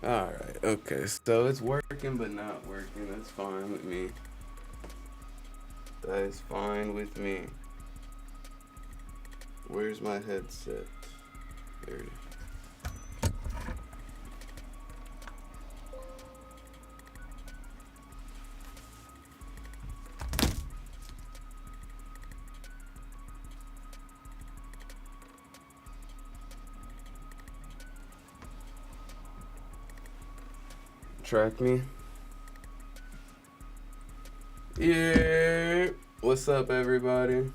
Alright, okay, so it's working but not working. That's fine with me. That is fine with me. Where's my headset? There it is. Track me. Yeah. What's up, everybody?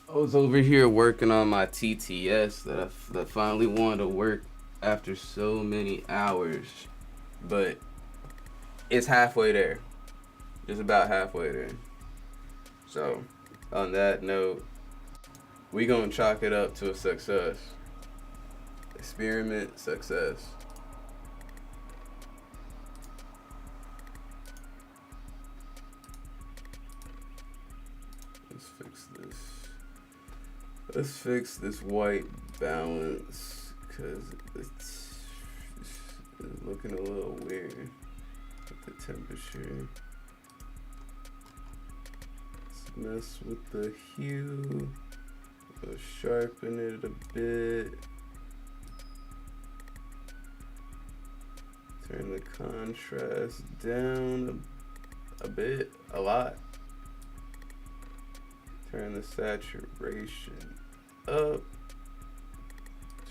I was over here working on my TTS that finally wanted to work after so many hours, but it's halfway there. Just about halfway there. So, on that note, we gonna chalk it up to a success. Experiment success. Let's fix this. Let's fix this white balance because it's looking a little weird with the temperature. Let's mess with the hue. We'll sharpen it a bit. Turn the contrast down a bit, a lot. Turn the saturation up.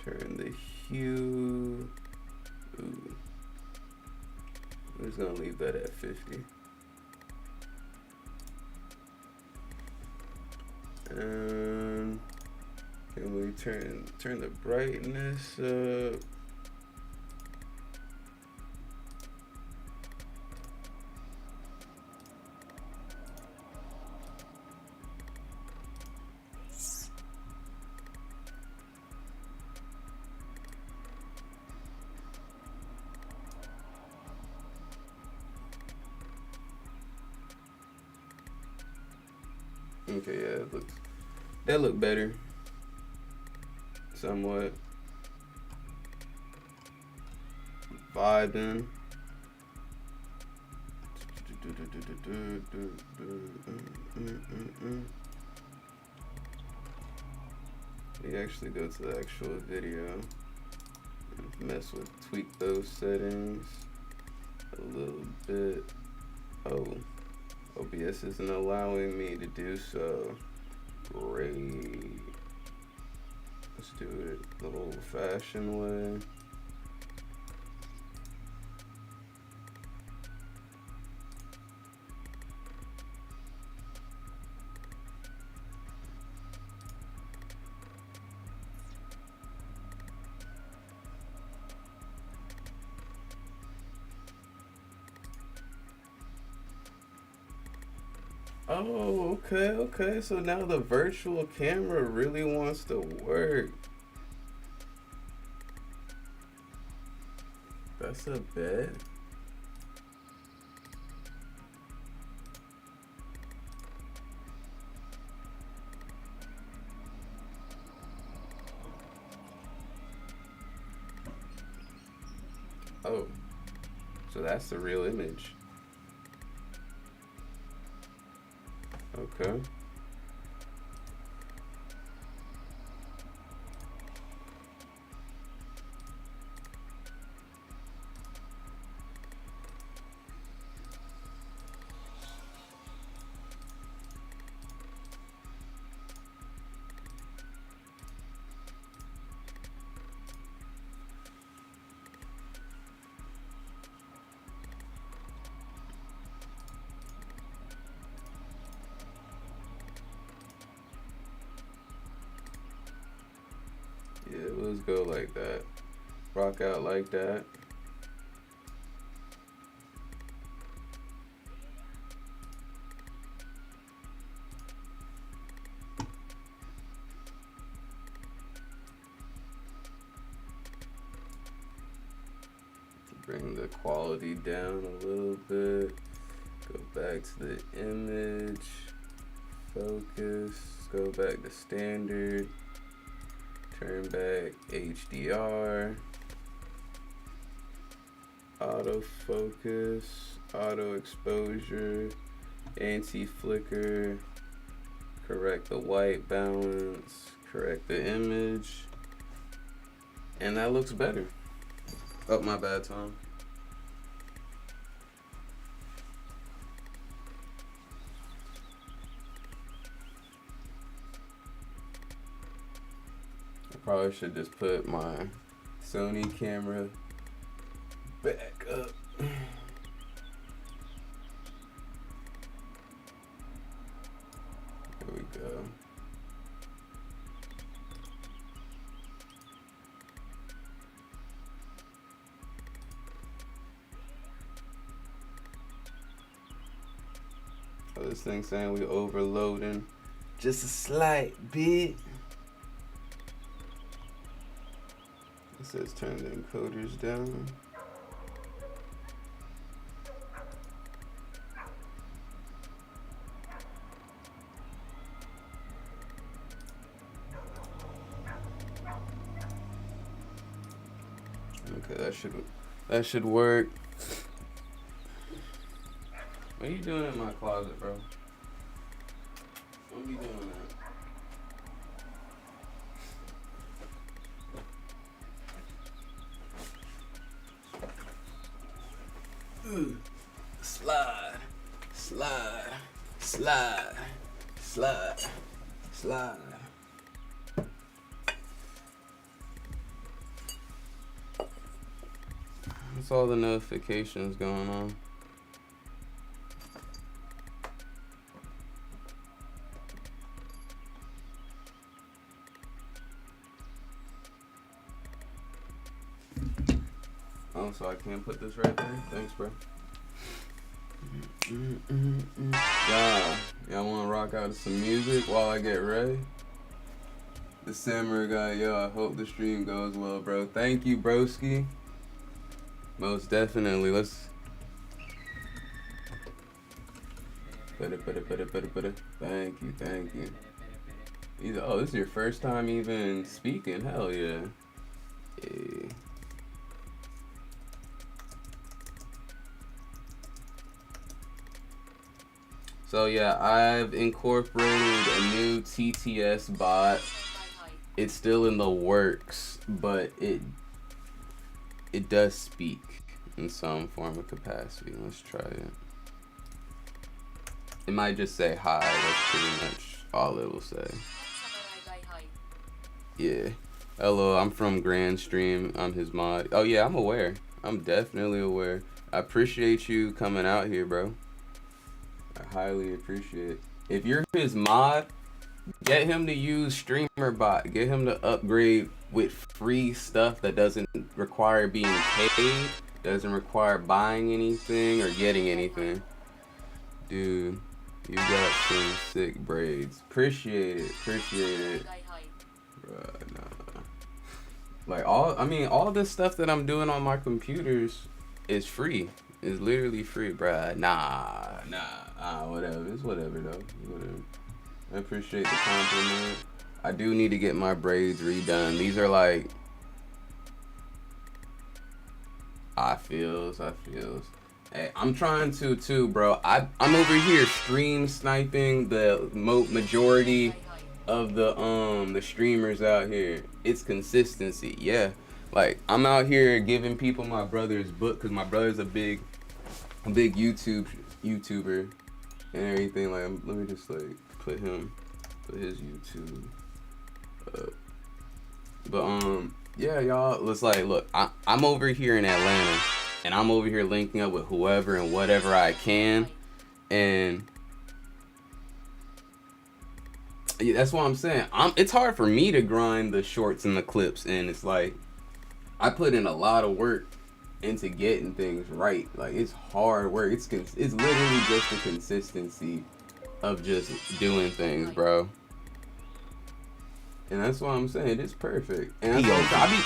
Turn the hue. Ooh. I'm just gonna leave that at 50. And can we turn the brightness up? Okay, yeah, that look better. Somewhat. Vibing. We actually go to the actual video and tweak those settings a little bit. Oh, OBS isn't allowing me to do so. Great. Let's do it the old-fashioned way. Oh, okay. So now the virtual camera really wants to work. That's a bet. Oh, so that's the real image. Okay. Yeah, let's go like that. Rock out like that. Bring the quality down a little bit. Go back to the image. focus, go back to standard, turn back HDR, autofocus, auto exposure, anti-flicker, correct the white balance, correct the image, and that looks better. Oh, my bad, Tom. I probably should just put my Sony camera back up. There we go. Oh, this thing saying we overloading just a slight bit. It says turn the encoders down. Okay, that should work. What are you doing in my closet, bro? Don't be doing that. Ooh. Slide, slide, slide, slide, slide. What's all the notifications going on? Oh, so I can't put this right there? Thanks, bro. Y'all wanna rock out to some music while I get ready? The Samurai guy, yo, I hope the stream goes well, bro. Thank you, broski. Most definitely. Let's put it. Thank you. Oh, this is your first time even speaking? Hell yeah. Yeah. So yeah, I've incorporated a new TTS bot. It's still in the works, but it does speak in some form of capacity. Let's try it. It might just say hi. That's pretty much all it will say. Yeah. Hello, I'm from Grand Stream. I'm his mod. Oh yeah, I'm aware. I'm definitely aware. I appreciate you coming out here, bro. I highly appreciate it. If you're his mod, get him to use StreamerBot. Get him to upgrade with free stuff that doesn't require being paid, doesn't require buying anything or getting anything. Dude, you got some sick braids. Appreciate it. Bruh, nah. Like all this stuff that I'm doing on my computers is free. It's literally free, bruh. Nah. Whatever. It's whatever though. Whatever. I appreciate the compliment. I do need to get my braids redone. These are like I feels. Hey, I'm trying to too, bro. I'm over here stream sniping the majority of the streamers out here. It's consistency, yeah. Like I'm out here giving people my brother's book because my brother's a big YouTuber and everything. Like let me just like put his YouTube up. But yeah, y'all. Let's like look. I'm over here in Atlanta, and I'm over here linking up with whoever and whatever I can, and yeah, that's what I'm saying. It's hard for me to grind the shorts and the clips, and it's like I put in a lot of work into getting things right. Like it's hard work. It's literally just the consistency of just doing things, bro. And that's what I'm saying. It's perfect. And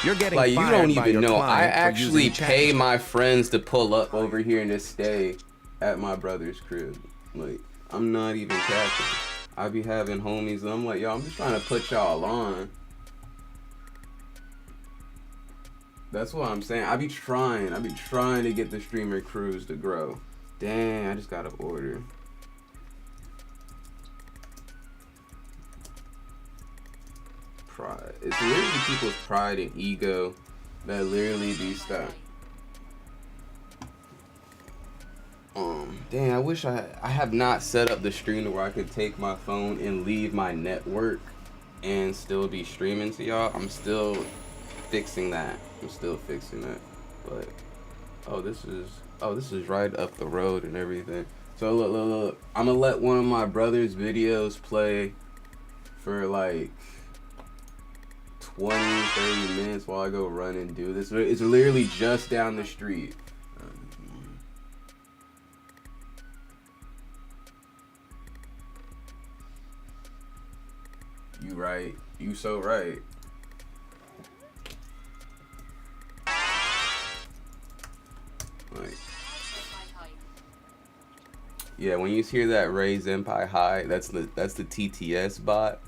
you're getting like you don't even know. I actually pay my friends to pull up over here and just stay at my brother's crib. Like I'm not even capping. I be having homies and I'm like, yo, I'm just trying to put y'all on. That's what I'm saying. I be trying to get the streamer crews to grow. Dang, I just got an order. Pride. It's literally people's pride and ego that literally be stuck. Dang, I wish I have not set up the stream to where I could take my phone and leave my network and still be streaming to y'all. I'm still fixing that. But this is right up the road and everything. So look. I'm gonna let one of my brother's videos play for like 20-30 minutes while I go run and do this. It's literally just down the street. You right. You so right. Like, yeah, when you hear that raise Empire high, that's the TTS bot.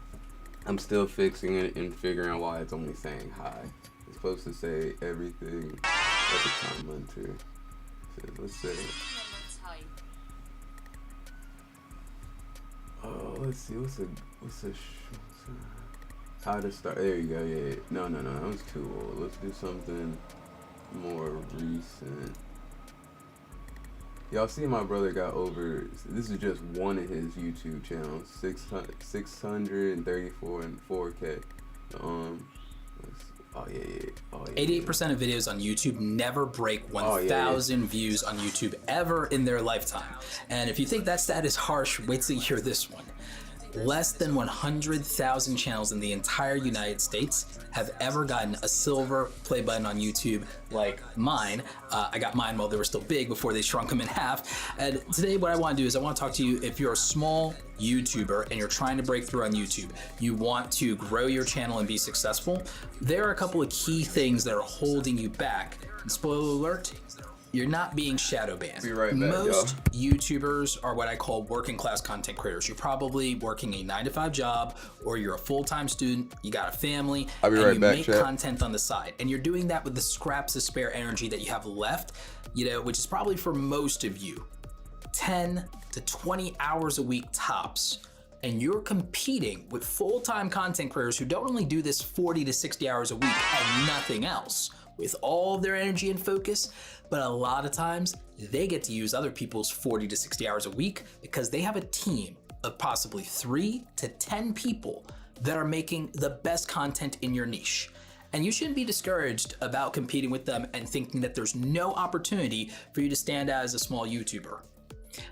I'm still fixing it and figuring out why it's only saying hi. It's supposed to say everything at the commenter. So let's say. Oh, let's see. What's a how to start? There you go. Yeah. No. That was too old. Let's do something more recent. Y'all see my brother got over, this is just one of his YouTube channels, 634 and 4K. Oh yeah. 88% of videos on YouTube never break 1,000 views on YouTube ever in their lifetime. And if you think that stat is harsh, wait till you hear this one. Less than 100,000 channels in the entire United States have ever gotten a silver play button on YouTube like mine. I got mine while they were still big before they shrunk them in half. And today what I want to do is I want to talk to you if you're a small YouTuber and you're trying to break through on YouTube. You want to grow your channel and be successful. There are a couple of key things that are holding you back. And spoiler alert, you're not being shadow banned. Be right back, Most YouTubers are what I call working class content creators. You're probably working a 9-to-5 job, or you're a full-time student, you got a family, I'll be and right you back, make chat. content on the side. And you're doing that with the scraps of spare energy that you have left, which is probably for most of you, 10 to 20 hours a week tops. And you're competing with full-time content creators who don't only do this 40 to 60 hours a week and nothing else with all of their energy and focus, but a lot of times they get to use other people's 40 to 60 hours a week because they have a team of possibly 3 to 10 people that are making the best content in your niche. And you shouldn't be discouraged about competing with them and thinking that there's no opportunity for you to stand out as a small YouTuber.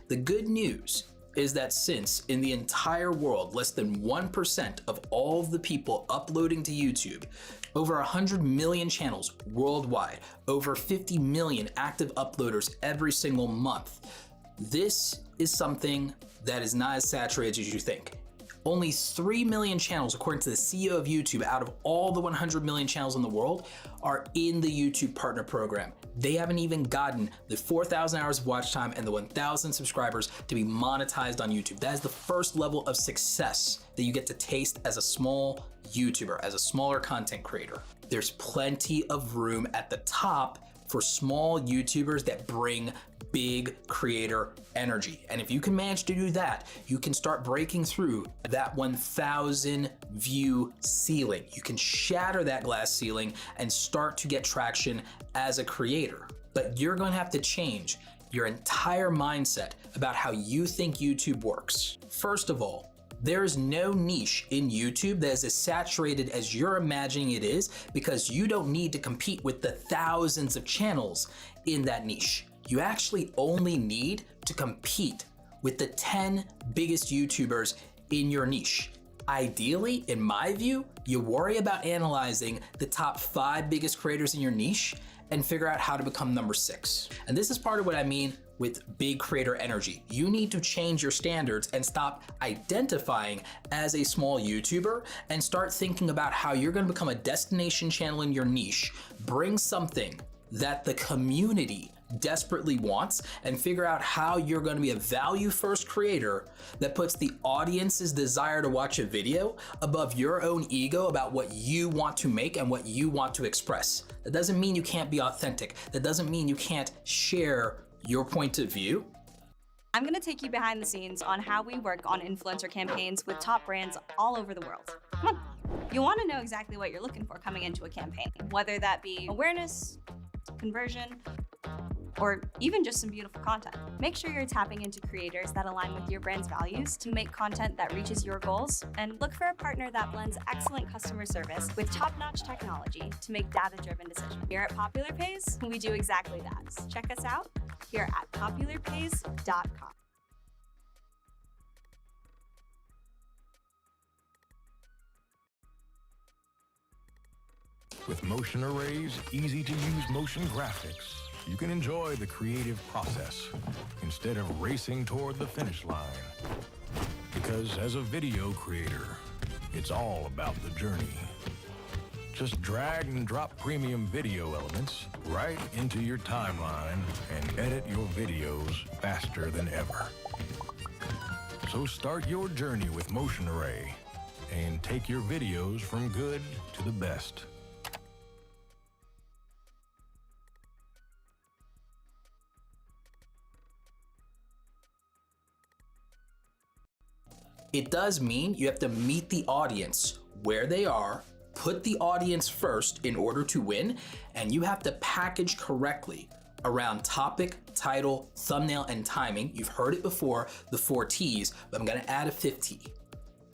The good news is that since in the entire world, less than 1% of all of the people uploading to YouTube, over 100 million channels worldwide, over 50 million active uploaders every single month. This is something that is not as saturated as you think. Only 3 million channels, according to the CEO of YouTube, out of all the 100 million channels in the world, are in the YouTube Partner Program. They haven't even gotten the 4,000 hours of watch time and the 1,000 subscribers to be monetized on YouTube. That is the first level of success that you get to taste as a small YouTuber, as a smaller content creator. There's plenty of room at the top for small YouTubers that bring big creator energy. And if you can manage to do that, you can start breaking through that 1,000 view ceiling. You can shatter that glass ceiling and start to get traction as a creator. But you're going to have to change your entire mindset about how you think YouTube works. First of all, there is no niche in YouTube that is as saturated as you're imagining it is, because you don't need to compete with the thousands of channels in that niche. You actually only need to compete with the 10 biggest YouTubers in your niche. Ideally, in my view, you worry about analyzing the top 5 biggest creators in your niche and figure out how to become number 6. And this is part of what I mean with big creator energy. You need to change your standards and stop identifying as a small YouTuber and start thinking about how you're gonna become a destination channel in your niche. Bring something that the community desperately wants and figure out how you're going to be a value first creator that puts the audience's desire to watch a video above your own ego about what you want to make and what you want to express. That doesn't mean you can't be authentic. That doesn't mean you can't share your point of view. I'm going to take you behind the scenes on how we work on influencer campaigns with top brands all over the world. Come on. You want to know exactly what you're looking for coming into a campaign, whether that be awareness, conversion, or even just some beautiful content. Make sure you're tapping into creators that align with your brand's values to make content that reaches your goals, and look for a partner that blends excellent customer service with top-notch technology to make data-driven decisions. Here at Popular Pays, we do exactly that. Check us out here at popularpays.com. With Motion Array's easy-to-use motion graphics, you can enjoy the creative process instead of racing toward the finish line. Because as a video creator, it's all about the journey. Just drag and drop premium video elements right into your timeline and edit your videos faster than ever. So start your journey with Motion Array and take your videos from good to the best. It does mean you have to meet the audience where they are, put the audience first in order to win, and you have to package correctly around topic, title, thumbnail, and timing. You've heard it before, the 4 T's, but I'm gonna add a 5th T.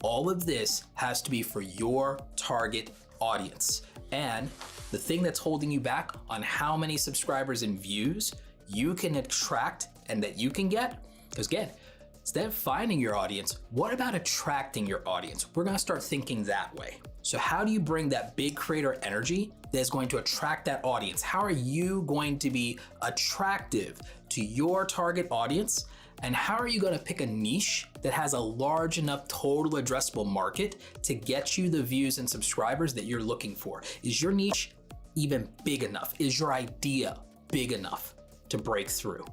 All of this has to be for your target audience. And the thing that's holding you back on how many subscribers and views you can attract and that you can get, because again, instead of finding your audience, what about attracting your audience? We're gonna start thinking that way. So how do you bring that big creator energy that's going to attract that audience? How are you going to be attractive to your target audience? And how are you gonna pick a niche that has a large enough total addressable market to get you the views and subscribers that you're looking for? Is your niche even big enough? Is your idea big enough to break through?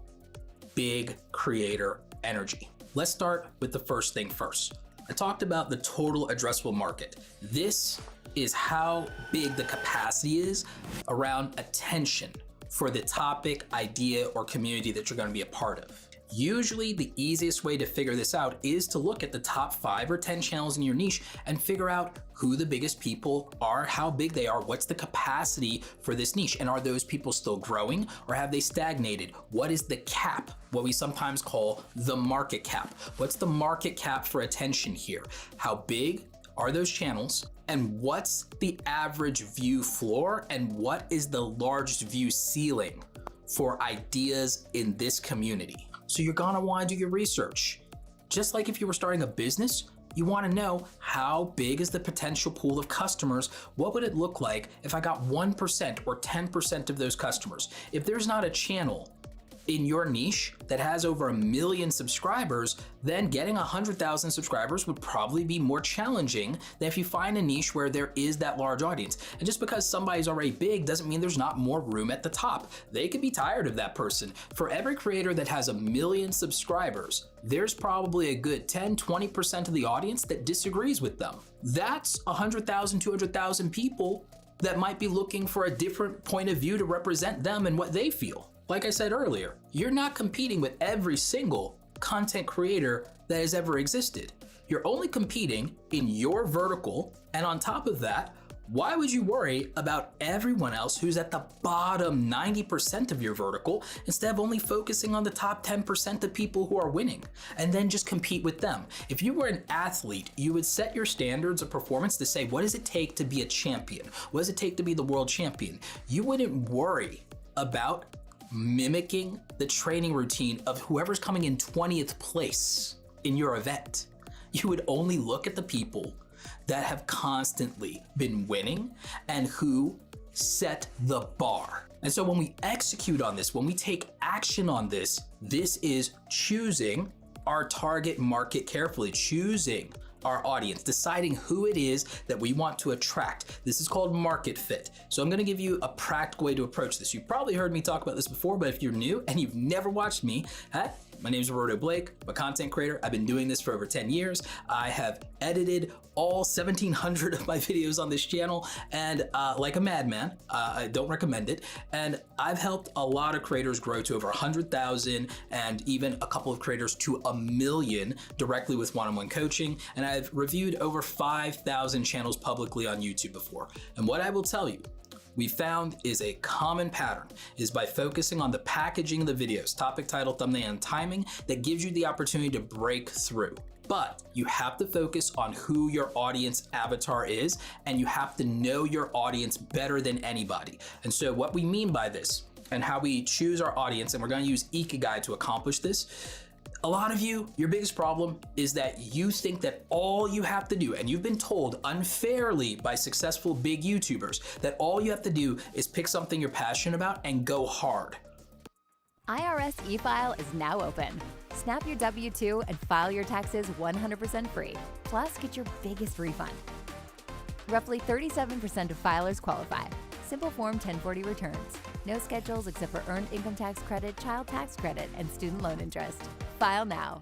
Big creator energy. Let's start with the first thing first. I talked about the total addressable market. This is how big the capacity is around attention for the topic, idea, or community that you're going to be a part of. Usually the easiest way to figure this out is to look at the top 5 or 10 channels in your niche and figure out who the biggest people are, how big they are, what's the capacity for this niche, and are those people still growing or have they stagnated? What is the cap, what we sometimes call the market cap? What's the market cap for attention here? How big are those channels? And what's the average view floor? And what is the largest view ceiling for ideas in this community? So you're gonna wanna do your research. Just like if you were starting a business, you wanna know how big is the potential pool of customers? What would it look like if I got 1% or 10% of those customers? If there's not a channel in your niche that has over 1 million subscribers, then getting 100,000 subscribers would probably be more challenging than if you find a niche where there is that large audience. And just because somebody's already big doesn't mean there's not more room at the top. They could be tired of that person. For every creator that has 1 million subscribers, there's probably a good 10, 20% of the audience that disagrees with them. That's 100,000, 200,000 people that might be looking for a different point of view to represent them and what they feel. Like I said earlier, you're not competing with every single content creator that has ever existed. You're only competing in your vertical, and on top of that, why would you worry about everyone else who's at the bottom 90% of your vertical instead of only focusing on the top 10% of people who are winning and then just compete with them? If you were an athlete, you would set your standards of performance to say, what does it take to be a champion? What does it take to be the world champion? You wouldn't worry about mimicking the training routine of whoever's coming in 20th place in your event. You would only look at the people that have constantly been winning and who set the bar. And so when we execute on this, when we take action on this, this is choosing our target market carefully, choosing our audience, deciding who it is that we want to attract. This is called market fit. So I'm gonna give you a practical way to approach this. You've probably heard me talk about this before, but if you're new and you've never watched me, my name is Roberto Blake. I'm a content creator. I've been doing this for over 10 years. I have edited all 1,700 of my videos on this channel, and like a madman, I don't recommend it. And I've helped a lot of creators grow to over 100,000 and even a couple of creators to 1 million directly with one-on-one coaching. And I've reviewed over 5,000 channels publicly on YouTube before. And what I will tell you, we found is a common pattern is by focusing on the packaging of the videos, topic, title, thumbnail, and timing, that gives you the opportunity to break through. But you have to focus on who your audience avatar is, and you have to know your audience better than anybody. And so what we mean by this and how we choose our audience, and we're going to use Ikigai to accomplish this. A lot of you, your biggest problem is that you think that all you have to do, and you've been told unfairly by successful big YouTubers, that all you have to do is pick something you're passionate about and go hard. IRS e-file is now open. Snap your W-2 and file your taxes 100% free. Plus, get your biggest refund. Roughly 37% of filers qualify. Simple Form 1040 returns. No schedules except for earned income tax credit, child tax credit, and student loan interest. File now.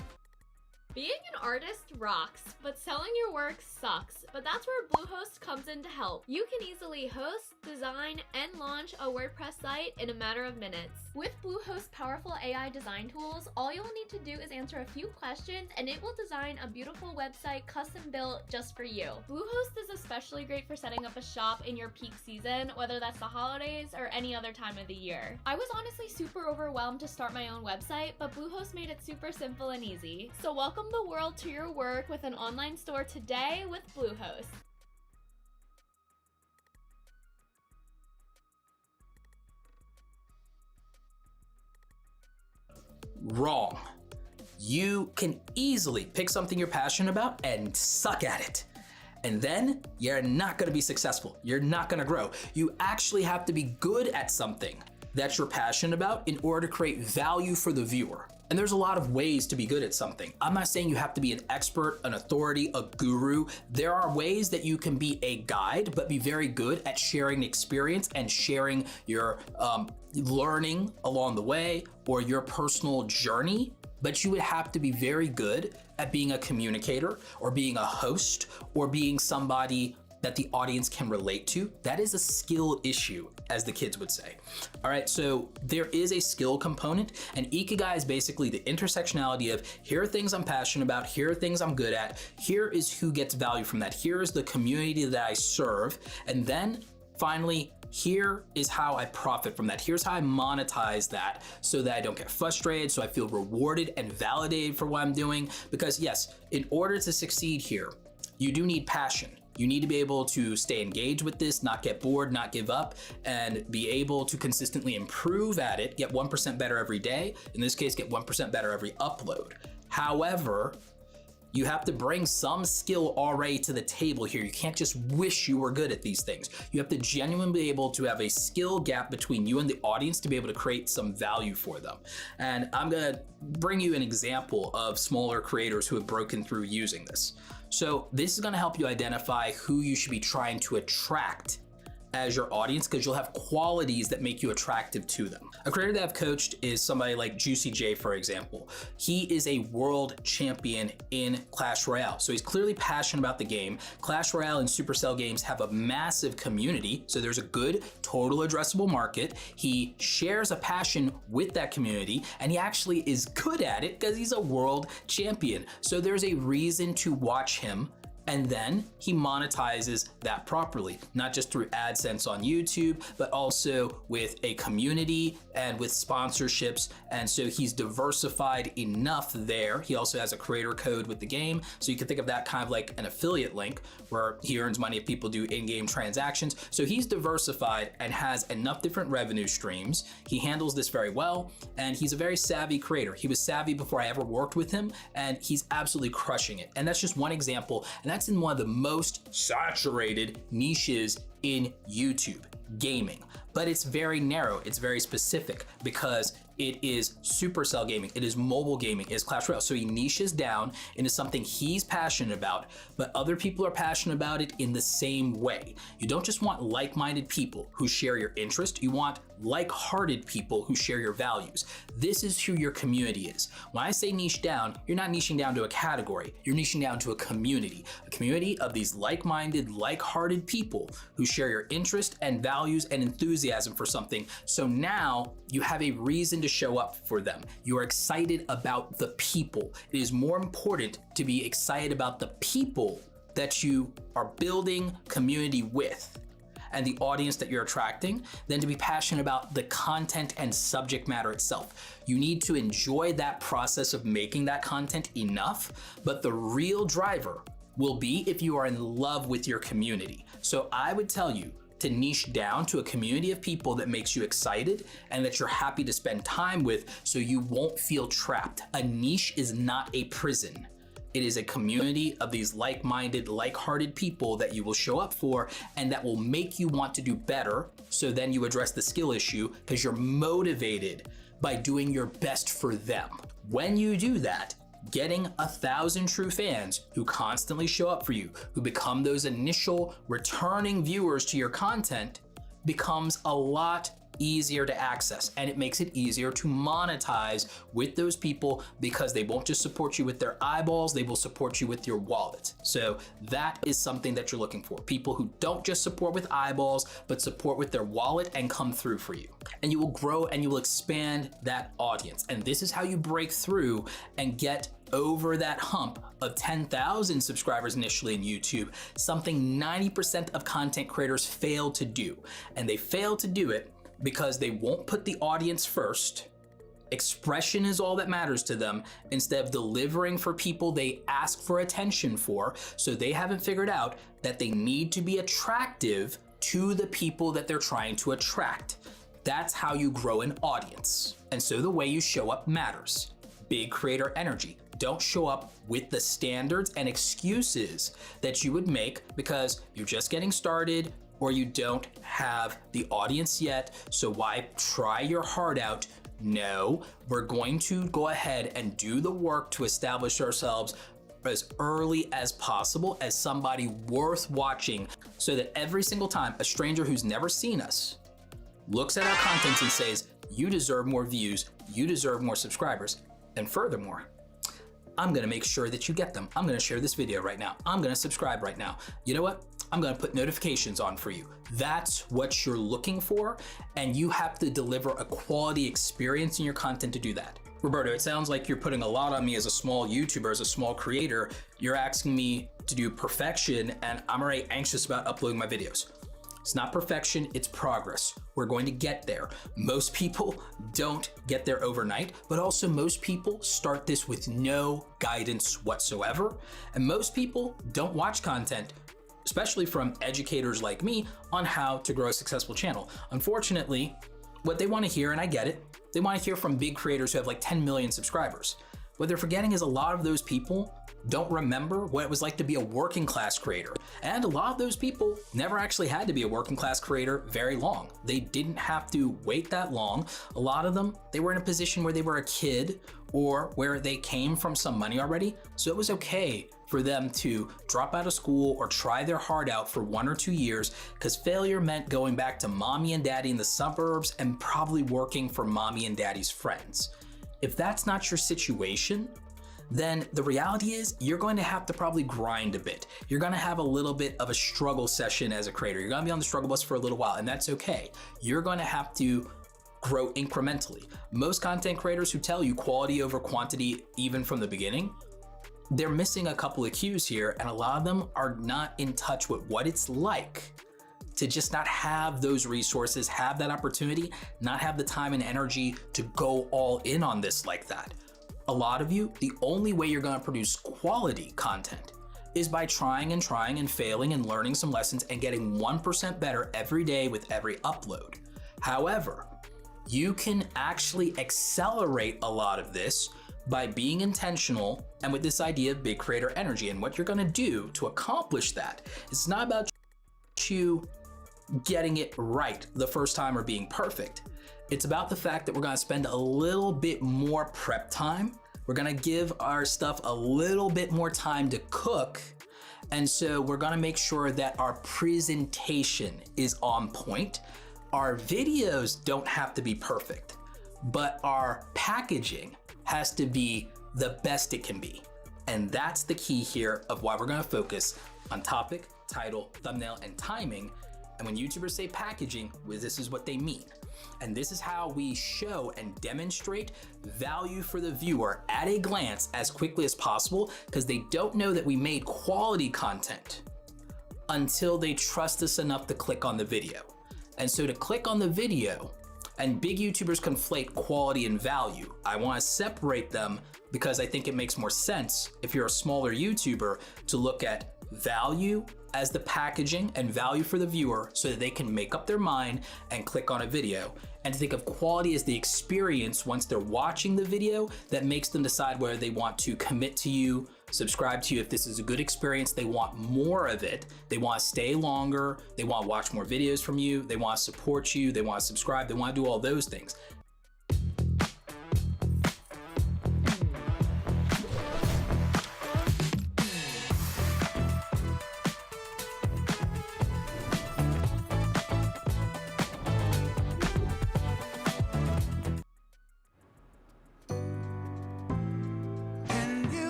Being an artist rocks, but selling your work sucks. But that's where Bluehost comes in to help. You can easily host, design, and launch a WordPress site in a matter of minutes. With Bluehost's powerful AI design tools, all you'll need to do is answer a few questions and it will design a beautiful website custom built just for you. Bluehost is especially great for setting up a shop in your peak season, whether that's the holidays or any other time of the year. I was honestly super overwhelmed to start my own website, but Bluehost made it super simple and easy. So welcome the world to your work with an online store today with Bluehost. Wrong. You can easily pick something you're passionate about and suck at it. And then you're not gonna be successful. You're not gonna grow. You actually have to be good at something that you're passionate about in order to create value for the viewer. And there's a lot of ways to be good at something. I'm not saying you have to be an expert, an authority, a guru. There are ways that you can be a guide, but be very good at sharing experience and sharing your learning along the way or your personal journey. But you would have to be very good at being a communicator or being a host or being somebody that the audience can relate to. That is a skill issue, as the kids would say. All right, so there is a skill component, and Ikigai is basically the intersectionality of here are things I'm passionate about, here are things I'm good at, here is who gets value from that, here is the community that I serve, and then finally, here is how I profit from that. Here's how I monetize that so that I don't get frustrated, so I feel rewarded and validated for what I'm doing. Because yes, in order to succeed here, you do need passion. You need to be able to stay engaged with this, not get bored, not give up, and be able to consistently improve at it, get 1% better every day. In this case, get 1% better every upload. However, you have to bring some skill already to the table here. You can't just wish you were good at these things. You have to genuinely be able to have a skill gap between you and the audience to be able to create some value for them. And I'm gonna bring you an example of smaller creators who have broken through using this. So this is gonna help you identify who you should be trying to attract as your audience, because you'll have qualities that make you attractive to them. A creator that I've coached is somebody like Juicy J, for example. He is a world champion in Clash Royale. So he's clearly passionate about the game. Clash Royale and Supercell games have a massive community, so there's a good total addressable market. He shares a passion with that community, and he actually is good at it because he's a world champion. So there's a reason to watch him. And then he monetizes that properly, not just through AdSense on YouTube, but also with a community and with sponsorships. And so he's diversified enough there. He also has a creator code with the game. So you can think of that kind of like an affiliate link where he earns money if people do in-game transactions. So he's diversified and has enough different revenue streams. He handles this very well, and he's a very savvy creator. He was savvy before I ever worked with him, and he's absolutely crushing it. And that's just one example. And that's in one of the most saturated niches in YouTube, gaming. But it's very narrow, it's very specific, because it is Supercell gaming, it is mobile gaming, it is Clash Royale. So he niches down into something he's passionate about, but other people are passionate about it in the same way. You don't just want like-minded people who share your interest, you want like-hearted people who share your values. This is who your community is. When I say niche down, you're not niching down to a category, you're niching down to a community of these like-minded, like-hearted people who share your interest and values and enthusiasm for something. So now you have a reason to show up for them. You are excited about the people. It is more important to be excited about the people that you are building community with and the audience that you're attracting than to be passionate about the content and subject matter itself. You need to enjoy that process of making that content enough, but the real driver will be if you are in love with your community. So I would tell you to niche down to a community of people that makes you excited and that you're happy to spend time with so you won't feel trapped. A niche is not a prison. It is a community of these like-minded, like-hearted people that you will show up for and that will make you want to do better. So then you address the skill issue because you're motivated by doing your best for them. When you do that, getting 1,000 true fans who constantly show up for you, who become those initial returning viewers to your content, becomes a lot easier to access, and it makes it easier to monetize with those people because they won't just support you with their eyeballs, they will support you with your wallet. So that is something that you're looking for. People who don't just support with eyeballs, but support with their wallet and come through for you. And you will grow and you will expand that audience. And this is how you break through and get over that hump of 10,000 subscribers initially in YouTube, something 90% of content creators fail to do. And they fail to do it because they won't put the audience first. Expression is all that matters to them instead of delivering for people they ask for attention for. So they haven't figured out that they need to be attractive to the people that they're trying to attract. That's how you grow an audience. And so the way you show up matters. Big creator energy. Don't show up with the standards and excuses that you would make because you're just getting started or you don't have the audience yet, so why try your heart out? No, we're going to go ahead and do the work to establish ourselves as early as possible as somebody worth watching so that every single time a stranger who's never seen us looks at our content and says, you deserve more views, you deserve more subscribers, and furthermore, I'm gonna make sure that you get them. I'm gonna share this video right now. I'm gonna subscribe right now. You know what? I'm gonna put notifications on for you. That's what you're looking for, and you have to deliver a quality experience in your content to do that. Roberto, it sounds like you're putting a lot on me as a small YouTuber, as a small creator. You're asking me to do perfection, and I'm already anxious about uploading my videos. It's not perfection, it's progress. We're going to get there. Most people don't get there overnight, but also most people start this with no guidance whatsoever. And most people don't watch content, especially from educators like me, on how to grow a successful channel. Unfortunately, what they want to hear, and I get it, they want to hear from big creators who have like 10 million subscribers. What they're forgetting is a lot of those people don't remember what it was like to be a working class creator. And a lot of those people never actually had to be a working class creator very long. They didn't have to wait that long. A lot of them, they were in a position where they were a kid or where they came from some money already. So it was okay for them to drop out of school or try their heart out for 1 or 2 years because failure meant going back to mommy and daddy in the suburbs and probably working for mommy and daddy's friends. If that's not your situation, then the reality is you're going to have to probably grind a bit. You're gonna have a little bit of a struggle session as a creator. You're gonna be on the struggle bus for a little while, and that's okay. You're gonna have to grow incrementally. Most content creators who tell you quality over quantity, even from the beginning, they're missing a couple of cues here, and a lot of them are not in touch with what it's like to just not have those resources, have that opportunity, not have the time and energy to go all in on this like that. A lot of you, the only way you're gonna produce quality content is by trying and failing and learning some lessons and getting 1% better every day with every upload. However, you can actually accelerate a lot of this by being intentional and with this idea of big creator energy. And what you're gonna do to accomplish that, it's not about you getting it right the first time or being perfect. It's about the fact that we're gonna spend a little bit more prep time. We're gonna give our stuff a little bit more time to cook. And so we're gonna make sure that our presentation is on point. Our videos don't have to be perfect, but our packaging has to be the best it can be. And that's the key here of why we're gonna focus on topic, title, thumbnail, and timing. And when YouTubers say packaging, well, this is what they mean. And this is how we show and demonstrate value for the viewer at a glance as quickly as possible, because they don't know that we made quality content until they trust us enough to click on the video. And so to click on the video, and big YouTubers conflate quality and value. I want to separate them because I think it makes more sense if you're a smaller YouTuber to look at value as the packaging and value for the viewer so that they can make up their mind and click on a video, and to think of quality as the experience once they're watching the video that makes them decide whether they want to commit to you, subscribe to you. If this is a good experience, they want more of it. They want to stay longer. They want to watch more videos from you. They want to support you. They want to subscribe. They want to do all those things.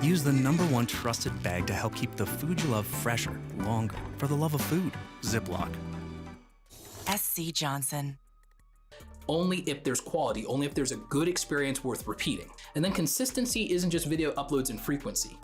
Use the #1 trusted bag to help keep the food you love fresher, longer. For the love of food, Ziploc. SC Johnson. Only if there's quality, only if there's a good experience worth repeating. And then consistency isn't just video uploads and frequency.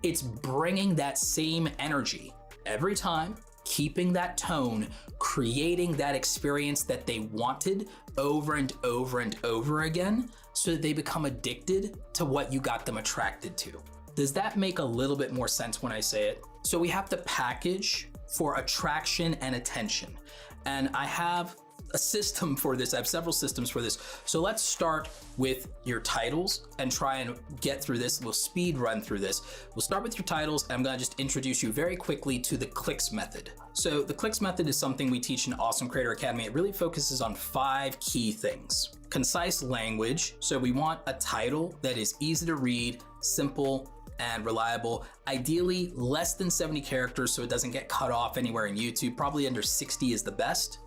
It's bringing that same energy every time, keeping that tone, creating that experience that they wanted over and over and over again so that they become addicted to what you got them attracted to. Does that make a little bit more sense when I say it? So we have to package for attraction and attention. And I have a system for this. I have several systems for this. So let's start with your titles and try and get through this. We'll speed run through this. We'll start with your titles, and I'm gonna just introduce you very quickly to the clicks method. So the clicks method is something we teach in Awesome Creator Academy. It really focuses on 5 key things. Concise language. So we want a title that is easy to read, simple, and reliable. Ideally less than 70 characters so it doesn't get cut off anywhere in YouTube. Probably under 60 is the best.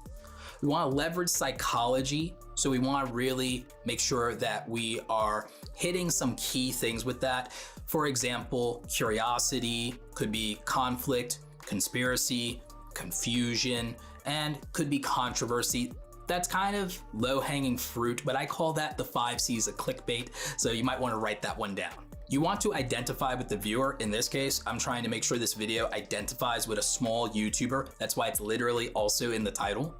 We want to leverage psychology. So we want to really make sure that we are hitting some key things with that. For example, curiosity, could be conflict, conspiracy, confusion, and could be controversy. That's kind of low-hanging fruit, but I call that the 5 C's of clickbait. So you might want to write that one down. You want to identify with the viewer. In this case, I'm trying to make sure this video identifies with a small YouTuber. That's why it's literally also in the title.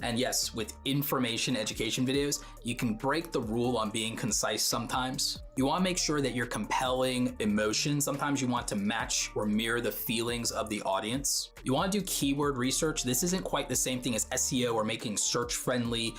And yes, with information education videos, you can break the rule on being concise sometimes. You want to make sure that you're compelling emotion. Sometimes you want to match or mirror the feelings of the audience. You want to do keyword research. This isn't quite the same thing as SEO or making search-friendly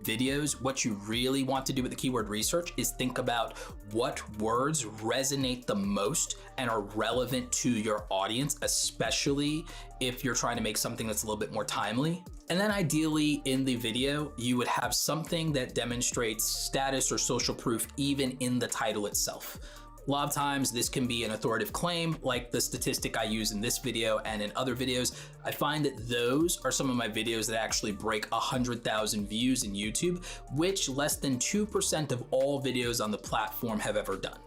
videos. What you really want to do with the keyword research is think about what words resonate the most and are relevant to your audience, especially if you're trying to make something that's a little bit more timely. And then ideally in the video, you would have something that demonstrates status or social proof even in the title itself. A lot of times this can be an authoritative claim, like the statistic I use in this video and in other videos. I find that those are some of my videos that actually break 100,000 views in YouTube, which less than 2% of all videos on the platform have ever done.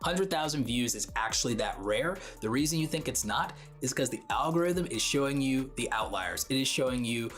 100,000 views is actually that rare. The reason you think it's not is because the algorithm is showing you the outliers. It is showing you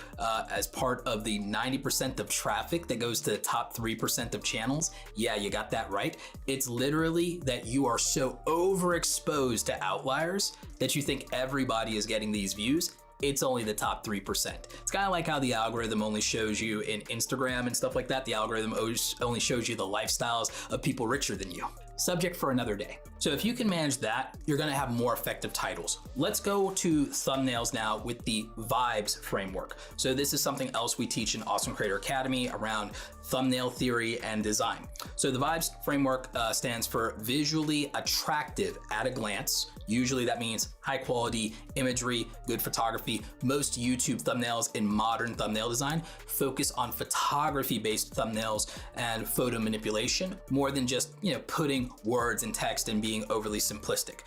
as part of the 90% of traffic that goes to the top 3% of channels. Yeah, you got that right. It's literally that you are so overexposed to outliers that you think everybody is getting these views. It's only the top 3%. It's kind of like how the algorithm only shows you in Instagram and stuff like that. The algorithm only shows you the lifestyles of people richer than you. subject for another day. So if you can manage that, you're gonna have more effective titles. Let's go to thumbnails now with the Vibes framework. So this is something else we teach in Awesome Creator Academy around thumbnail theory and design. So the Vibes framework stands for visually attractive at a glance. Usually that means high quality imagery, good photography. Most YouTube thumbnails in modern thumbnail design focus on photography-based thumbnails and photo manipulation more than just, putting words and text and being overly simplistic.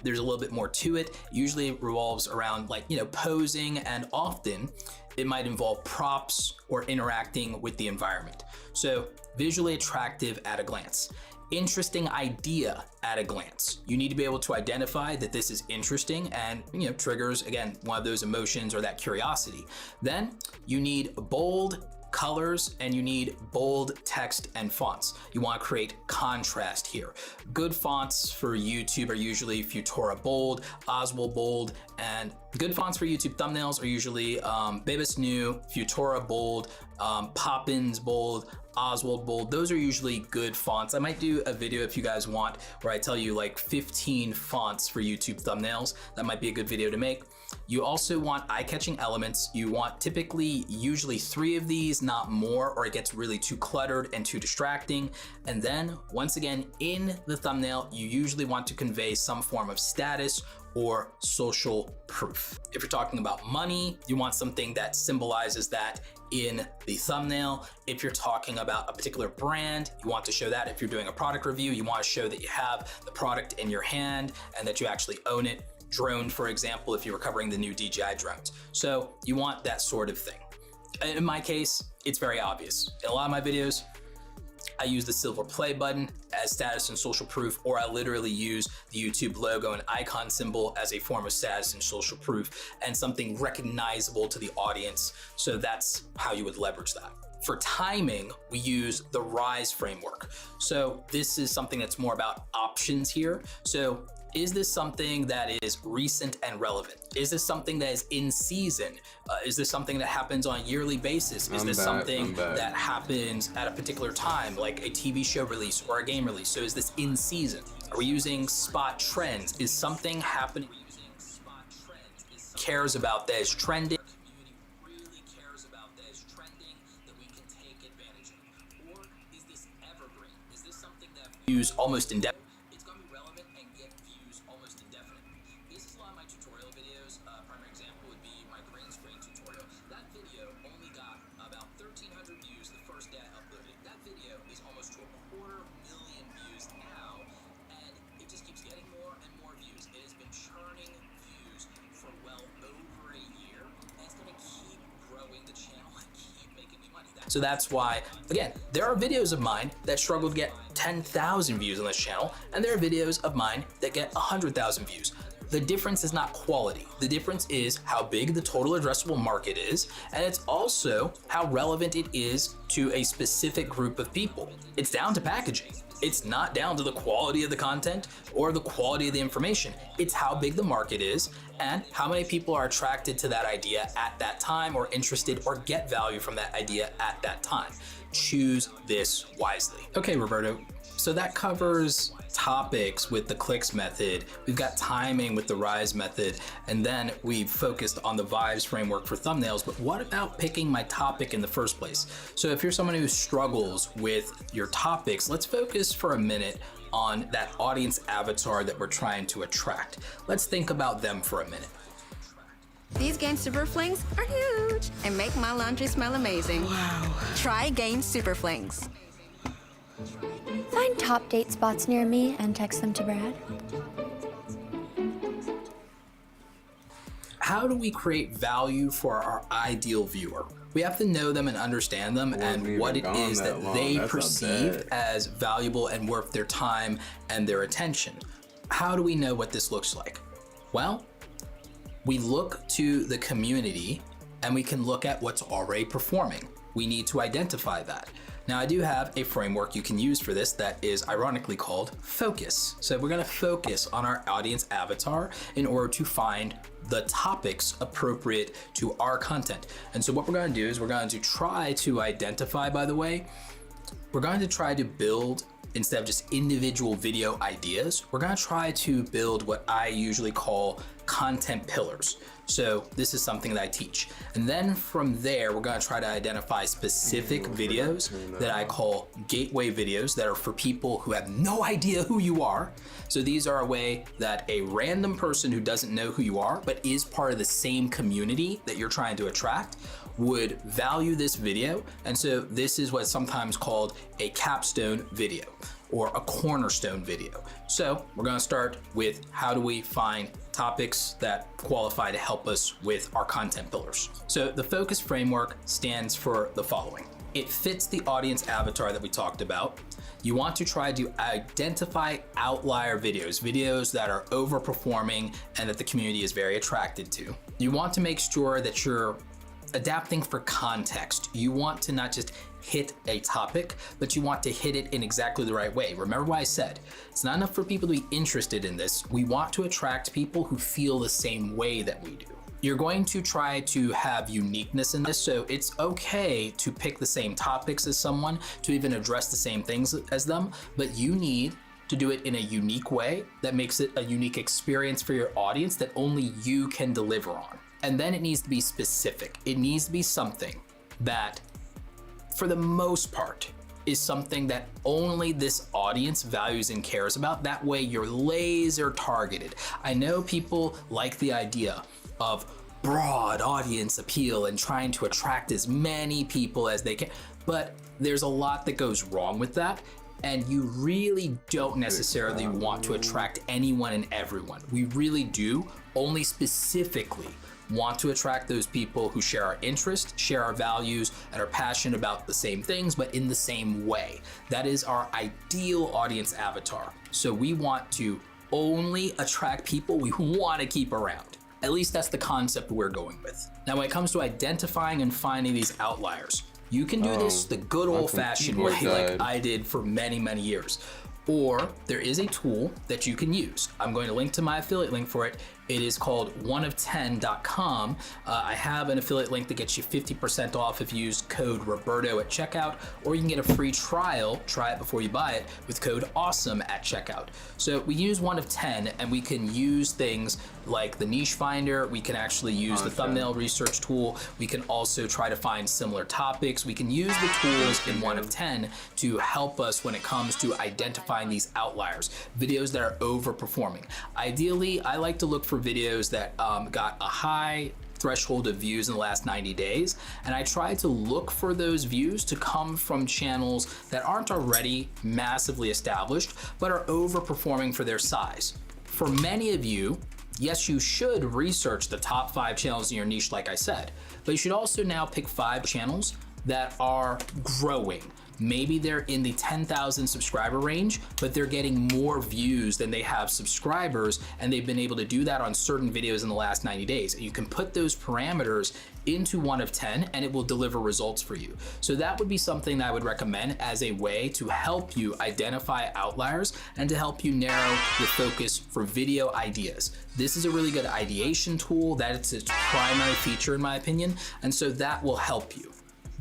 There's a little bit more to it. Usually it revolves around posing, and often it might involve props or interacting with the environment. So visually attractive at a glance. Interesting idea at a glance. You need to be able to identify that this is interesting and triggers, again, one of those emotions or that curiosity. Then you need bold colors and you need bold text and fonts. You want to create contrast here. Good fonts for YouTube are usually Futura Bold, Oswald Bold, and good fonts for YouTube thumbnails are usually Bebas New, Futura Bold, Poppins Bold, Oswald Bold. Those are usually good fonts. I might do a video if you guys want where I tell you 15 fonts for YouTube thumbnails. That might be a good video to make. You also want eye-catching elements. You want usually 3 of these, not more, or it gets really too cluttered and too distracting. And then once again, in the thumbnail, you usually want to convey some form of status or social proof. If you're talking about money, you want something that symbolizes that in the thumbnail. If you're talking about a particular brand, you want to show that. If you're doing a product review, you want to show that you have the product in your hand and that you actually own it. Drone, for example, if you were covering the new DJI drones. So you want that sort of thing. In my case, it's very obvious. In a lot of my videos, I use the silver play button as status and social proof, or I literally use the YouTube logo and icon symbol as a form of status and social proof and something recognizable to the audience. So that's how you would leverage that. For timing, we use the RISE framework. So this is something that's more about options here. So is this something that is recent and relevant? Is this something that is in season? Is this something that happens on a yearly basis? Is this something that happens at a particular time, like a TV show release or a game release? So is this in season? Are we using spot trends? Is something happening? Cares about that is trending? Use almost indefinitely. It's going to be relevant and get views almost indefinitely. This is a lot of my tutorial videos. Primary example would be my green screen tutorial. That video only got about 1,300 views the first day I uploaded. That video is almost to 250,000 views now, and it just keeps getting more and more views. It has been churning views for well over a year, and it's going to keep growing the channel and keep making me money. So that's why, again, there are videos of mine that struggle to get 10,000 views on this channel, and there are videos of mine that get 100,000 views. The difference is not quality. The difference is how big the total addressable market is, and it's also how relevant it is to a specific group of people. It's down to packaging. It's not down to the quality of the content or the quality of the information. It's how big the market is and how many people are attracted to that idea at that time or interested or get value from that idea at that time. Choose this wisely. Okay, Roberto, so that covers topics with the clicks method. We've got timing with the RISE method, and then we've focused on the Vibes framework for thumbnails. But what about picking my topic in the first place? So if you're someone who struggles with your topics, let's focus for a minute on that audience avatar that we're trying to attract. Let's think about them for a minute. These Gain Super Flings are huge and make my laundry smell amazing. Wow. Try Gain Super Flings. Find top date spots near me and text them to Brad. How do we create value for our ideal viewer? We have to know them and understand them and what it is that they perceive as valuable and worth their time and their attention. How do we know what this looks like? Well, we look to the community and we can look at what's already performing. We need to identify that. Now, I do have a framework you can use for this that is ironically called Focus. So we're gonna focus on our audience avatar in order to find the topics appropriate to our content. And so what we're gonna do is we're going to try to identify, by the way, we're going to try to build instead of just individual video ideas, we're gonna try to build what I usually call content pillars. So this is something that I teach. And then from there, we're gonna try to identify specific videos that I call gateway videos that are for people who have no idea who you are. So these are a way that a random person who doesn't know who you are, but is part of the same community that you're trying to attract, would value this video. And so this is what's sometimes called a capstone video or a cornerstone video. So we're gonna start with how do we find topics that qualify to help us with our content pillars. So the focus framework stands for the following. It fits the audience avatar that we talked about. You want to try to identify outlier videos that are overperforming and that the community is very attracted to. You want to make sure that you're adapting for context. You want to not just hit a topic, but you want to hit it in exactly the right way. Remember what I said, it's not enough for people to be interested in this. We want to attract people who feel the same way that we do. You're going to try to have uniqueness in this, so it's okay to pick the same topics as someone, to even address the same things as them, but you need to do it in a unique way that makes it a unique experience for your audience that only you can deliver on. And then it needs to be specific. It needs to be something that, for the most part, is something that only this audience values and cares about. That way you're laser targeted. I know people like the idea of broad audience appeal and trying to attract as many people as they can, but there's a lot that goes wrong with that. And you really don't necessarily want to attract anyone and everyone. We really do only specifically want to attract those people who share our interests, share our values, and are passionate about the same things, but in the same way. That is our ideal audience avatar. So we want to only attract people we want to keep around. At least that's the concept we're going with. Now, when it comes to identifying and finding these outliers, you can do this the good old-fashioned way, like I did for many, many years. Or there is a tool that you can use. I'm going to link to my affiliate link for it. It is called oneof10.com. I have an affiliate link that gets you 50% off if you use code Roberto at checkout, or you can get a free trial, try it before you buy it, with code AWESOME at checkout. So we use one of 10, and we can use things like the niche finder. We can actually use the thumbnail research tool. We can also try to find similar topics. We can use the tools in one of 10 to help us when it comes to identifying these outliers, videos that are overperforming. Ideally, I like to look for videos that got a high threshold of views in the last 90 days. And I try to look for those views to come from channels that aren't already massively established, but are overperforming for their size. For many of you, yes, you should research the top 5 channels in your niche, like I said, but you should also now pick 5 channels that are growing. Maybe they're in the 10,000 subscriber range, but they're getting more views than they have subscribers, and they've been able to do that on certain videos in the last 90 days. And you can put those parameters into one of 10 and it will deliver results for you. So that would be something that I would recommend as a way to help you identify outliers and to help you narrow your focus for video ideas. This is a really good ideation tool. That's its primary feature in my opinion, and so that will help you.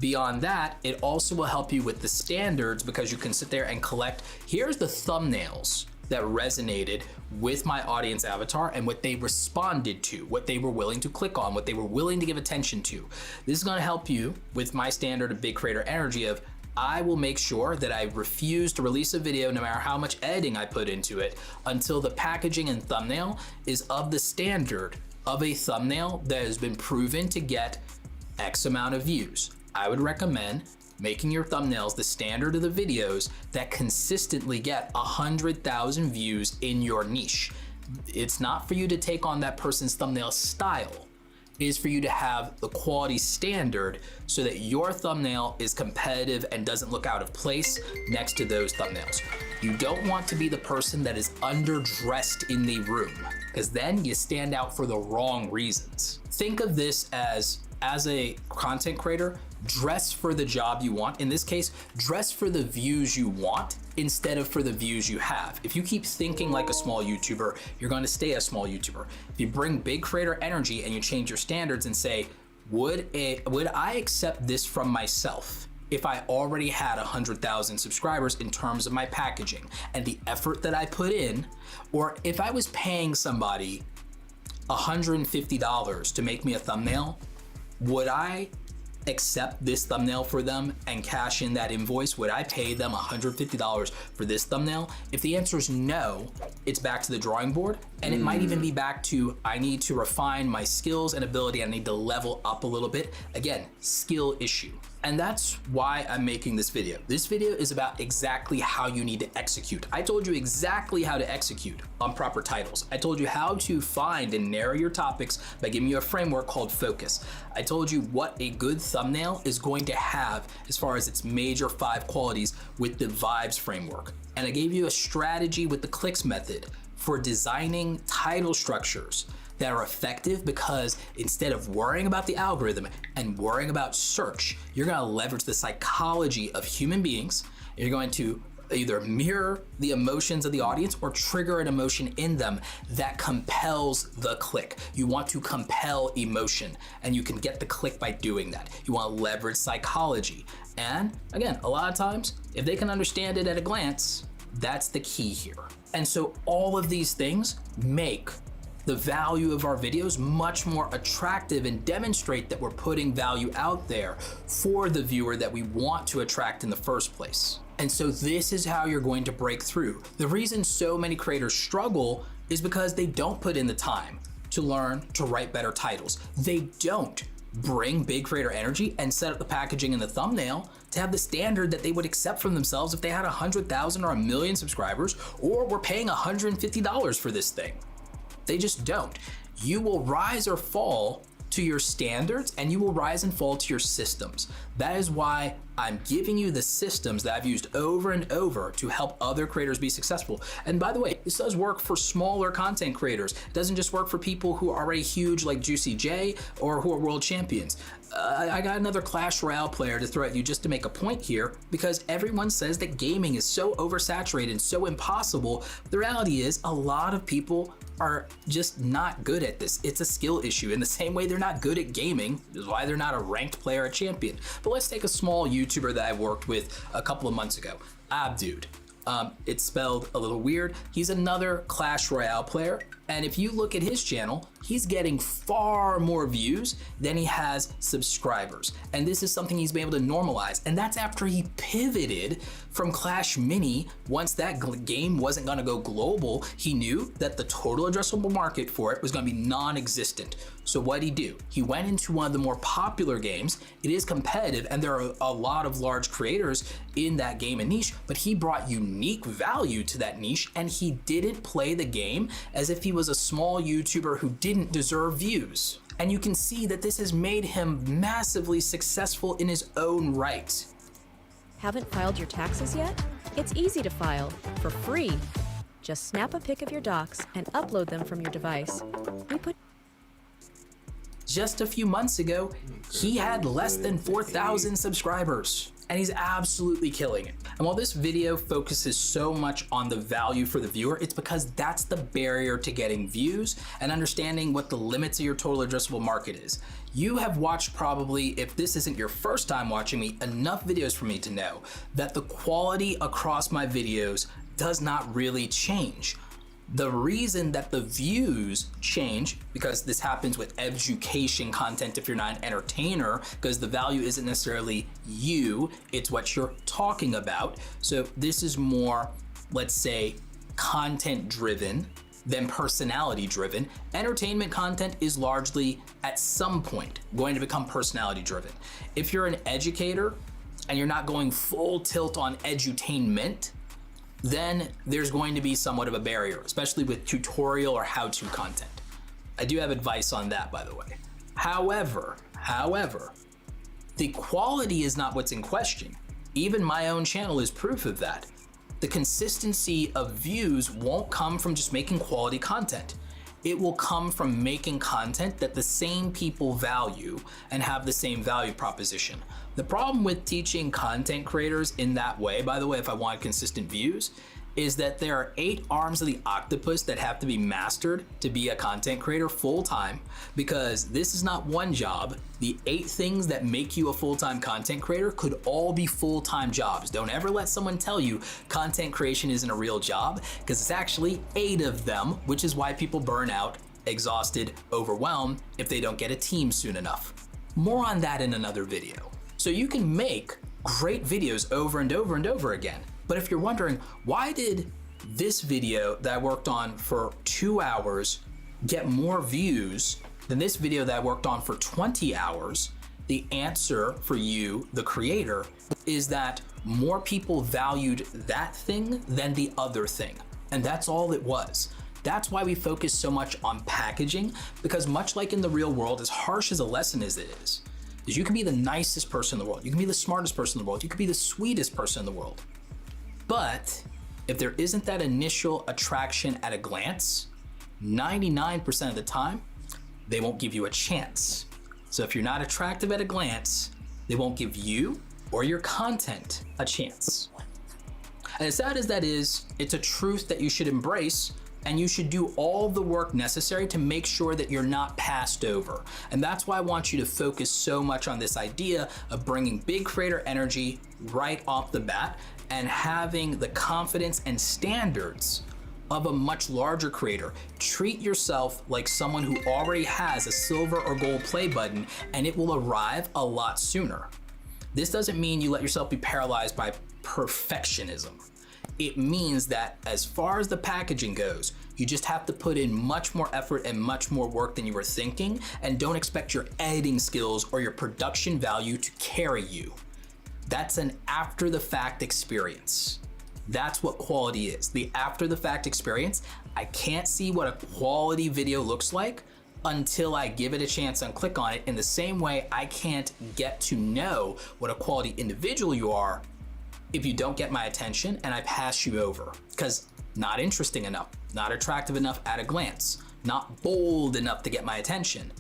Beyond that, it also will help you with the standards, because you can sit there and collect, here's the thumbnails that resonated with my audience avatar and what they responded to, what they were willing to click on, what they were willing to give attention to. This is gonna help you with my standard of big creator energy of, I will make sure that I refuse to release a video no matter how much editing I put into it until the packaging and thumbnail is of the standard of a thumbnail that has been proven to get X amount of views. I would recommend making your thumbnails the standard of the videos that consistently get 100,000 views in your niche. It's not for you to take on that person's thumbnail style. It is for you to have the quality standard so that your thumbnail is competitive and doesn't look out of place next to those thumbnails. You don't want to be the person that is underdressed in the room, because then you stand out for the wrong reasons. Think of this as a content creator, dress for the job you want. In this case, dress for the views you want instead of for the views you have. If you keep thinking like a small YouTuber, you're going to stay a small YouTuber. If you bring big creator energy and you change your standards and say, would I accept this from myself if I already had 100,000 subscribers in terms of my packaging and the effort that I put in, or if I was paying somebody $150 to make me a thumbnail, would I accept this thumbnail for them and cash in that invoice? Would I pay them $150 for this thumbnail? If the answer is no, it's back to the drawing board, and it might even be back to, I need to refine my skills and ability. I need to level up a little bit. Again, skill issue. And that's why I'm making this video. This video is about exactly how you need to execute. I told you exactly how to execute on proper titles. I told you how to find and narrow your topics by giving you a framework called focus. I told you what a good thumbnail is going to have as far as its major 5 qualities with the Vibes framework. And I gave you a strategy with the clicks method for designing title structures that are effective, because instead of worrying about the algorithm and worrying about search, you're gonna leverage the psychology of human beings. You're going to either mirror the emotions of the audience or trigger an emotion in them that compels the click. You want to compel emotion, and you can get the click by doing that. You want to leverage psychology. And again, a lot of times, if they can understand it at a glance, that's the key here. And so all of these things make the value of our videos much more attractive and demonstrate that we're putting value out there for the viewer that we want to attract in the first place. And so this is how you're going to break through. The reason so many creators struggle is because they don't put in the time to learn to write better titles. They don't bring big creator energy and set up the packaging and the thumbnail to have the standard that they would accept from themselves if they had 100,000 or 1 million subscribers, or were paying $150 for this thing. They just don't. You will rise or fall to your standards, and you will rise and fall to your systems. That is why I'm giving you the systems that I've used over and over to help other creators be successful. And by the way, this does work for smaller content creators. It doesn't just work for people who are already huge like Juicy J or who are world champions. I got another Clash Royale player to throw at you just to make a point here, because everyone says that gaming is so oversaturated and so impossible. The reality is a lot of people are just not good at this. It's a skill issue. In the same way they're not good at gaming, is why they're not a ranked player or champion. But let's take a small YouTuber that I worked with a couple of months ago, Abdude. It's spelled a little weird. He's another Clash Royale player, and if you look at his channel, he's getting far more views than he has subscribers. And this is something he's been able to normalize, and that's after he pivoted from Clash Mini. Once that game wasn't gonna go global, he knew that the total addressable market for it was gonna be non-existent. So what'd he do? He went into one of the more popular games. It is competitive, and there are a lot of large creators in that game and niche, but he brought unique value to that niche, and he didn't play the game as if he was a small YouTuber who didn't deserve views. And you can see that this has made him massively successful in his own right. Haven't filed your taxes yet? It's easy to file for free. Just snap a pic of your docs and upload them from your device. We put Just a few months ago, he had less than 4,000 subscribers, and he's absolutely killing it. And while this video focuses so much on the value for the viewer, it's because that's the barrier to getting views and understanding what the limits of your total addressable market is. You have watched, probably, if this isn't your first time watching me, enough videos for me to know that the quality across my videos does not really change. The reason that the views change, because this happens with education content if you're not an entertainer, because the value isn't necessarily you, it's what you're talking about. So this is more, let's say, content driven than personality driven. Entertainment content is largely, at some point, going to become personality driven. If you're an educator and you're not going full tilt on edutainment, then there's going to be somewhat of a barrier, especially with tutorial or how-to content. I do have advice on that, by the way. However, the quality is not what's in question. Even my own channel is proof of that. The consistency of views won't come from just making quality content. It will come from making content that the same people value and have the same value proposition. The problem with teaching content creators in that way, by the way, if I want consistent views, is that there are 8 arms of the octopus that have to be mastered to be a content creator full-time, because this is not one job. The 8 things that make you a full-time content creator could all be full-time jobs. Don't ever let someone tell you content creation isn't a real job, because it's actually 8 of them, which is why people burn out, exhausted, overwhelmed if they don't get a team soon enough. More on that in another video. So you can make great videos over and over and over again. But if you're wondering, why did this video that I worked on for 2 hours get more views than this video that I worked on for 20 hours? The answer for you, the creator, is that more people valued that thing than the other thing. And that's all it was. That's why we focus so much on packaging, because much like in the real world, as harsh as a lesson as it is you can be the nicest person in the world, you can be the smartest person in the world, you can be the sweetest person in the world. But if there isn't that initial attraction at a glance, 99% of the time, they won't give you a chance. So if you're not attractive at a glance, they won't give you or your content a chance. And as sad as that is, it's a truth that you should embrace, and you should do all the work necessary to make sure that you're not passed over. And that's why I want you to focus so much on this idea of bringing big creator energy right off the bat and having the confidence and standards of a much larger creator. Treat yourself like someone who already has a silver or gold play button, and it will arrive a lot sooner. This doesn't mean you let yourself be paralyzed by perfectionism. It means that as far as the packaging goes, you just have to put in much more effort and much more work than you were thinking, and don't expect your editing skills or your production value to carry you. That's an after the fact experience. That's what quality is. The after the fact experience. I can't see what a quality video looks like until I give it a chance and click on it, in the same way I can't get to know what a quality individual you are if you don't get my attention and I pass you over. Because not interesting enough, not attractive enough at a glance, not bold enough to get my attention,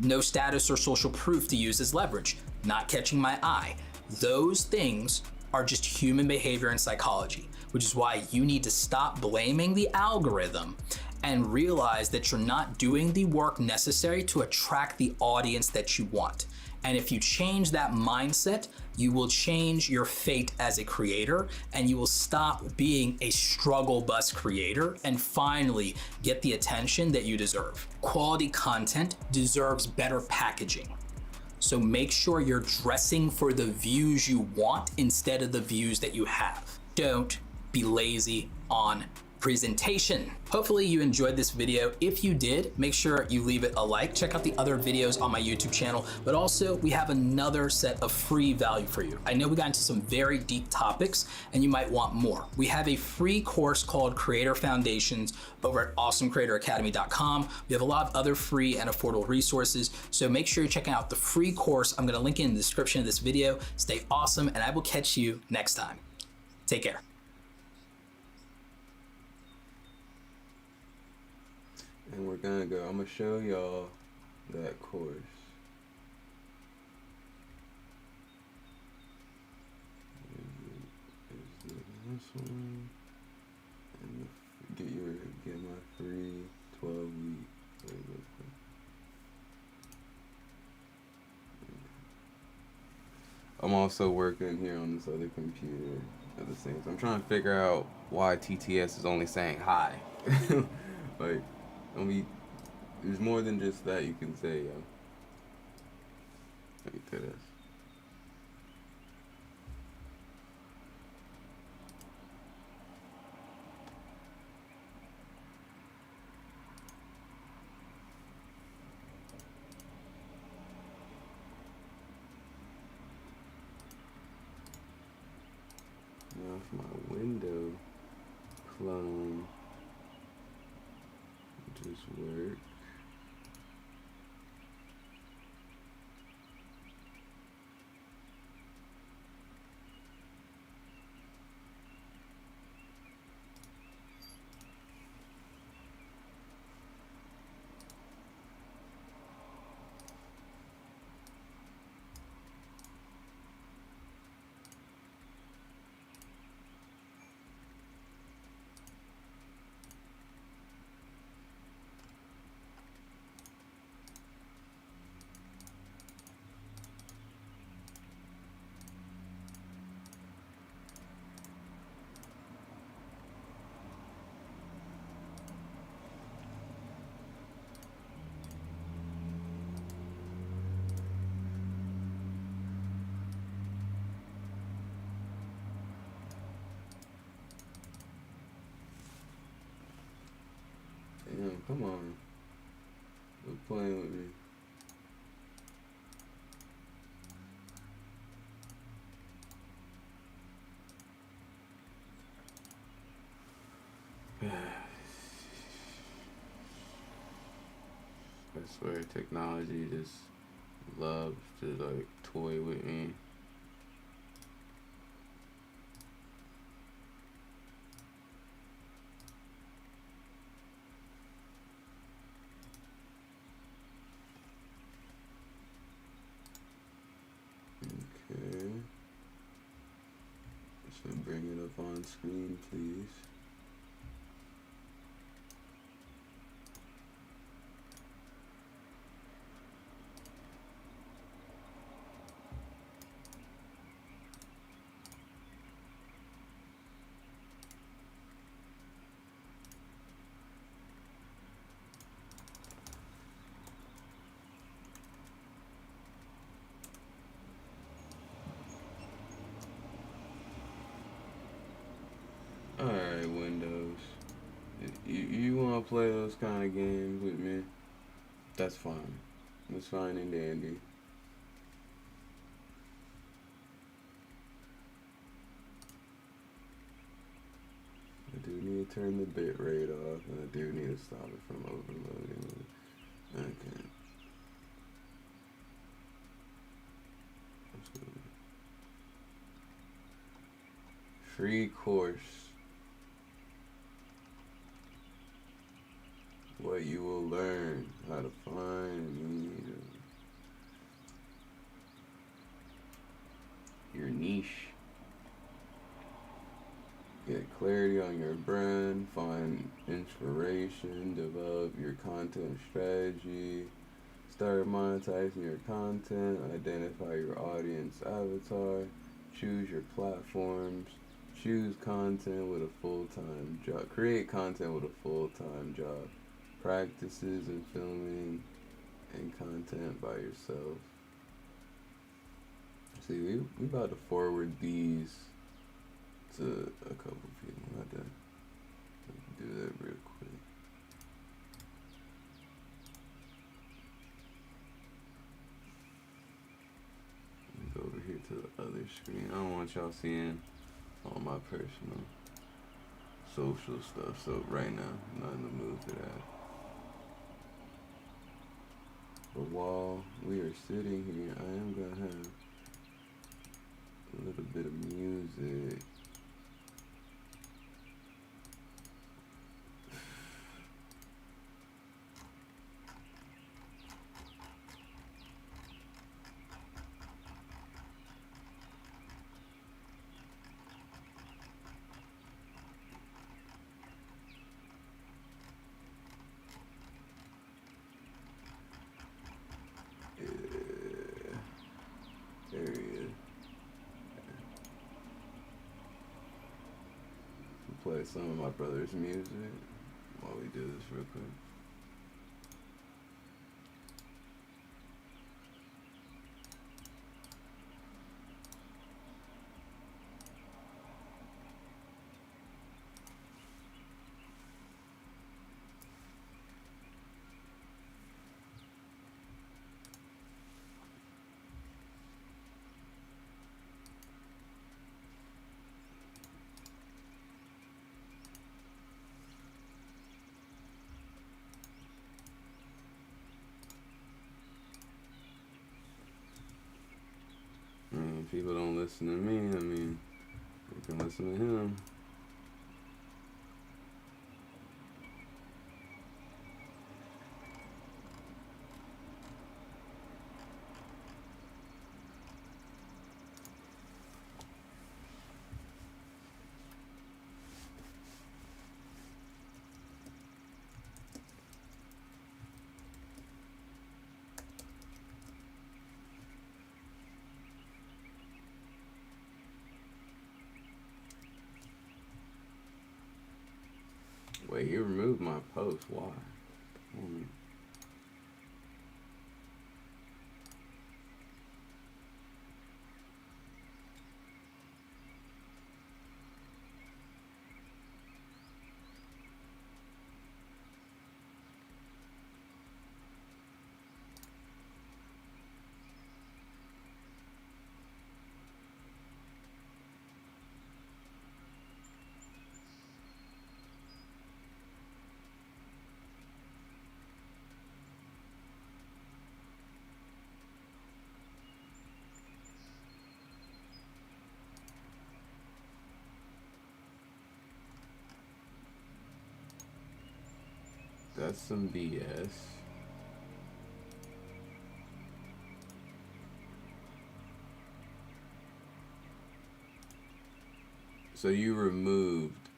no status or social proof to use as leverage, not catching my eye. Those things are just human behavior and psychology, which is why you need to stop blaming the algorithm and realize that you're not doing the work necessary to attract the audience that you want. And if you change that mindset, you will change your fate as a creator, and you will stop being a struggle bus creator and finally get the attention that you deserve. Quality content deserves better packaging. So make sure you're dressing for the views you want instead of the views that you have. Don't be lazy on presentation. Hopefully you enjoyed this video. If you did, make sure you leave it a like. Check out the other videos on my YouTube channel, but also we have another set of free value for you. I know we got into some very deep topics and you might want more. We have a free course called Creator Foundations over at awesomecreatoracademy.com. We have a lot of other free and affordable resources, so make sure you're checking out the free course. I'm gonna link it in the description of this video. Stay awesome, and I will catch you next time. Take care. And we're gonna go, I'm gonna show y'all that course. Is this one? And get my free 12-week. I'm also working here on this other computer at the same time. I'm trying to figure out why TTS is only saying hi. Like, there's more than just that you can say, yo. Let me do this. Now if my window clone just work. Damn, come on. Quit playing with me. I swear technology just loves to like toy with me. Okay. So bring it up on screen, please. Alright, Windows. You want to play those kind of games with me? That's fine. That's fine and dandy. I do need to turn the bit rate off, and I do need to stop it from overloading. Okay. Absolutely. Free course. What you will learn, how to find your niche, get clarity on your brand, find inspiration, develop your content strategy, start monetizing your content, identify your audience avatar, choose your platforms, choose content with a full-time job, create content with a full-time job. Practices and filming and content by yourself. See, we about to forward these to a couple people. I have to do that real quick. Go over here to the other screen. I don't want y'all seeing all my personal social stuff. So right now, I'm not in the mood for that. But while we are sitting here, I am going to have a little bit of music. Play some of my brother's music while we do this real quick. If people don't listen to me, I mean, you can listen to him. Wait, you removed my post. Why? That's some BS. So you removed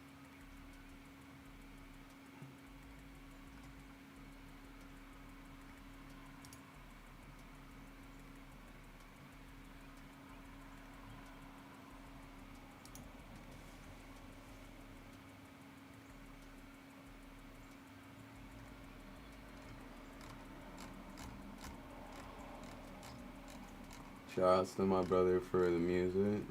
Shouts to my brother for the music.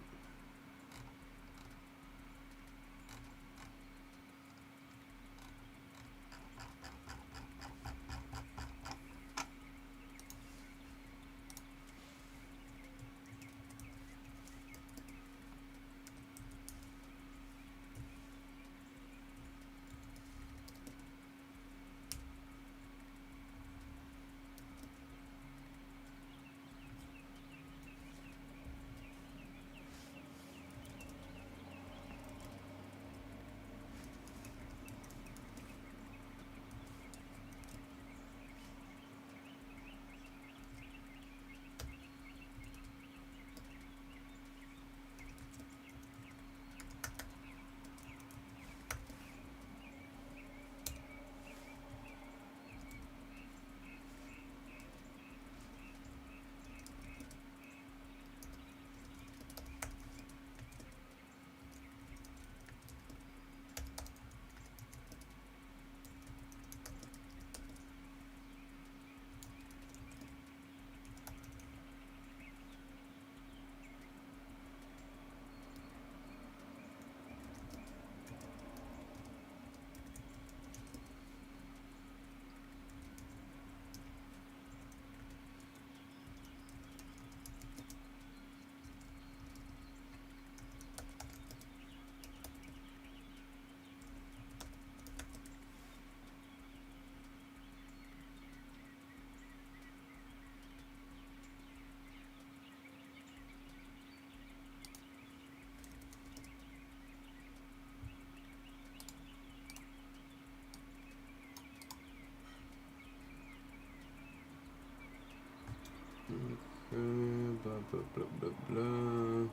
Blah, blah, blah, blah, blah.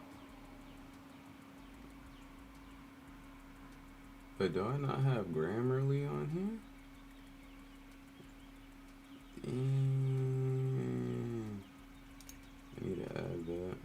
But do I not have Grammarly on here? Damn. I need to add that.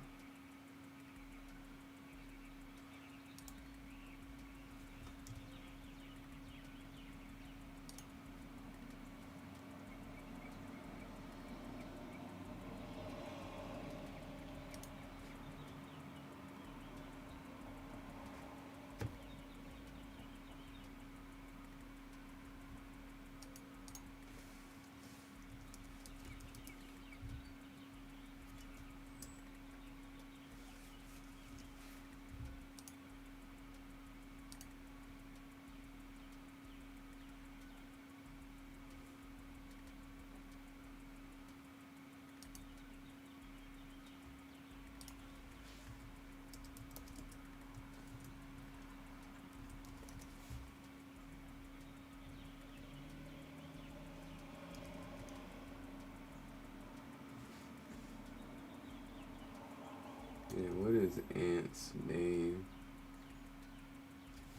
Yeah, what is Ant's name?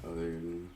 Oh, there it is.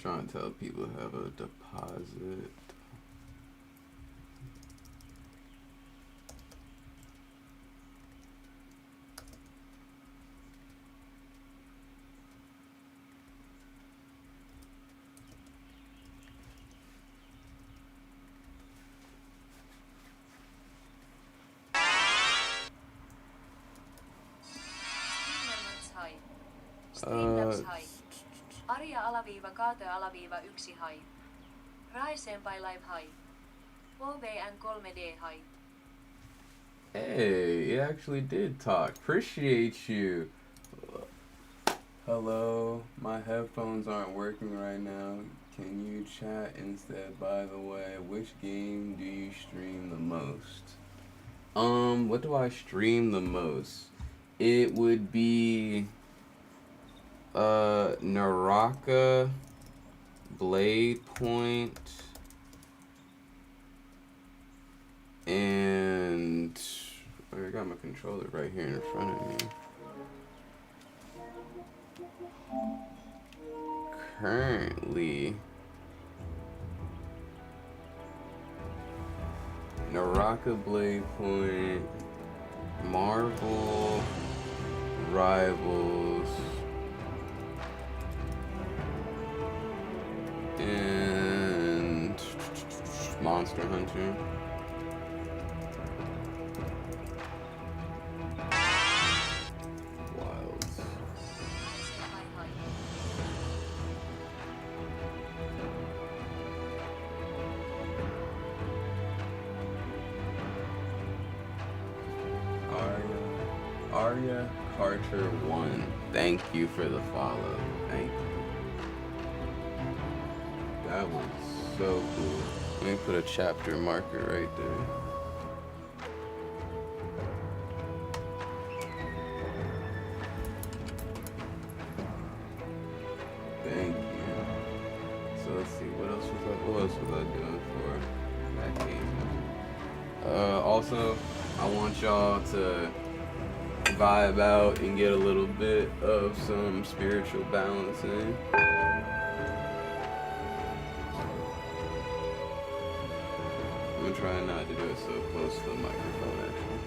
trying to tell people to have a deposit. Arja-1 hai. Rai Senpai Live hai. OVN 3D hai. Hey, it actually did talk. Appreciate you. Hello, my headphones aren't working right now. Can you chat instead? By the way, which game do you stream the most? What do I stream the most? It would be Naraka, Blade Point, and I got my controller right here in front of me. Currently, Naraka, Blade Point, Marvel Rivals, and Monster Hunter. Wilds. Arya Carter 1. Thank you for the follow. Thank you. That was so cool. Let me put a chapter marker right there. Thank you. So let's see, what else was I doing for that game? Also, I want y'all to vibe out and get a little bit of some spiritual balance in. I'm gonna try not to do it so close to the microphone, actually,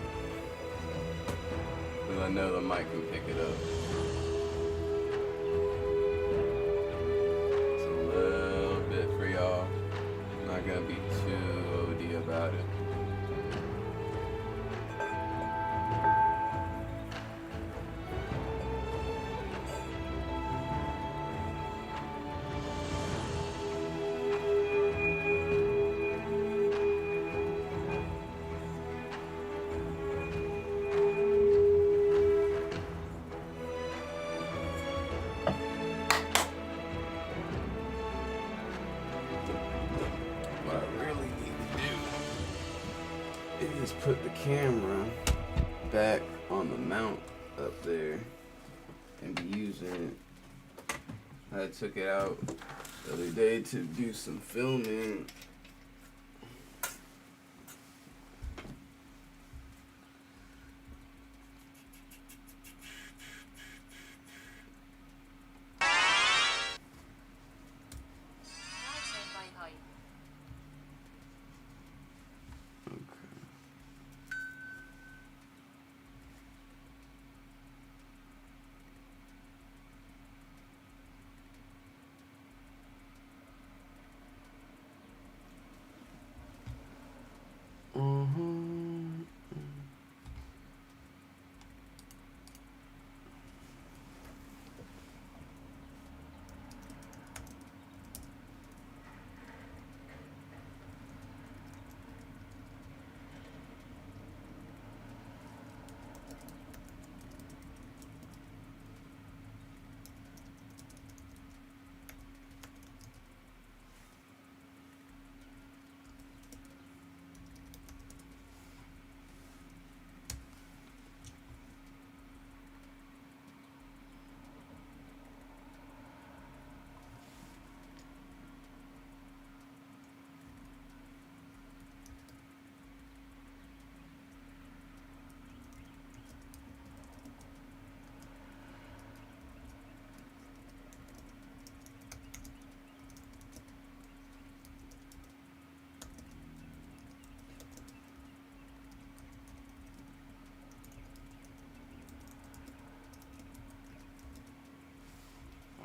because I know the mic can pick it up. It's a little bit for y'all. I'm not gonna be too OD about it. Put the camera back on the mount up there and be using it. I took it out the other day to do some filming.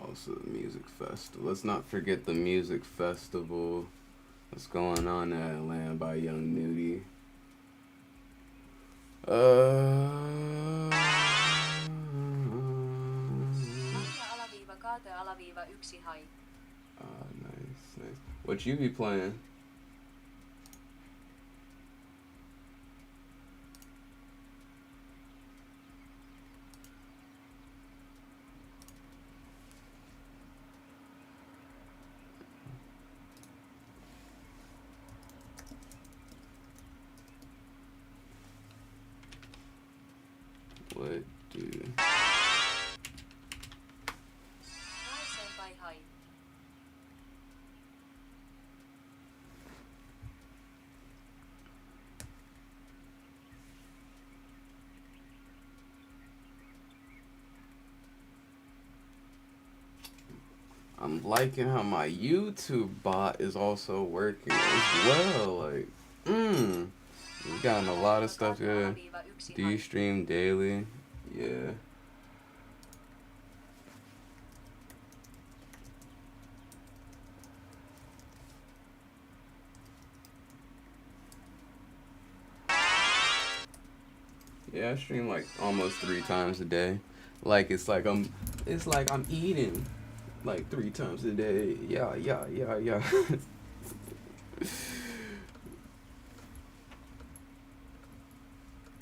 Also, the music festival. Let's not forget the music festival that's going on in Atlanta by Young Nudie. Nice. What you be playing? What do? I'm liking how my YouTube bot is also working as well. Like, we've gotten a lot of stuff here. Do you stream daily? Yeah. Yeah, I stream like almost 3 times a day. Like it's like I'm eating like 3 times a day. Yeah.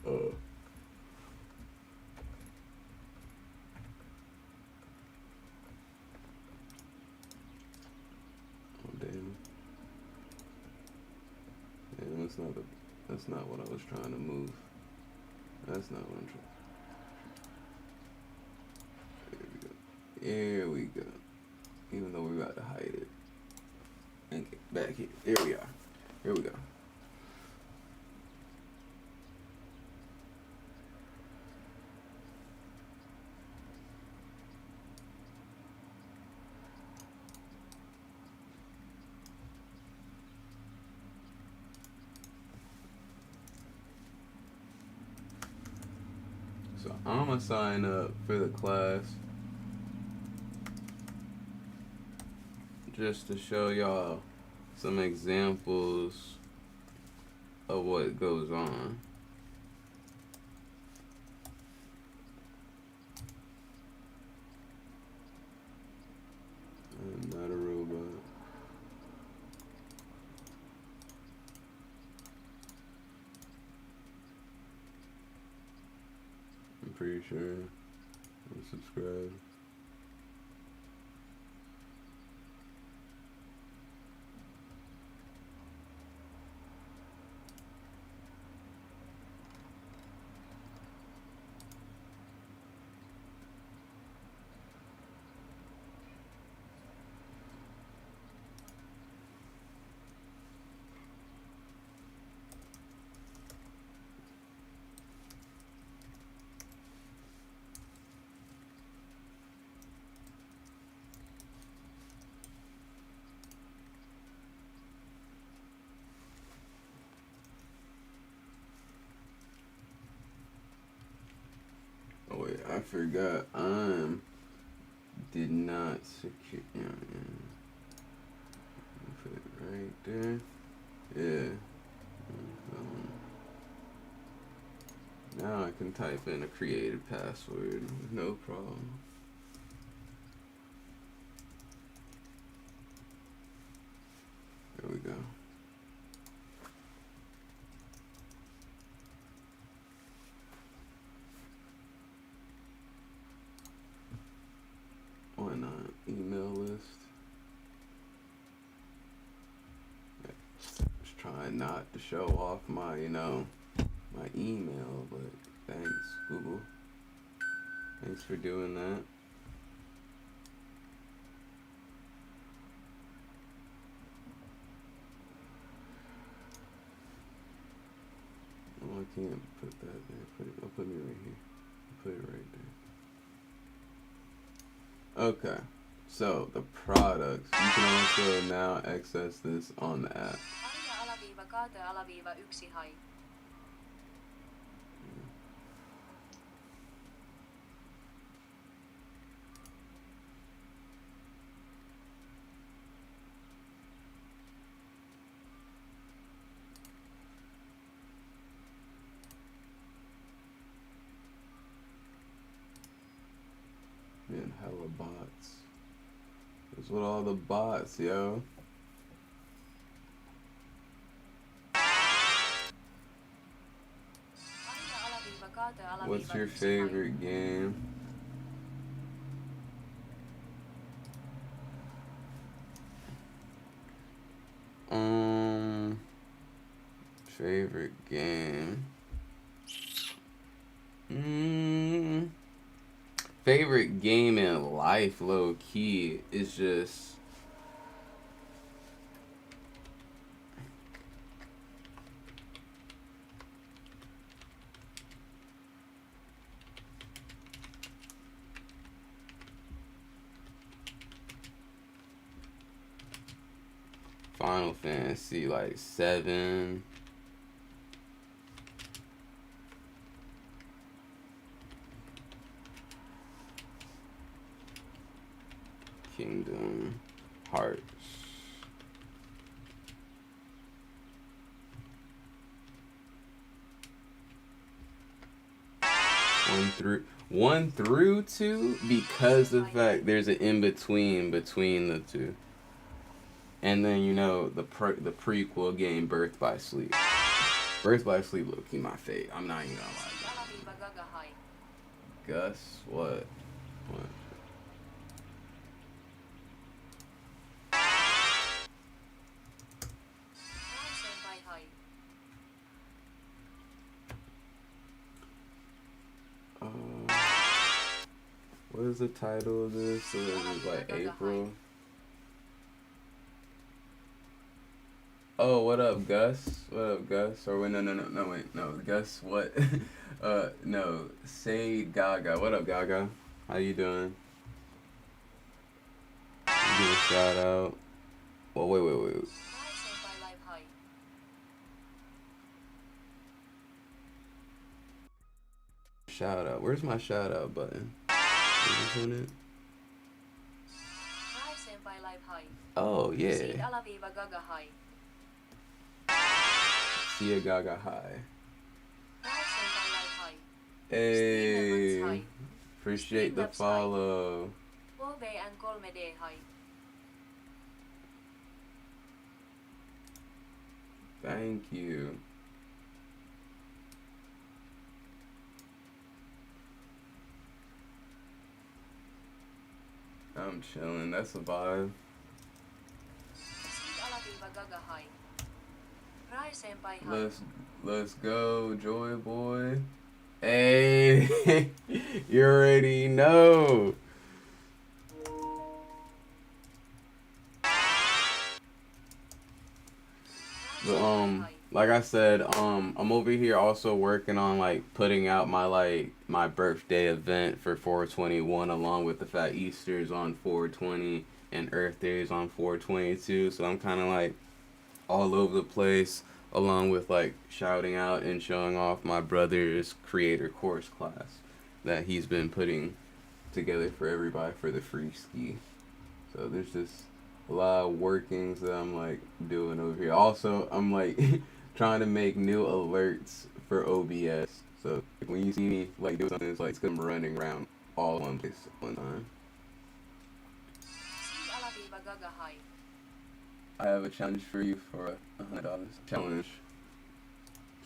Oh damn. Damn, that's not what I was trying to move. That's not what I'm trying. Here we go. Even though we're about to hide it. And get back here. Here we are. Here we go. So I'm gonna sign up for the class just to show y'all some examples of what goes on. I'm not a robot. I'm pretty sure I'm subscribed. Oh wait, I forgot. Did not secure. Put it right there. Yeah. Now I can type in a created password with no problem. There we go. Why not? Email list. Just trying not to show off my, my email, but thanks, Google. Thanks for doing that. Oh, I can't put that there. I'll put it right here. Put it right there. Okay, so the products, you can also now access this on the app. hella bots. What's with all the bots, yo? What's your favorite game? Favorite game. Favorite game in life, low key, is just Final Fantasy, like 7. Kingdom Hearts. One through 2, because of the fact there's an in-between between the two. And then, you know, the prequel game, Birth by Sleep. Birth by Sleep, low-key my fave. I'm not even gonna lie. Gus, what? What is the title of this? So it was like April. Oh, what up, Gus? What up, Gus? Or wait, no, Gus, what? No, say Gaga. What up, Gaga? How you doing? Give a shout out. Well, wait. Shout out. Where's my shout out button? Is this on it? Oh, yeah. See ya, Gaga High. Hey, appreciate the follow. Thank you. I'm chilling. That's a vibe. Let's go, Joy Boy. Hey, you already know. But, like I said, I'm over here also working on like putting out my birthday event for 421, along with the fact Easter is on 420 and Earth Day is on 422. So I'm kind of like all over the place, along with like shouting out and showing off my brother's creator course class that he's been putting together for everybody for the free ski. So there's just a lot of workings that I'm like doing over here. Also, I'm like trying to make new alerts for OBS. So when you see me like do something, it's like I'm running around all one place at one time. I have a challenge for you for $100.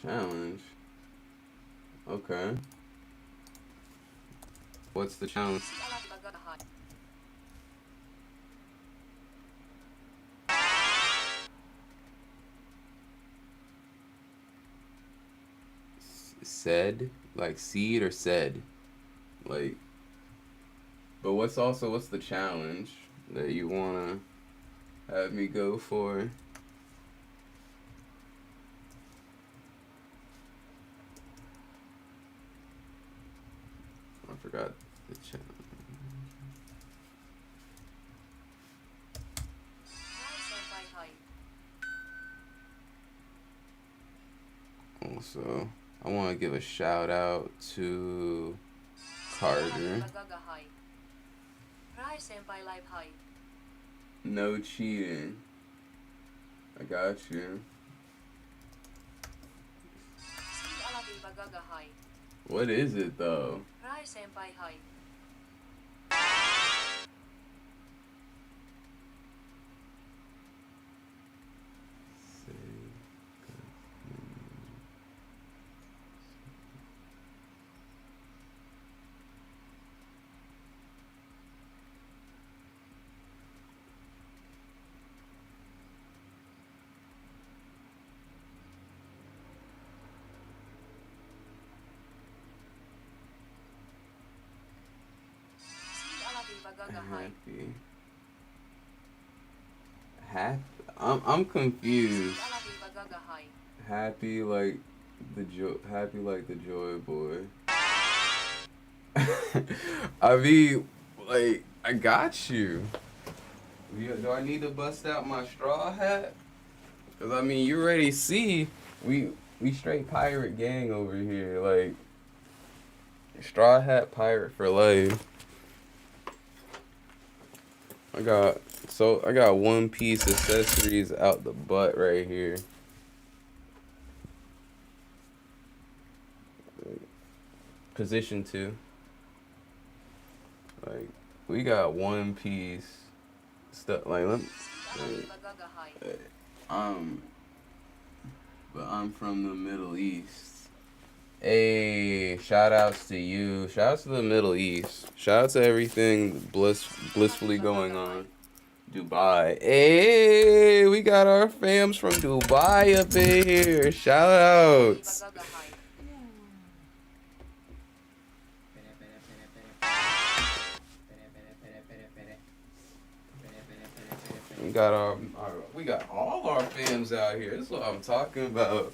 Challenge? Okay. What's the challenge? Said? Like seed or said? Like, but what's the challenge that you wanna have me go for? I forgot the challenge. Also, I want to give a shout out to Carter. No cheating. I got you. What is it though? Happy. Happy. I'm confused. Happy like the joy boy. I mean, like, I got you. Do I need to bust out my straw hat? Cause I mean, you already see we straight pirate gang over here, like straw hat pirate for life. I got One Piece accessories out the butt right here. Position 2. Like, we got One Piece stuff. Like, but I'm from the Middle East. Hey, shout outs to you. Shout outs to the Middle East. Shout out to everything blissfully going on. Dubai. Hey, we got our fams from Dubai up in here. Shout outs. We got all our fams out here. That's what I'm talking about.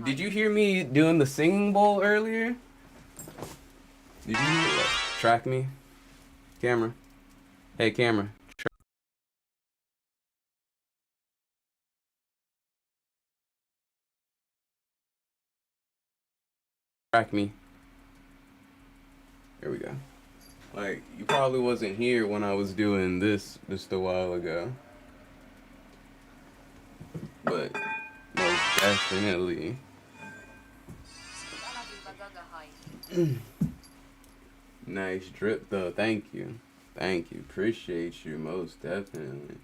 Did you hear me doing the singing bowl earlier? Did you track me? Camera. Hey, camera. Track me. There we go. Like, you probably wasn't here when I was doing this just a while ago. But most definitely. Nice drip though, thank you. Thank you. Appreciate you most definitely.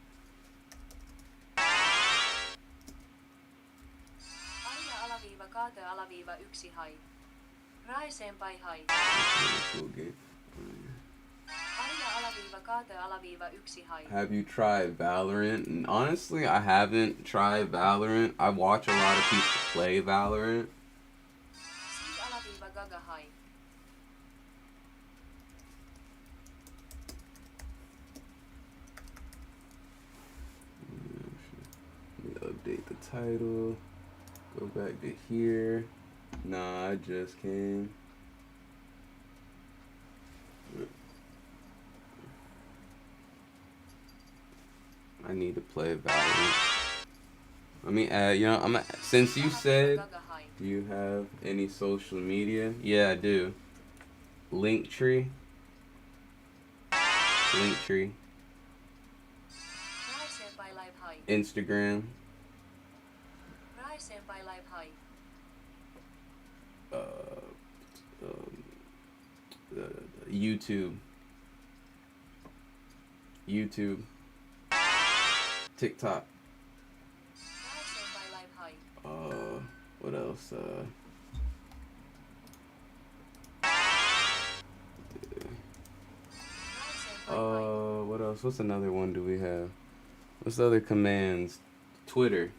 Have you tried Valorant? And honestly, I haven't tried Valorant. I watch a lot of people play Valorant. Let me update the title. Go back to here. Nah, I just came. I need to play Valorant. Let me add, since you said, do you have any social media? Yeah, I do. Linktree. Instagram. YouTube. TikTok. What else? What else? What's another one do we have? What's the other commands? Twitter.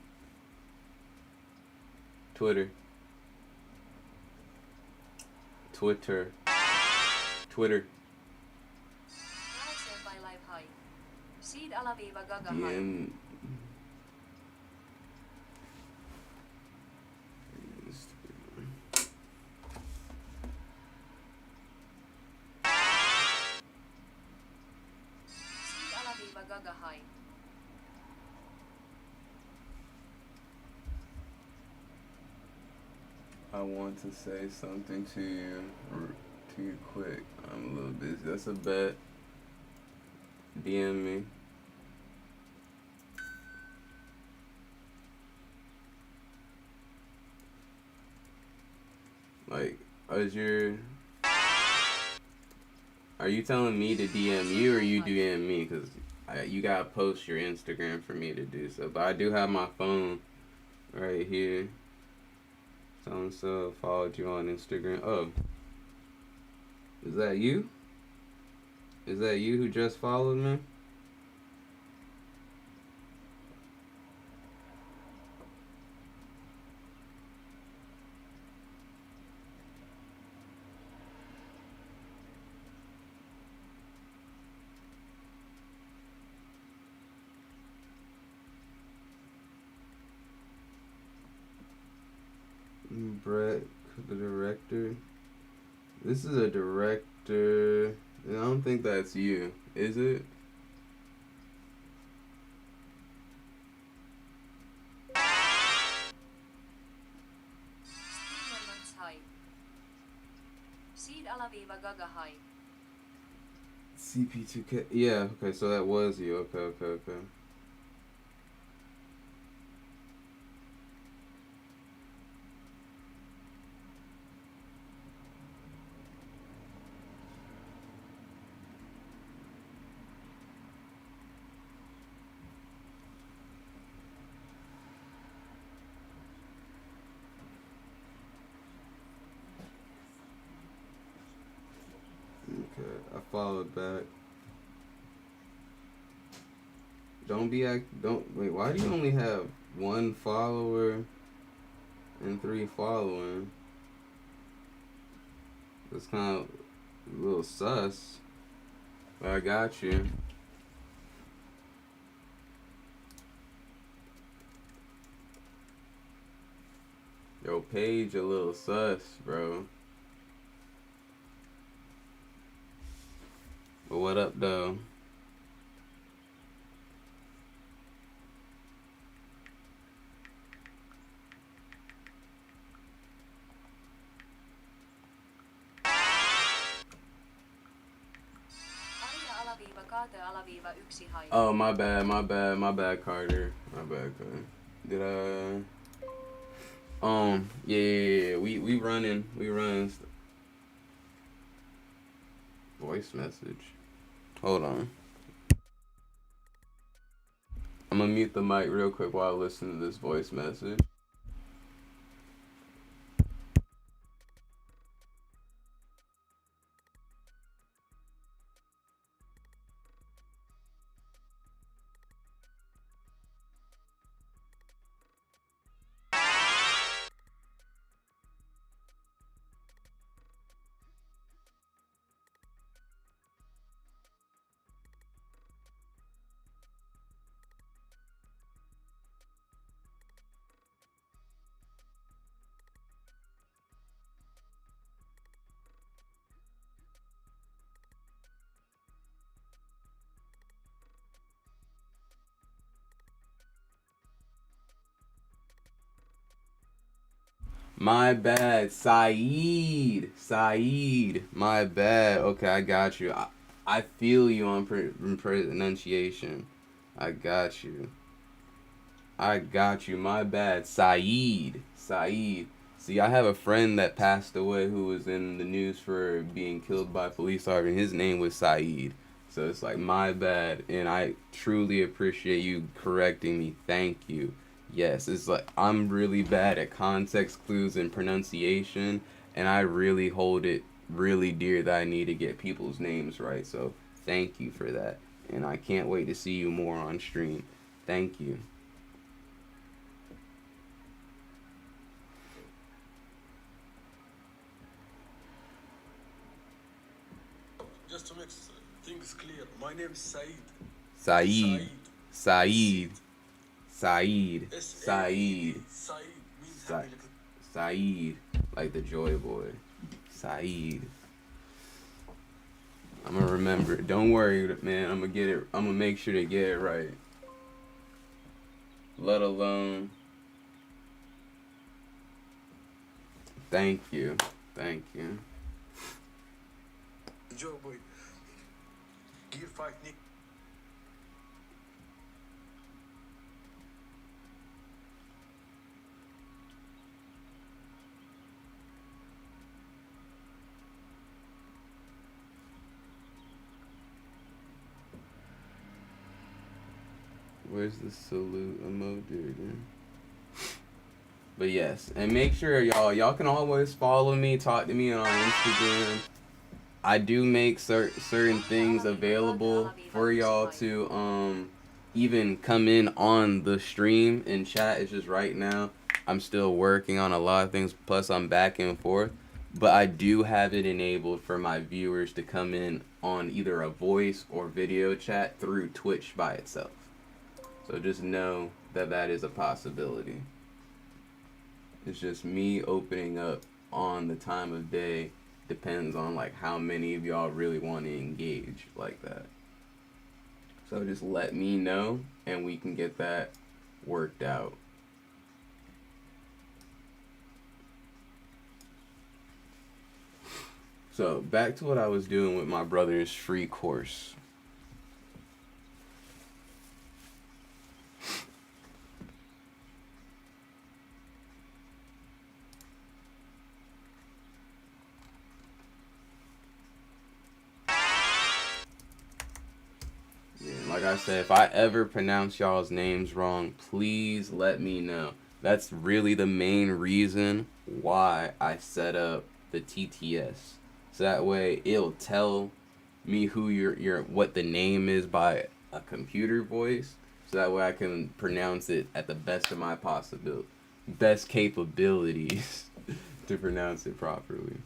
DM. I want to say something to you quick. I'm a little busy. That's a bet. DM me. Like, are you telling me to DM you or you DM me? Because you gotta post your Instagram for me to do so. But I do have my phone right here. So followed you on Instagram. Oh, is that you? Is that you who just followed me? Brett, the director. This is a director. I don't think that's you, is it? CP2K. Yeah, okay, so that was you. Okay. Okay, I followed back. Wait, why do you only have 1 follower and 3 following? That's kind of a little sus. But I got you. Yo, Paige a little sus, bro. But what up, though? Oh, my bad, Carter. My bad, Carter. Did I? Yeah. We running. Voice message. Hold on. I'm gonna mute the mic real quick while I listen to this voice message. My bad, Saeed. My bad. Okay, I got you. I feel you on pronunciation. I got you. My bad, Saeed. See, I have a friend that passed away who was in the news for being killed by a police officer, and his name was Saeed. So it's like, my bad, and I truly appreciate you correcting me. Thank you. Yes, it's like I'm really bad at context clues and pronunciation, and I really hold it really dear that I need to get people's names right. So thank you for that, and I can't wait to see you more on stream. Thank you. Just to make things clear, my name is Saeed. Saeed, like the Joy Boy. Saeed. I'm gonna remember it. Don't worry, man. I'm gonna get it. I'm gonna make sure to get it right. Let alone. Thank you. Joy Boy. Gear 5 Nick. Where's the salute emoji again? But yes, and make sure y'all can always follow me, talk to me on Instagram. I do make certain things available for y'all to even come in on the stream and chat. It's just right now I'm still working on a lot of things, plus I'm back and forth. But I do have it enabled for my viewers to come in on either a voice or video chat through Twitch by itself. So just know that that is a possibility. It's just me opening up on the time of day. Depends on like how many of y'all really want to engage like that. So just let me know and we can get that worked out. So back to what I was doing with my brother's free course. Like I said, if I ever pronounce y'all's names wrong, please let me know. That's really the main reason why I set up the TTS. So that way it'll tell me who your what the name is by a computer voice. So that way I can pronounce it at the best of my best capabilities to pronounce it properly.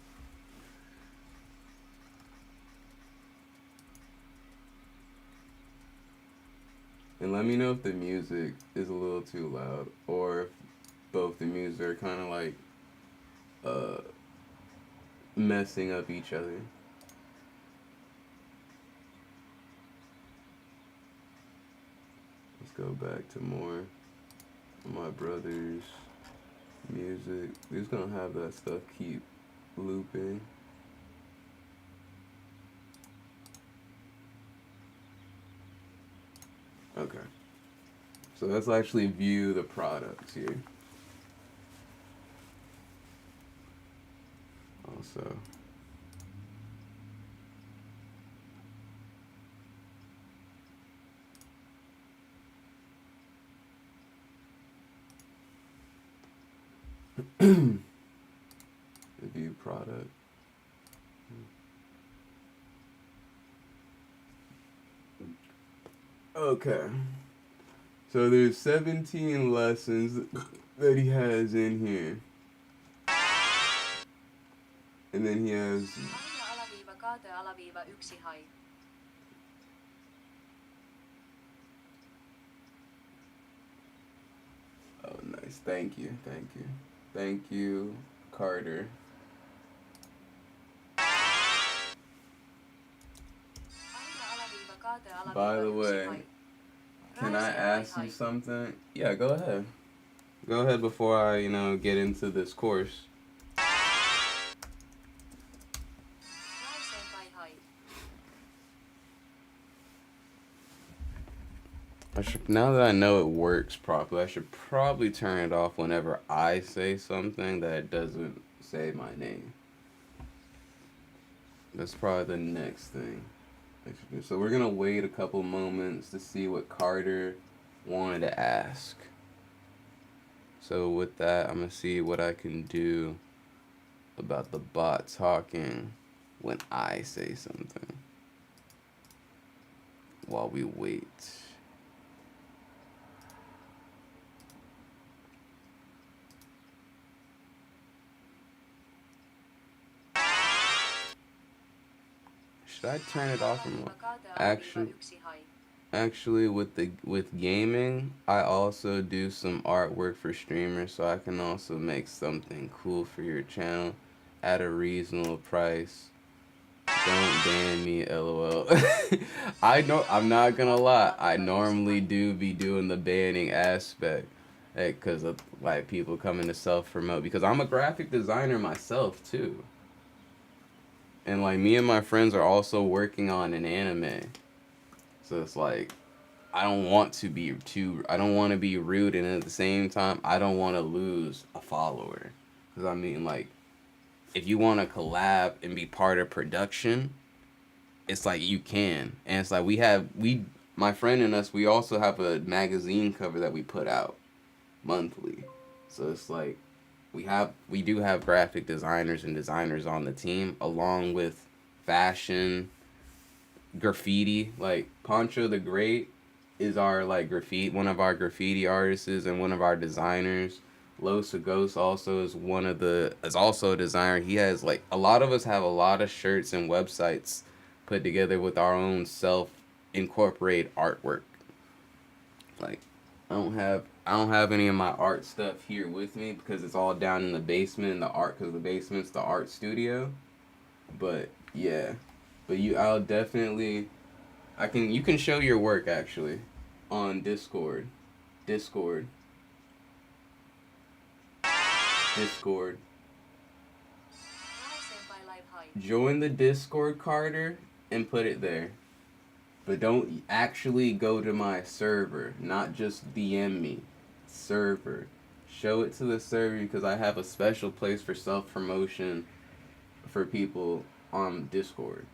And let me know if the music is a little too loud or if both the music are kind of like messing up each other. Let's go back to more of my brother's music. We're just gonna have that stuff keep looping. Okay. So let's actually view the products here. Also, view product. Okay. So there's 17 lessons that he has in here. And then he has oh, nice. Thank you. Thank you. Thank you, Carter. By the way, can I ask you something? Yeah, go ahead. Go ahead before I, get into this course. Now that I know it works properly, I should probably turn it off whenever I say something that doesn't say my name. That's probably the next thing I should do. So we're going to wait a couple moments to see what Carter wanted to ask. So with that, I'm going to see what I can do about the bot talking when I say something while we wait. Should I turn it off or not? Actually, with gaming, I also do some artwork for streamers, so I can also make something cool for your channel at a reasonable price. Don't ban me, lol. I'm not gonna lie. I normally do be doing the banning aspect, because of like people coming to self-promote. Because I'm a graphic designer myself too. And like me and my friends are also working on an anime. So it's like, I don't want to be rude, and at the same time, I don't want to lose a follower. Because I mean, like, if you want to collab and be part of production, it's like you can. And it's like my friend and us, we also have a magazine cover that we put out monthly. So it's like, we do have graphic designers and designers on the team, along with fashion, graffiti. Like Poncho the Great is our one of our graffiti artists and one of our designers. Los Agos also is also a designer. He has a lot of us have a lot of shirts and websites put together with our own self-incorporated artwork. Like, I don't have I don't have any of my art stuff here with me because it's all down in the basement. Because the basement's the art studio. But yeah, but I'll definitely, you can show your work actually, on Discord. Join the Discord, Carter, and put it there. But don't actually go to my server, not just DM me. Server. Show it to the server because I have a special place for self-promotion for people on Discord.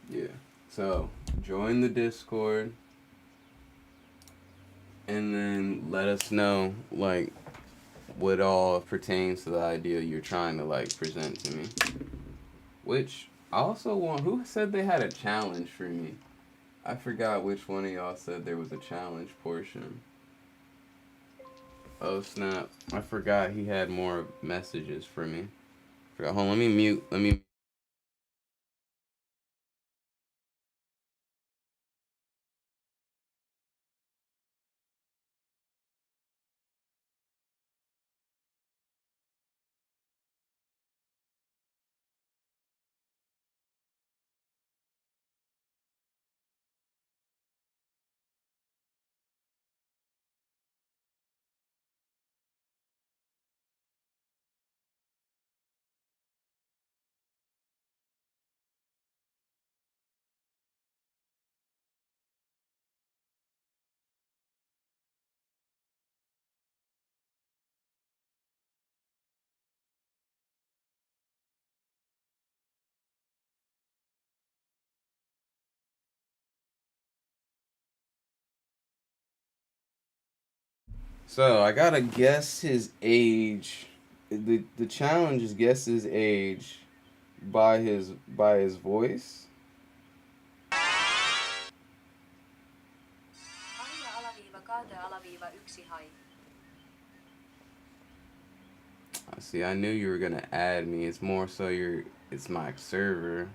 Yeah. So, join the Discord. And then let us know, like, what all pertains to the idea you're trying to, like, present to me. Which, I also want... Who said they had a challenge for me? I forgot which one of y'all said there was a challenge portion. Oh, snap. I forgot he had more messages for me. Hold on, let me mute. So, I gotta guess his age. The challenge is guess his age by his voice. See, I knew you were gonna add me. It's more so it's my server.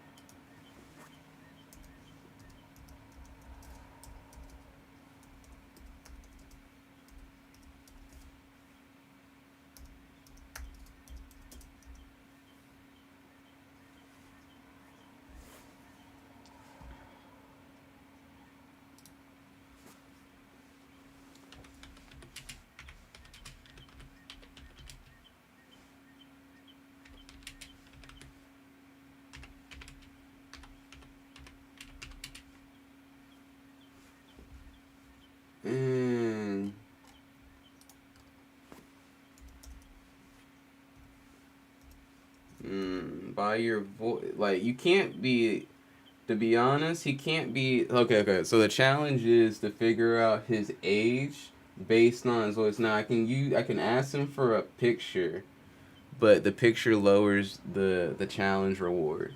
By your voice, like, you can't be, to be honest, he can't be, okay, so the challenge is to figure out his age based on his voice. Now, I can ask him for a picture, but the picture lowers the challenge reward.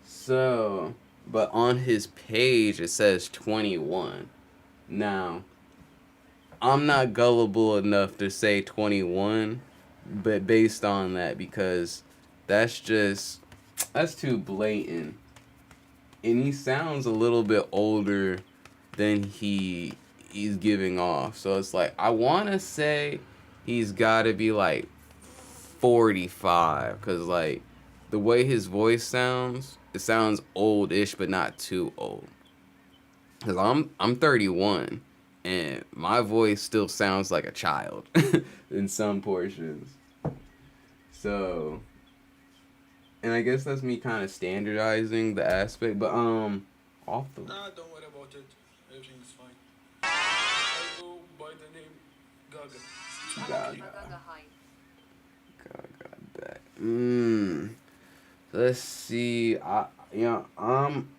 So, but on his page, it says 21. Now, I'm not gullible enough to say 21, but based on that, because that's too blatant. And he sounds a little bit older than he's giving off. So it's like, I want to say he's got to be like 45, because like the way his voice sounds, it sounds oldish, but not too old. Because I'm 31, and my voice still sounds like a child in some portions. So, and I guess that's me kind of standardizing the aspect, but off the. Nah, don't worry about it. Everything's fine. I go by the name Gaga. Gaga. Gaga. Let's see. I'm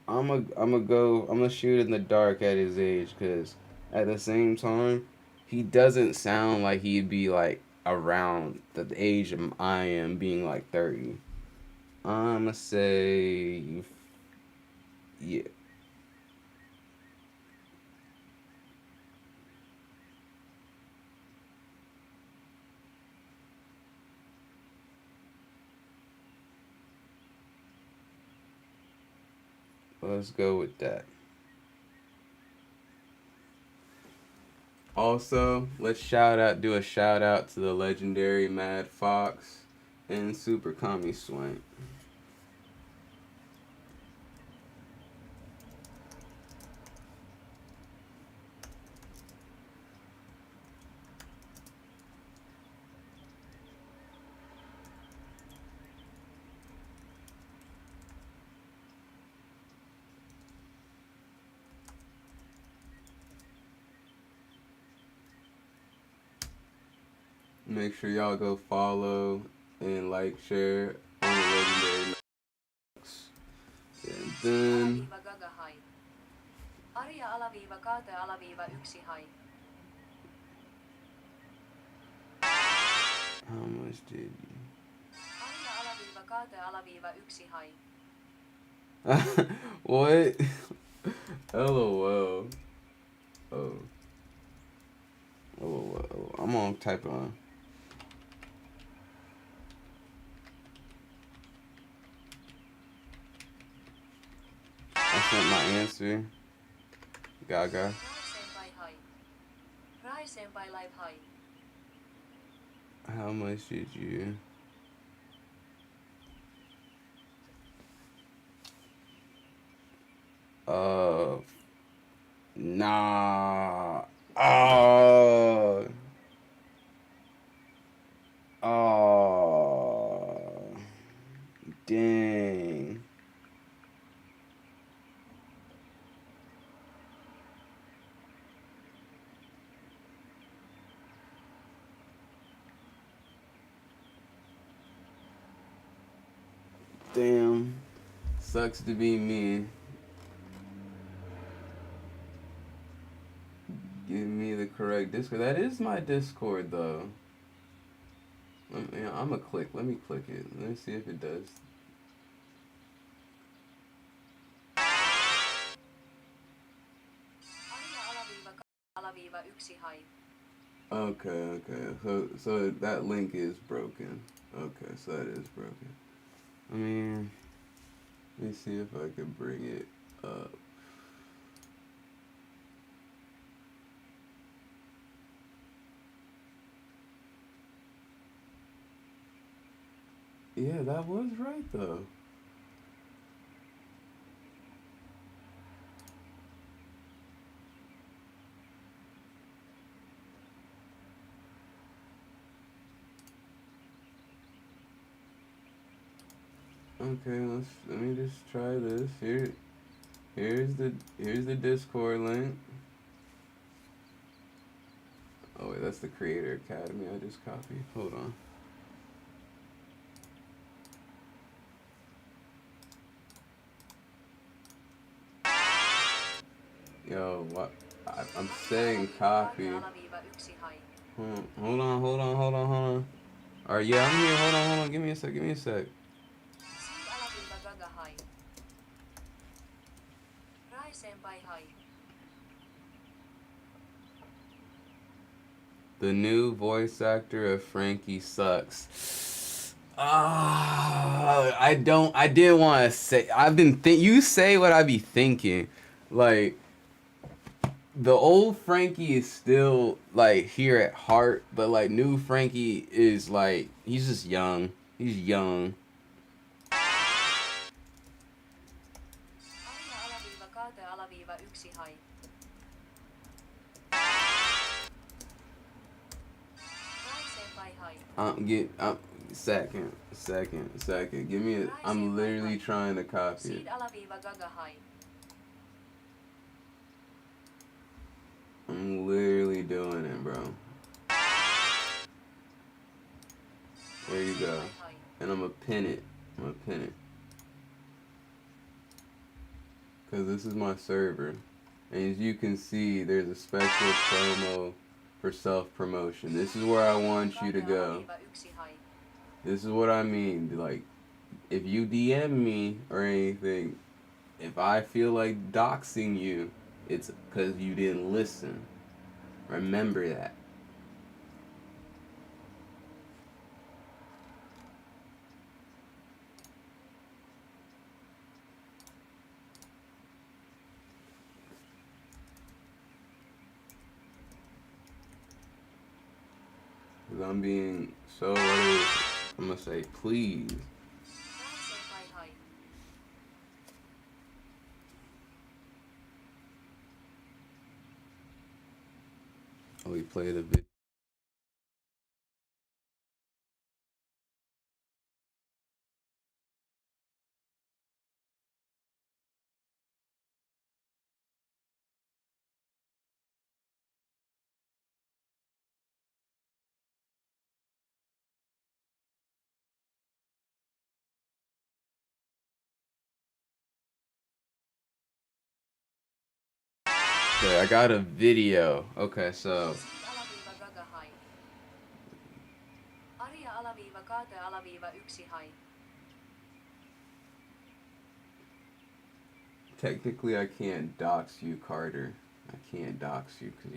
gonna shoot in the dark at his age, cause at the same time, he doesn't sound like he'd be like around the age I am, being like 30. I'ma say, yeah. Let's go with that. Also, let's do a shout out to the legendary Mad Fox and Super Kami Swank. Make sure y'all go follow and like, share on the legendary Max. And then Arja alaviiva kaate alaviiva 1 hai. how much did you? Arja alaviiva kaate alaviiva 1 hai. What? LOL. Oh. LOL. I'm gonna type on. I sent my answer. Gaga. Rai senpai live hai. How much did you? Nah. Oh. Dang. Damn. Sucks to be me. Give me the correct Discord. That is my Discord, though. I'm gonna click. Let me click it. Let me see if it does. Okay. So that link is broken. Okay, so that is broken. I mean, let me see if I can bring it up. Yeah, that was right though. Okay, let me just try this. Here's the Discord link. Oh wait, that's the Creator Academy I just copied. Hold on. Yo, what? I'm saying copy. Hold on. Alright, yeah, I'm here. Hold on. Give me a sec. Rai senpai hai. The new voice actor of Frankie sucks. I didn't want to say. You say what I be thinking. Like, the old Frankie is still like here at heart, but like new Frankie is like, he's just young. He's young. Second. Give me a. I'm literally trying to copy it. Seed alaviiva gagahai. I'm literally doing it, bro. There you go. And I'm gonna pin it. Because this is my server. And as you can see, there's a special promo for self-promotion. This is where I want you to go. This is what I mean. Like, if you DM me or anything, if I feel like doxing you, it's because you didn't listen. Remember that. Because I'm being so ready. I'm going to say, please. Oh, we played a video. Okay, I got a video. Okay, so Arja alaviiva kaate alaviiva yksi hai. technically I can't dox you, Carter. I can't dox you because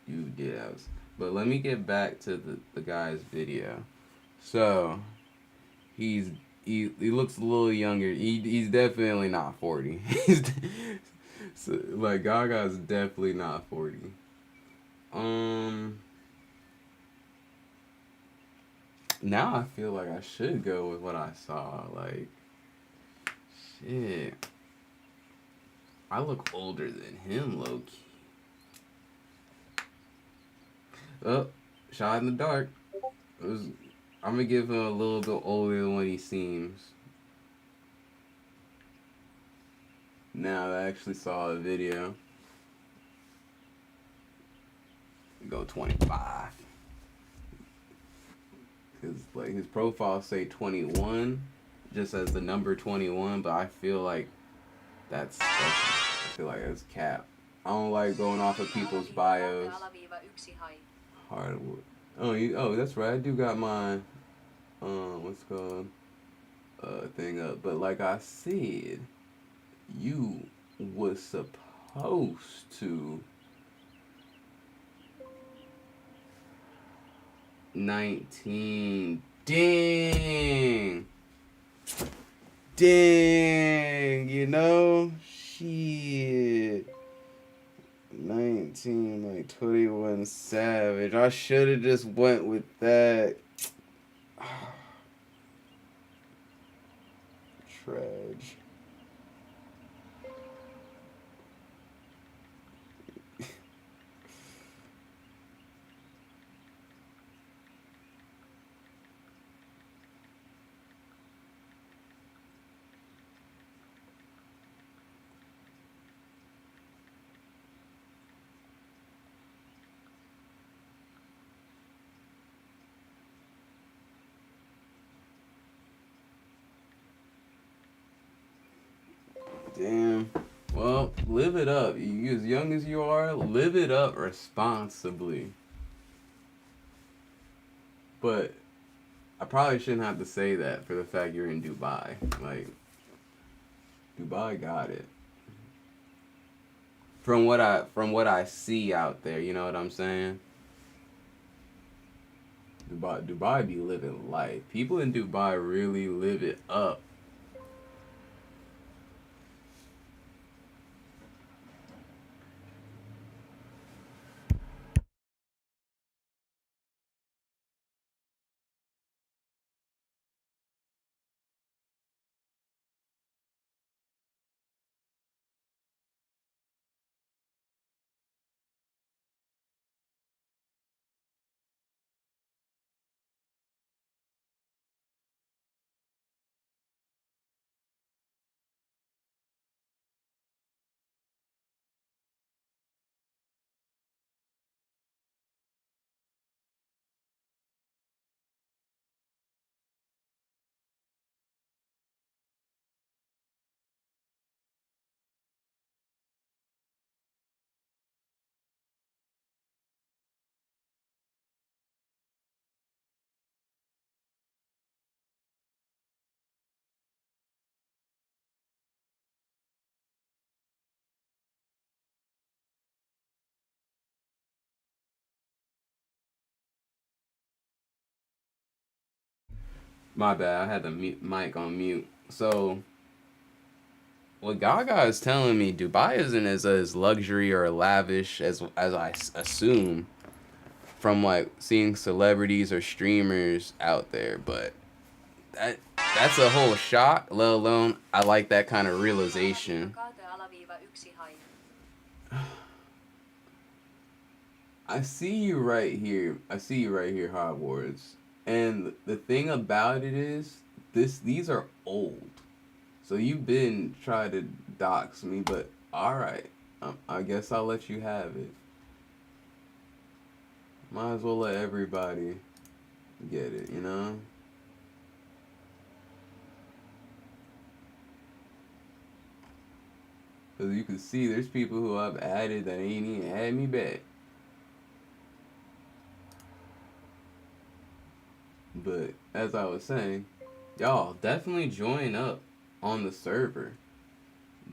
you did us. But let me get back to the guy's video. So he looks a little younger. He's definitely not 40. So, like, Gaga's definitely not 40. Now I feel like I should go with what I saw. Like, shit. I look older than him, low-key. Oh, shot in the dark. I'm gonna give him a little bit older than what he seems. Now I actually saw a video. Go 25. Cause like his profile say 21, just as the number 21, but I feel like that's I feel like that's cap. I don't like going off of people's bios. Hardwood. Oh, that's right. I do got my what's it called thing up, but like I said, you was supposed to 19. Dang, you know? Shit. 19, like 21 Savage. I should have just went with that. Trash. Damn. Well, live it up. You as young as you are, live it up responsibly. But I probably shouldn't have to say that for the fact you're in Dubai. Like, Dubai got it. From what I see out there, you know what I'm saying? Dubai be living life. People in Dubai really live it up. My bad. I had the mic on mute. So, what Gaga is telling me, Dubai isn't as luxury or lavish as I assume from like seeing celebrities or streamers out there. But that's a whole shock. Let alone I like that kind of realization. I see you right here. I see you right here, Hogwarts. And the thing about it is, these are old. So you've been trying to dox me, but alright. I guess I'll let you have it. Might as well let everybody get it, you know? Because you can see there's people who I've added that ain't even add me back. But as I was saying, y'all definitely join up on the server.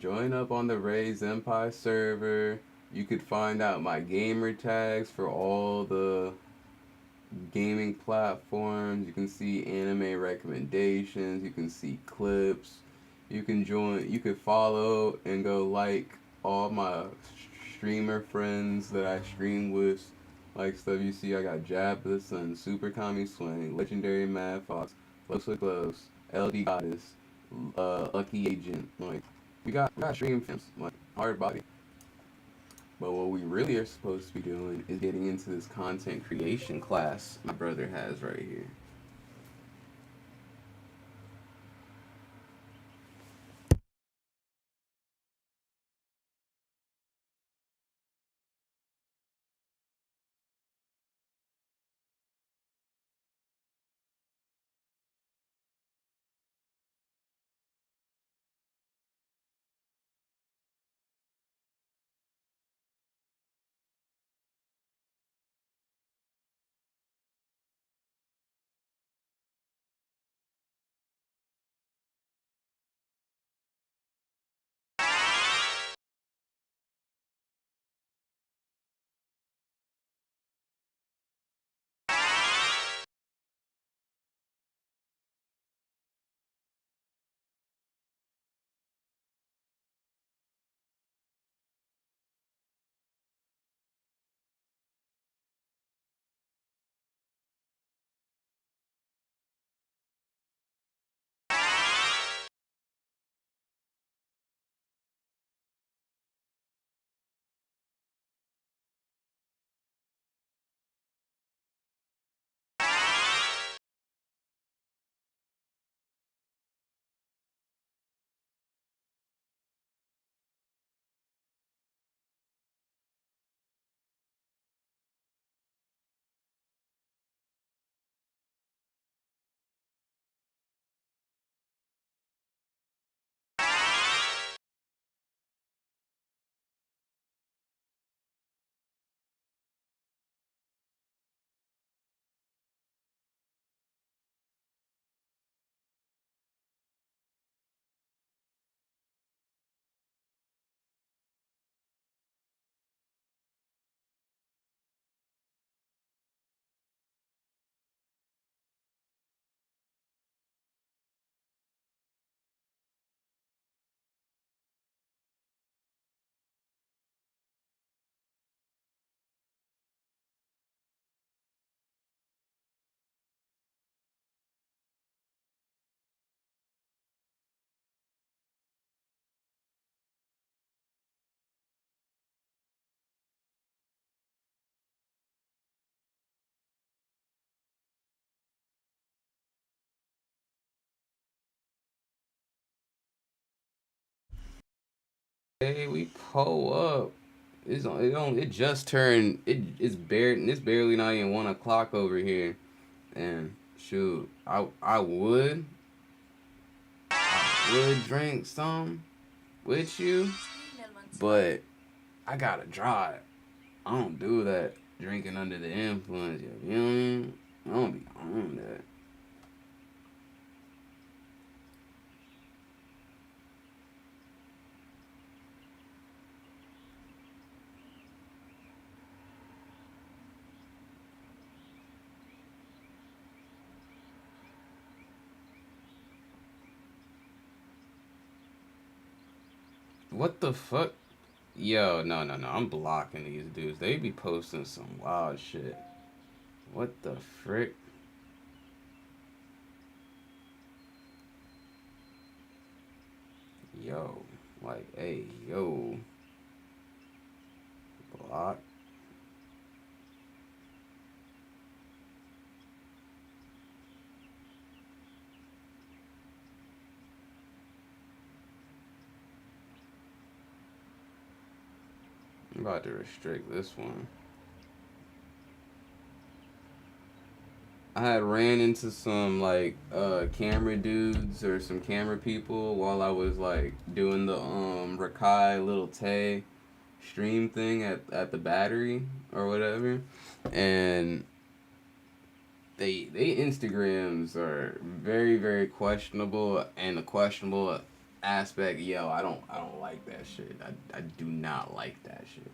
Join up on the Raise Empire server. You could find out my gamer tags for all the gaming platforms. You can see anime recommendations. You can see clips. You can join. You could follow and go like all my streamer friends that I stream with. Like stuff you see, I got Jab the Sun, Super Kami Swing, Legendary Mad Fox, Close with Gloves, LD Goddess, Lucky Agent. Like we got stream films, like hard body. But what we really are supposed to be doing is getting into this content creation class my brother has right here. Hey, we pull up. It just turned. It's barely not even 1 o'clock over here, and shoot, I would drink some with you, but I gotta drive. I don't do that drinking under the influence. You know what I mean? I don't be on that. what the fuck? Yo, no. I'm blocking these dudes. They be posting some wild shit. What the frick? Yo, like, hey, yo. Block. I'm about to restrict this one. I had ran into some like camera dudes or some camera people while I was like doing the Rakai Little Tay stream thing at the Battery or whatever, and they Instagrams are very, very questionable, and the questionable aspect, yo, I don't like that shit. I do not like that shit.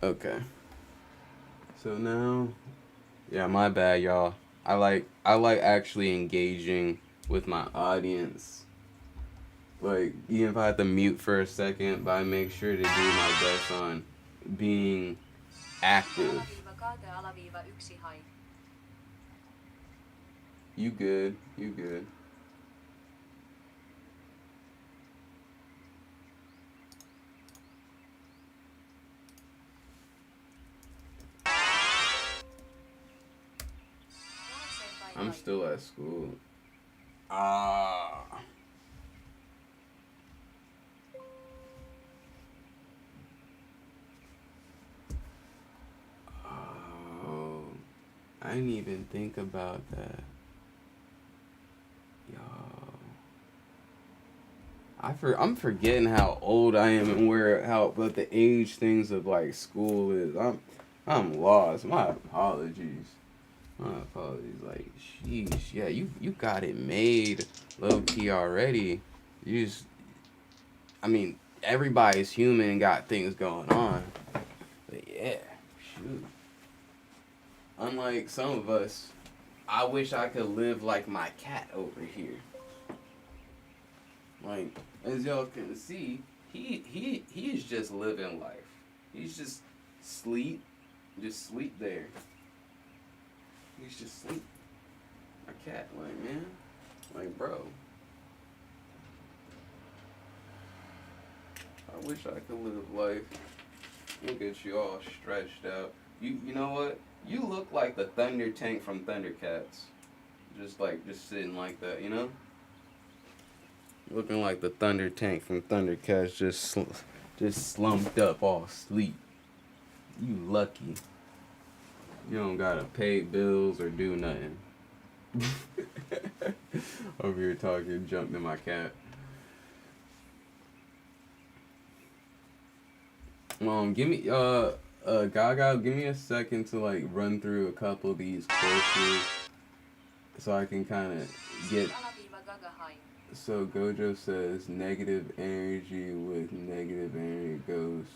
Okay. So now, yeah, my bad, y'all. I like actually engaging with my audience. Like, even if I have to mute for a second, but I make sure to do my best on being active. You good. You good. I'm still at school. I didn't even think about that. Yo. I'm forgetting how old I am and what the age things of like school is. I'm lost. My apologies. Like, sheesh. Yeah, you got it made low key already. You just, I mean, everybody's human and got things going on. But yeah, shoot. Unlike some of us, I wish I could live like my cat over here. Like, as y'all can see, he is just living life. He's just sleep there. He's just sleep. My cat, like, man, like, bro. I wish I could live life. Look at you all stretched out. You know what? You look like the Thunder Tank from Thundercats. Just sitting like that, you know? Looking like the Thunder Tank from Thundercats, just slumped up, all sleep. You lucky. You don't gotta pay bills or do nothing. Over here talking junk to my cat. Give me Gaga, give me a second to like run through a couple of these courses so I can kind of get. So Gojo says negative energy with negative energy goes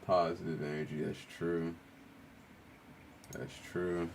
positive energy. That's true. That's true.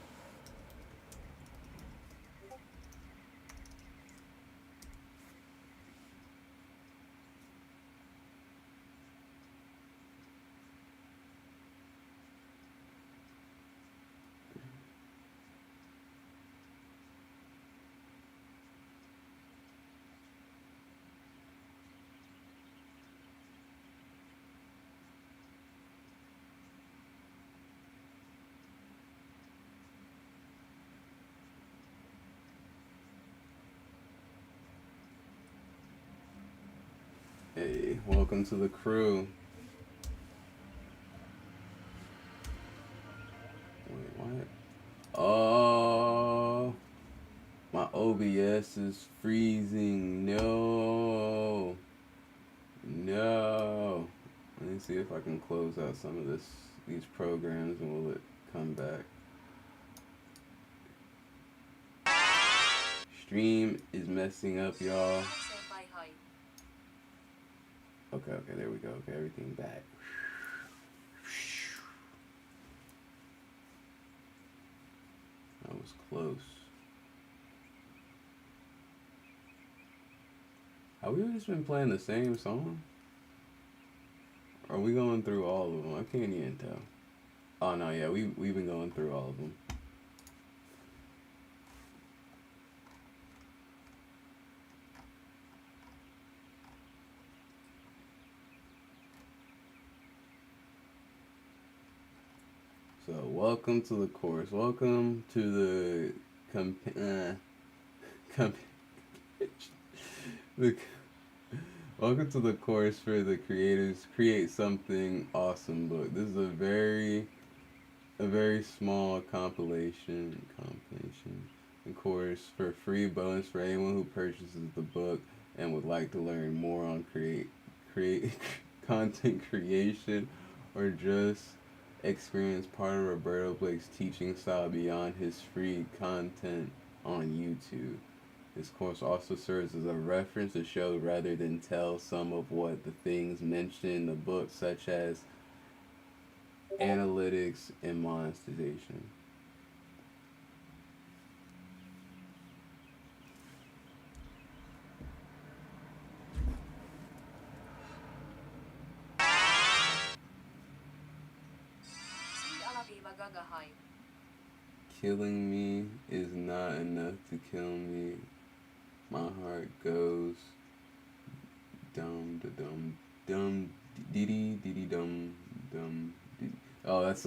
Hey, welcome to the crew. Wait, what? Oh, my OBS is freezing. No. No. Let me see if I can close out some of these programs and will it come back. Stream is messing up, y'all. Okay, there we go. Okay, everything back. That was close. Have we just been playing the same song? Are we going through all of them? I can't even tell. Oh no, yeah, we've been going through all of them. So welcome to the course. Welcome to welcome to the course for the creators Create Something Awesome book. This is a very small compilation and course for free bonus for anyone who purchases the book and would like to learn more on create content creation or just experience part of Roberto Blake's teaching style beyond his free content on YouTube. This course also serves as a reference to show rather than tell some of what the things mentioned in the book, such as analytics and monetization. Killing me is not enough to kill me. My heart goes dum da dum dum diddy diddy dum dum diddy. Oh, that's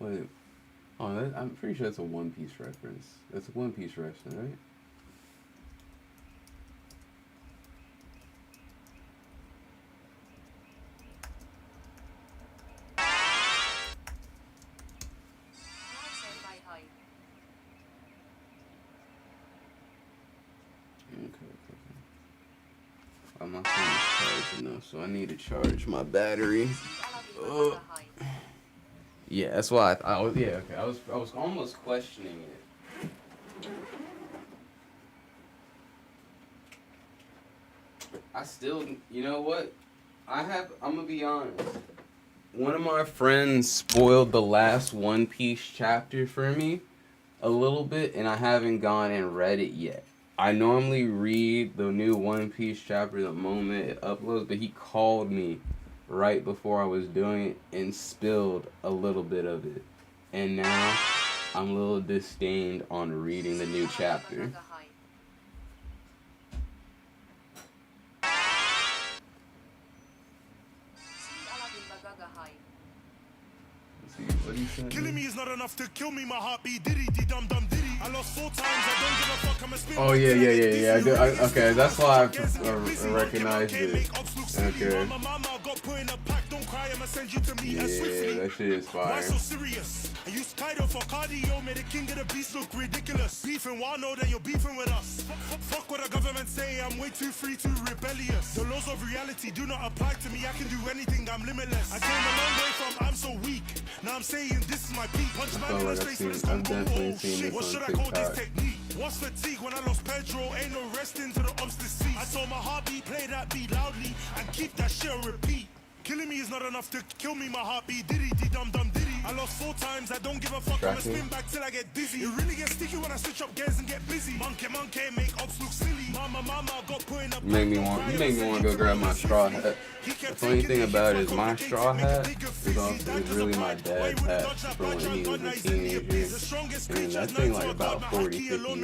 wait. Oh, I'm pretty sure that's a One Piece reference. That's a One Piece reference, right? Oh, my phone is charging though, so I need to charge my battery. Yeah, that's why I was. Yeah, okay. I was almost questioning it. I still, you know what? I'm gonna be honest. One of my friends spoiled the last One Piece chapter for me a little bit, and I haven't gone and read it yet. I normally read the new One Piece chapter the moment it uploads, but he called me right before I was doing it and spilled a little bit of it. And now I'm a little disdained on reading the new chapter. Killing me is not enough to kill me, my heartbeat diddy dum dum diddy. I lost 4 times, I don't give a fuck, I'm a spin. Oh yeah. I do. Okay, that's why I recognized it. Okay. Yeah, that shit is fire. Why so serious? I used Kaido for cardio, made the king of the beast look ridiculous. Beefing Wano, then you're beefing with us. Fuck what the government say, I'm way too free, too rebellious. The laws of reality do not apply to me, I can do anything, I'm limitless. I came a long way from I'm so weak. Now I'm saying this is my peak. Punch man in the face with this combo. Oh shit, what should I call this technique? What's fatigue when I lost Pedro? Ain't no resting to the obstacle seat. I saw my heartbeat, play that beat loudly and keep that shit on repeat. Killing me is not enough to kill me, my heartbeat diddy dum dum diddy. I lost 4 times, I don't give a fuck, I'ma spin back till I get dizzy. It really gets sticky when I switch up gears and get busy. Monkey, make ops look silly. Mama, got put in a You make me want to go grab my straw hat. The funny thing about it is my straw hat is really my dad's hat from when he was a teenager. And that thing like about 40, 50 years old.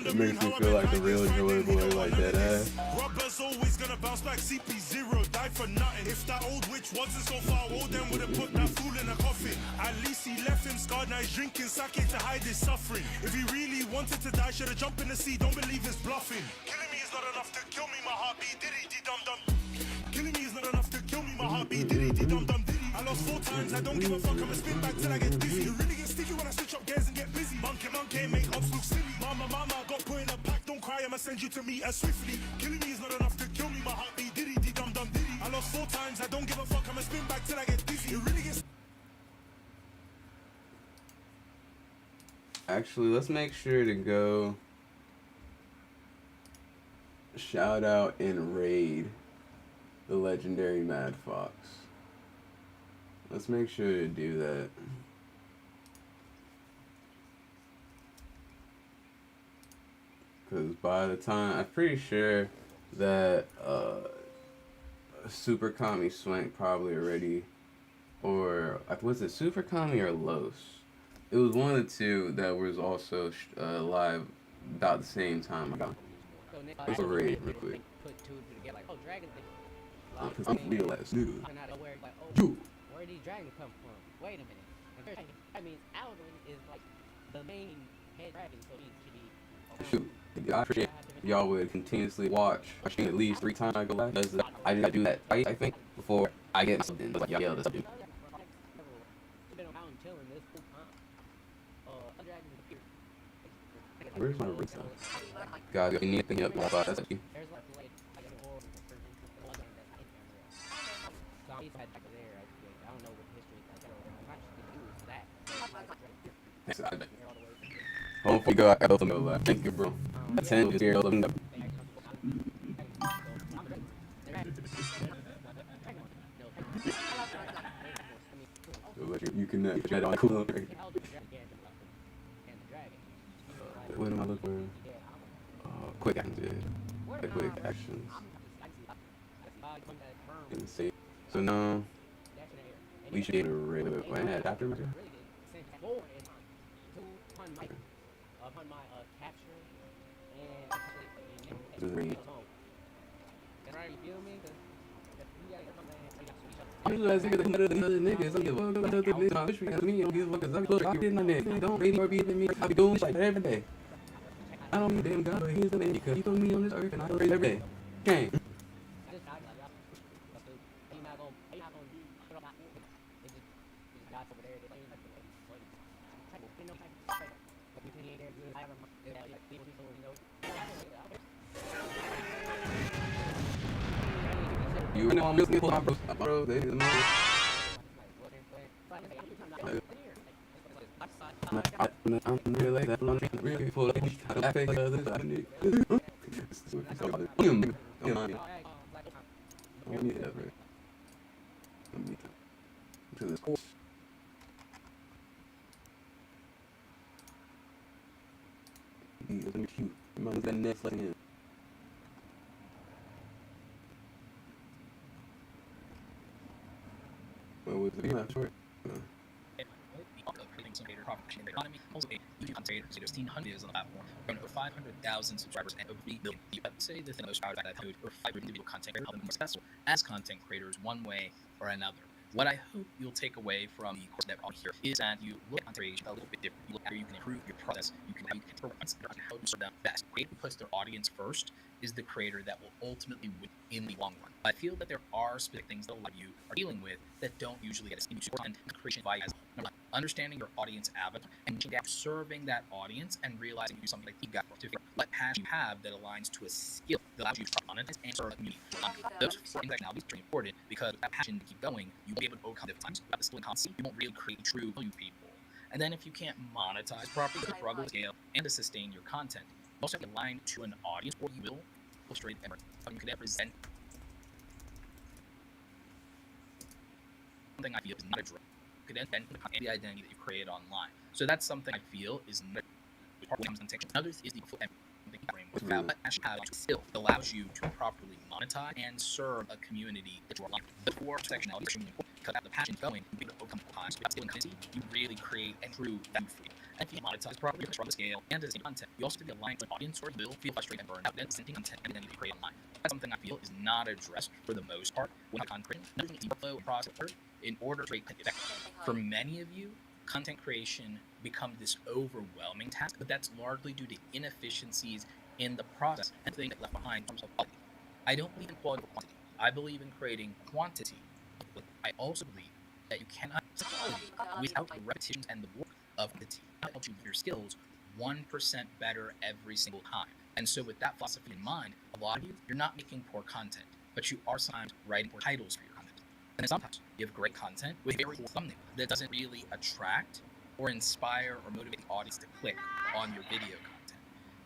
It makes me feel like a real Joy Boy, like that ass. Rubber's always gonna bounce back, CP0, die for nothing. If that old witch wasn't so far old, then would've put that fool in a coffin. At least he left him scarred, now he's drinking sake to hide his suffering. If he really wanted to die, should've jumped in the sea, don't believe his bluffing. Killing me is not enough to kill me, my heartbeat diddy dum dum. Killing me is not enough to kill me, my heartbeat diddy dum dum diddy. I lost 4 times, I don't give a fuck, I'ma spin back till I get dizzy. It really gets sticky when I switch up gears and get busy. Monkey, make ops look silly. Mama, got put in a pack, don't cry, I'ma send you to me as swiftly. Killing me is not enough to kill me, my heartbeat diddy dum dum diddy. I lost 4 times, I don't give a fuck, I'ma spin back till I get dizzy. It really gets. Actually, let's make sure to go shout out and raid the legendary Mad Fox. Let's make sure to do that. Because by the time, I'm pretty sure that Super Kami Swank probably already, or was it Super Kami or Los? It was one of the two that was also live about the same time. Let's raid real quick. Because I'm real ass dude. You. Where did these dragons come from? Wait a minute. That means Alvin is like the main head dragon, so he should be. Shoot. I appreciate y'all would continuously watch at least 3 times I go live. Because I gotta do that, I think, before I get something. Like, y'all yell this dude. Where's my ring? God, you need to pick me up my spot. That's you. Hopefully, God, I don't know. Thank you, bro. 10 is here. You can put that on cool. What am I looking for? Quick actions. Yeah. Quick actions. And see. So now we should be able to raid it. Wait, I had after me. I'm just asking the other niggas. I'm giving a fuck about other niggas. I wish we had me. I don't give a fuck because I did my nigga. Don't rate me or beat me. I be doing shit every day. I don't need damn God, but he's the man because he put me on this earth and I raise every day. Gang. You know I'm listening to my bro. They didn't know. I'm really that long, really full of I think others I need. You need that, right? Let me to this course. He is cute. Reminds that next like him. Well, was the not short? The economy, also a YouTube content creator, 1,600 videos on the platform, growing over 500,000 subscribers and over 3 million. You would say the thing I'm most proud of that I over 5 individual content creators, helping them more successful as content creators one way or another. What I hope you'll take away from the course that on here is that you look at content creation a little bit different. You look at how you can improve your process, you can how you serve them best. The creator who puts their audience first is the creator that will ultimately win in the long run. I feel that there are specific things that a lot of you are dealing with that don't usually get us into content creation via understanding your audience avatar and serving that audience and realizing you do something like you got to what passion you have that aligns to a skill that allows you to monetize and serve a community. Those 4 things now are very important because with that passion to keep going, you'll be able to overcome different times. Without the skill and constancy, you won't really create true value people. And then if you can't monetize properly, you struggle to scale and to sustain your content. You also have to align to an audience or you will illustrate and you can represent something I feel is not a drug. Could end the identity that you create online. So that's something I feel is not part of intention. Another is the full frame without actually have a skill that allows you to properly monetize and serve a community that you're aligned with. The 4 sectionality is extremely important because without the passion going, you can overcome times. Without skill and consistency, you really create and true value for you. And if you monetize properly, you control the scale and the same content. You also have to be aligned with an audience or you will feel frustrated and burned out and sending content and identity you create online. That's something I feel is not addressed for the most part when content creation. Another thing is flow and process in order to create effect. For many of you, content creation becomes this overwhelming task, but that's largely due to inefficiencies in the process and things that left behind in terms of quality. I don't believe in quality over quantity. I believe in creating quantity, but I also believe that you cannot quality without the repetitions and the work of quantity. That helps you with your skills 1% better every single time. And so with that philosophy in mind, a lot of you, you're not making poor content, but you are sometimes writing poor titles for your content. And then sometimes you have great content with a very poor thumbnail that doesn't really attract or inspire or motivate the audience to click on your video content.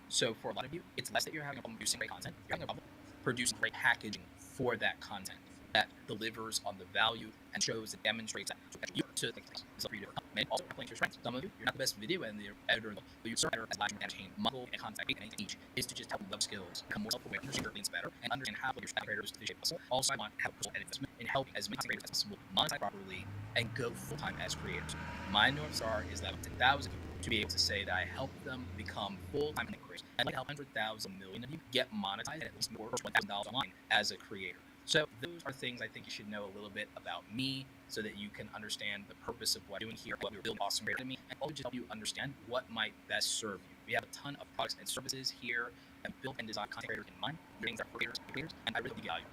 So for a lot of you, it's less that you're having a problem producing great content, you're having a problem producing great packaging for that content that delivers on the value and shows and demonstrates that you to think things. So for you to also playing to your strengths. Some of you, you're not the best video editor, but you're better as live entertain, muscle and content, and each is to just have web skills, become more self-aware, understand your audience better, and understand how your creators to shape muscle. Also, I want to have personal investment in helping as many creators as possible monetize properly and go full-time as creators. My North Star is that 10,000 people to be able to say that I help them become full-time creators. And I help 100,000 million of you get monetized at least more than $1,000 online as a creator. So those are things I think you should know a little bit about me so that you can understand the purpose of what I'm doing here, what we're building Awesome Academy, and also just help you understand what might best serve you. We have a ton of products and services here that built and designed content creators in mind, things that are creators, and I really value.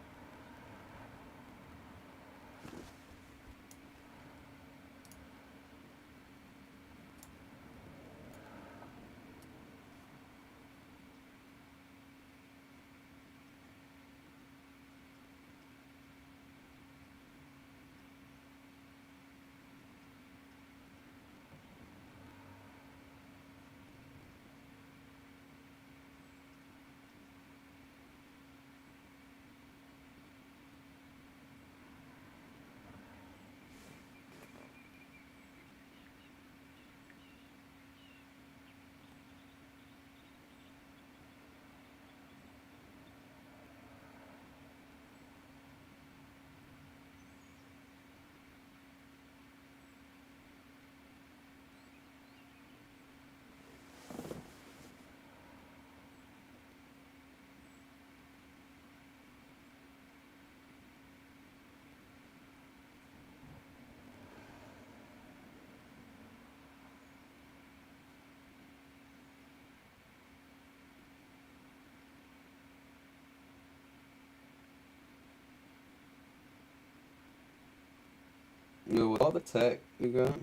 You know, with all the tech you got, you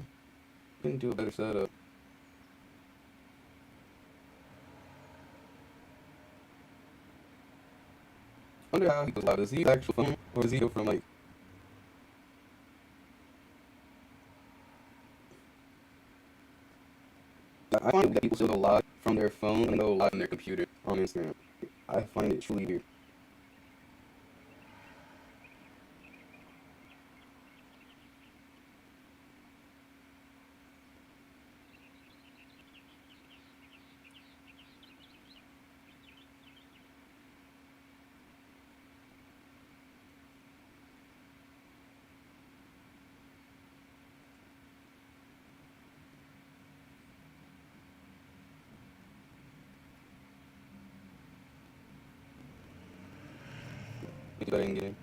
can do a better setup. I wonder how he goes live. Does he use actual phone? Or does he go from like? I find that people still go live from their phone and go live on their computer on Instagram. I find it truly weird. Too bad I didn't get in.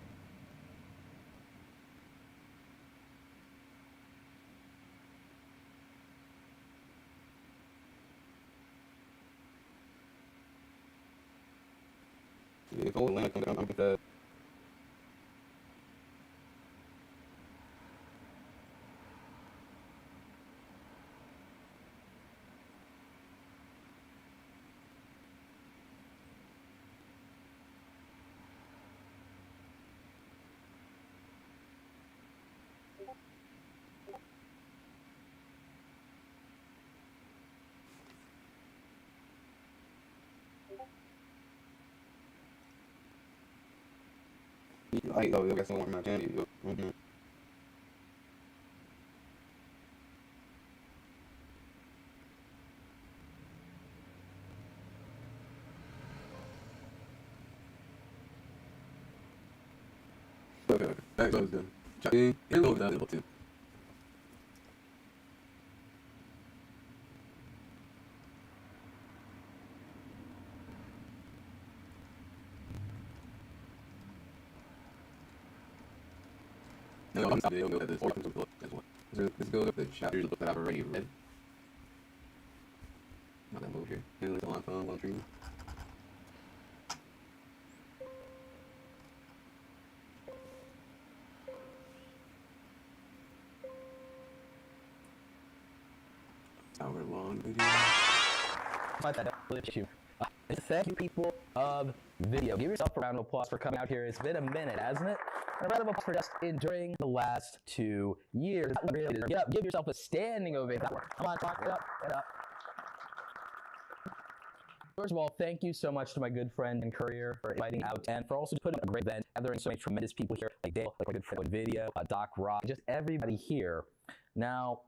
Yeah, if old Atlanta comes down, I'm with that. I got someone on my channel. Okay. That's what I was doing. It will be able to. No, I'm not going to this. Let's go with the chapters that I've already read. Not that move here. Maybe like on phone, one stream. Hour long video. Thank you, people of video. Give yourself a round of applause for coming out here. It's been a minute, hasn't it? And a round of applause for just enduring the last 2 years. Really, get up, give yourself a standing ovation. Come on, talk it up, get up. First of all, thank you so much to my good friend and courier for inviting out and for also putting a great event, gathering so many tremendous people here, like Dale, like my good friend Video, Doc Rock, just everybody here. Now,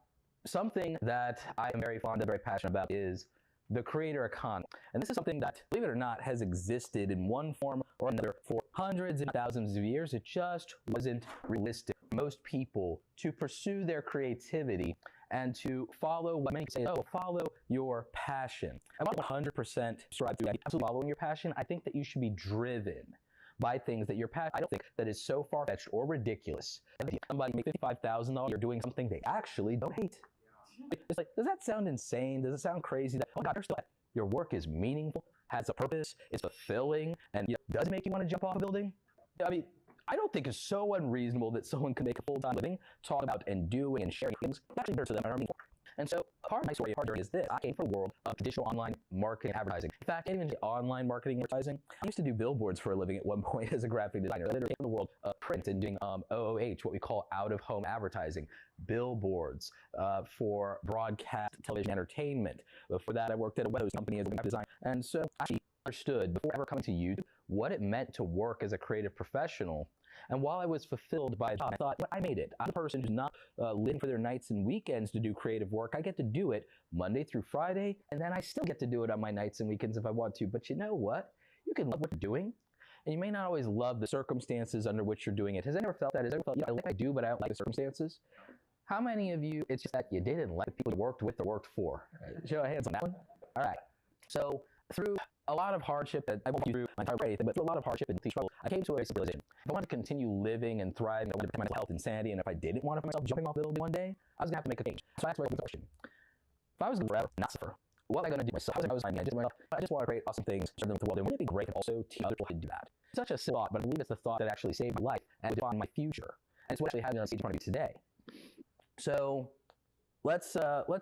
something that I am very fond of, very passionate about is the creator economy. And this is something that, believe it or not, has existed in one form or another for hundreds and thousands of years. It just wasn't realistic for most people to pursue their creativity and to follow what many say, oh, follow your passion. I'm not 100% subscribe to that. Absolutely following your passion. I think that you should be driven by things that you're passionate. I don't think that is so far-fetched or ridiculous. Somebody make $55,000, you're doing something they actually don't hate. It's like, does that sound insane? Does it sound crazy that, oh my God, you're still at, your work is meaningful, has a purpose, it's fulfilling, and does it make you want to jump off a building? I mean, I don't think it's so unreasonable that someone can make a full-time living, talk about and doing and sharing things actually matter to them and are meaningful. And so part of my story, part of it is this. I came from the world of traditional online marketing and advertising. In fact, I didn't even do online marketing and advertising. I used to do billboards for a living at one point as a graphic designer. I literally came from the world of print and doing OOH, what we call out-of-home advertising, billboards for broadcast television entertainment. Before that, I worked at a web company as a graphic designer. And so I actually understood, before ever coming to YouTube, what it meant to work as a creative professional. And while I was fulfilled by the job, I thought, I made it. I'm a person who's not living for their nights and weekends to do creative work. I get to do it Monday through Friday, and then I still get to do it on my nights and weekends if I want to. But you know what? You can love what you're doing, and you may not always love the circumstances under which you're doing it. Has anyone ever felt that? Has anyone felt, I like what I do, but I don't like the circumstances? How many of you, it's just that you didn't like the people you worked with or worked for? Show of hands on that one. All right. So through a lot of hardship, I won't go through my entire anything, but through a lot of hardship and struggle, I came to a basic realization. If I wanted to continue living and thriving, I wanted to protect my mental health and sanity, and if I didn't want to find myself jumping off the building one day, I was going to have to make a change. So I asked myself the question. If I was going to forever not suffer, what am I going to do myself? I just want to create awesome things, share them with the world, and wouldn't it be great to also teach other people how to do that? It's such a silly thought, but I believe it's the thought that actually saved my life and defined my future. And it's what actually happened on stage in front of you today. So let's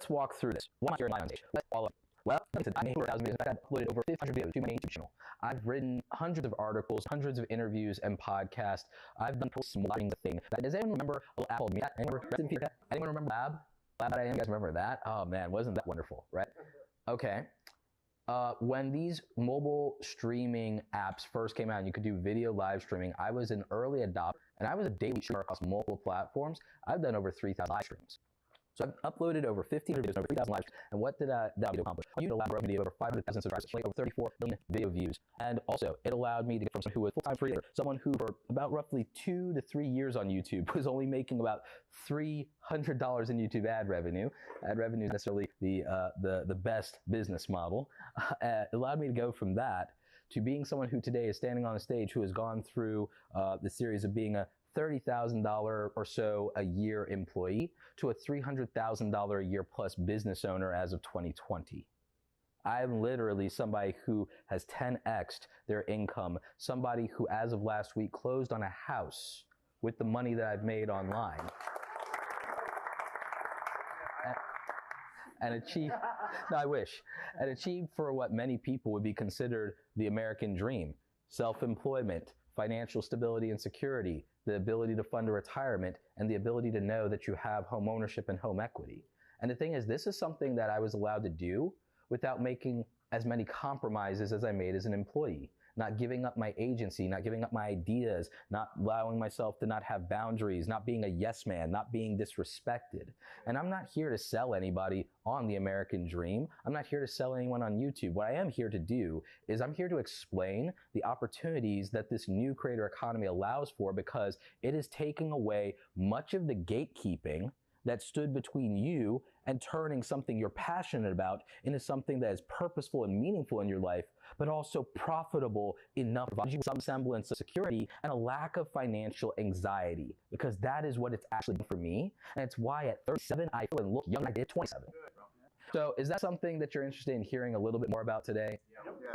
walk through this. Why am I here live on stage? Let's follow. Well, like I said, I made over 1,000 videos. In fact, I've uploaded over 500 videos to my YouTube channel. I've written hundreds of articles, hundreds of interviews and podcasts. I've done posts and blogging thing. Does anyone remember a little app called Meetup? Anyone remember Lab? Lab.am? You guys remember that? Oh man, wasn't that wonderful, right? Okay. When these mobile streaming apps first came out and you could do video live streaming, I was an early adopter and I was a daily streamer across multiple platforms. I've done over 3,000 live streams. So I've uploaded over 1,500 videos, over 3,000 live streams. And what did that video accomplish? You allowed me to over 500,000 subscribers, over 34 million video views. And also, it allowed me to get from someone who was full-time freelancer, someone who for about roughly 2 to 3 years on YouTube was only making about $300 in YouTube ad revenue. Ad revenue is necessarily the best business model. It allowed me to go from that to being someone who today is standing on a stage who has gone through the series of being a $30,000 or so a year employee to a $300,000 a year plus business owner as of 2020. I'm literally somebody who has 10x'd their income, somebody who as of last week closed on a house with the money that I've made online. And achieved, no, I wish, and achieved for what many people would be considered the American dream: self-employment, financial stability and security, the ability to fund a retirement, and the ability to know that you have home ownership and home equity. And the thing is, this is something that I was allowed to do without making as many compromises as I made as an employee. Not giving up my agency, not giving up my ideas, not allowing myself to not have boundaries, not being a yes man, not being disrespected. And I'm not here to sell anybody on the American dream. I'm not here to sell anyone on YouTube. What I am here to do is I'm here to explain the opportunities that this new creator economy allows for, because it is taking away much of the gatekeeping that stood between you and turning something you're passionate about into something that is purposeful and meaningful in your life, but also profitable enough to provide you some semblance of security and a lack of financial anxiety, because that is what it's actually done for me. And it's why at 37, I feel and look young. I did 27. So is that something that you're interested in hearing a little bit more about today?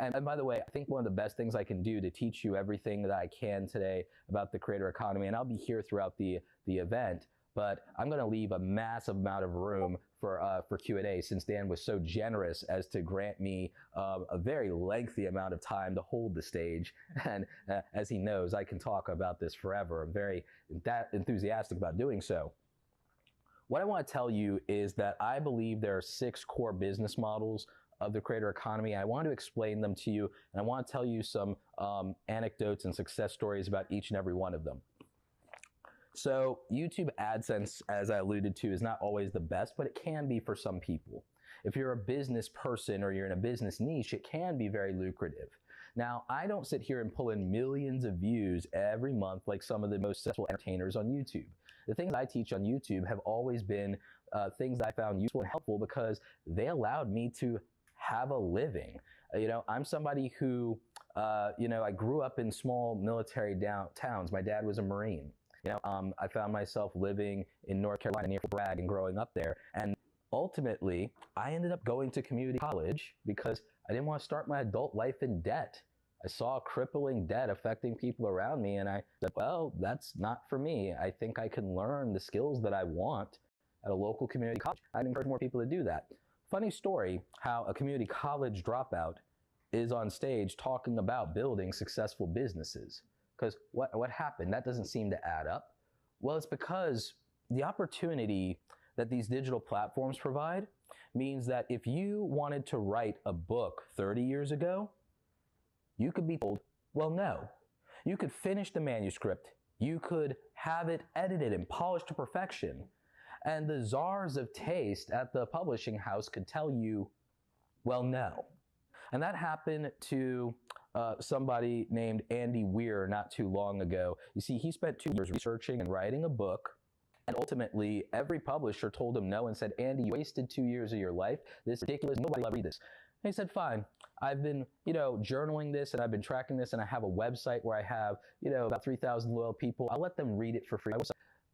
And by the way, I think one of the best things I can do to teach you everything that I can today about the creator economy, and I'll be here throughout the event, but I'm going to leave a massive amount of room for Q&A, since Dan was so generous as to grant me a very lengthy amount of time to hold the stage. And as he knows, I can talk about this forever. I'm very enthusiastic about doing so. What I want to tell you is that I believe there are 6 core business models of the creator economy. I want to explain them to you, and I want to tell you some anecdotes and success stories about each and every one of them. So YouTube AdSense, as I alluded to, is not always the best, but it can be for some people. If you're a business person or you're in a business niche, it can be very lucrative. Now, I don't sit here and pull in millions of views every month like some of the most successful entertainers on YouTube. The things I teach on YouTube have always been things that I found useful and helpful because they allowed me to have a living. You know, I'm somebody who, I grew up in small military towns. My dad was a Marine. I found myself living in North Carolina near Fort Bragg and growing up there. And ultimately, I ended up going to community college because I didn't want to start my adult life in debt. I saw crippling debt affecting people around me, and I said, well, that's not for me. I think I can learn the skills that I want at a local community college. I'd encourage more people to do that. Funny story, how a community college dropout is on stage talking about building successful businesses. Because what happened? That doesn't seem to add up. Well, it's because the opportunity that these digital platforms provide means that if you wanted to write a book 30 years ago, you could be told, well, no. You could finish the manuscript. You could have it edited and polished to perfection. And the czars of taste at the publishing house could tell you, well, no. And that happened to somebody named Andy Weir not too long ago. You see, he spent 2 years researching and writing a book, and ultimately every publisher told him no and said, Andy, you wasted 2 years of your life. This is ridiculous. Nobody will read this. And he said, fine. I've been, journaling this, and I've been tracking this, and I have a website where I have, about 3,000 loyal people. I'll let them read it for free.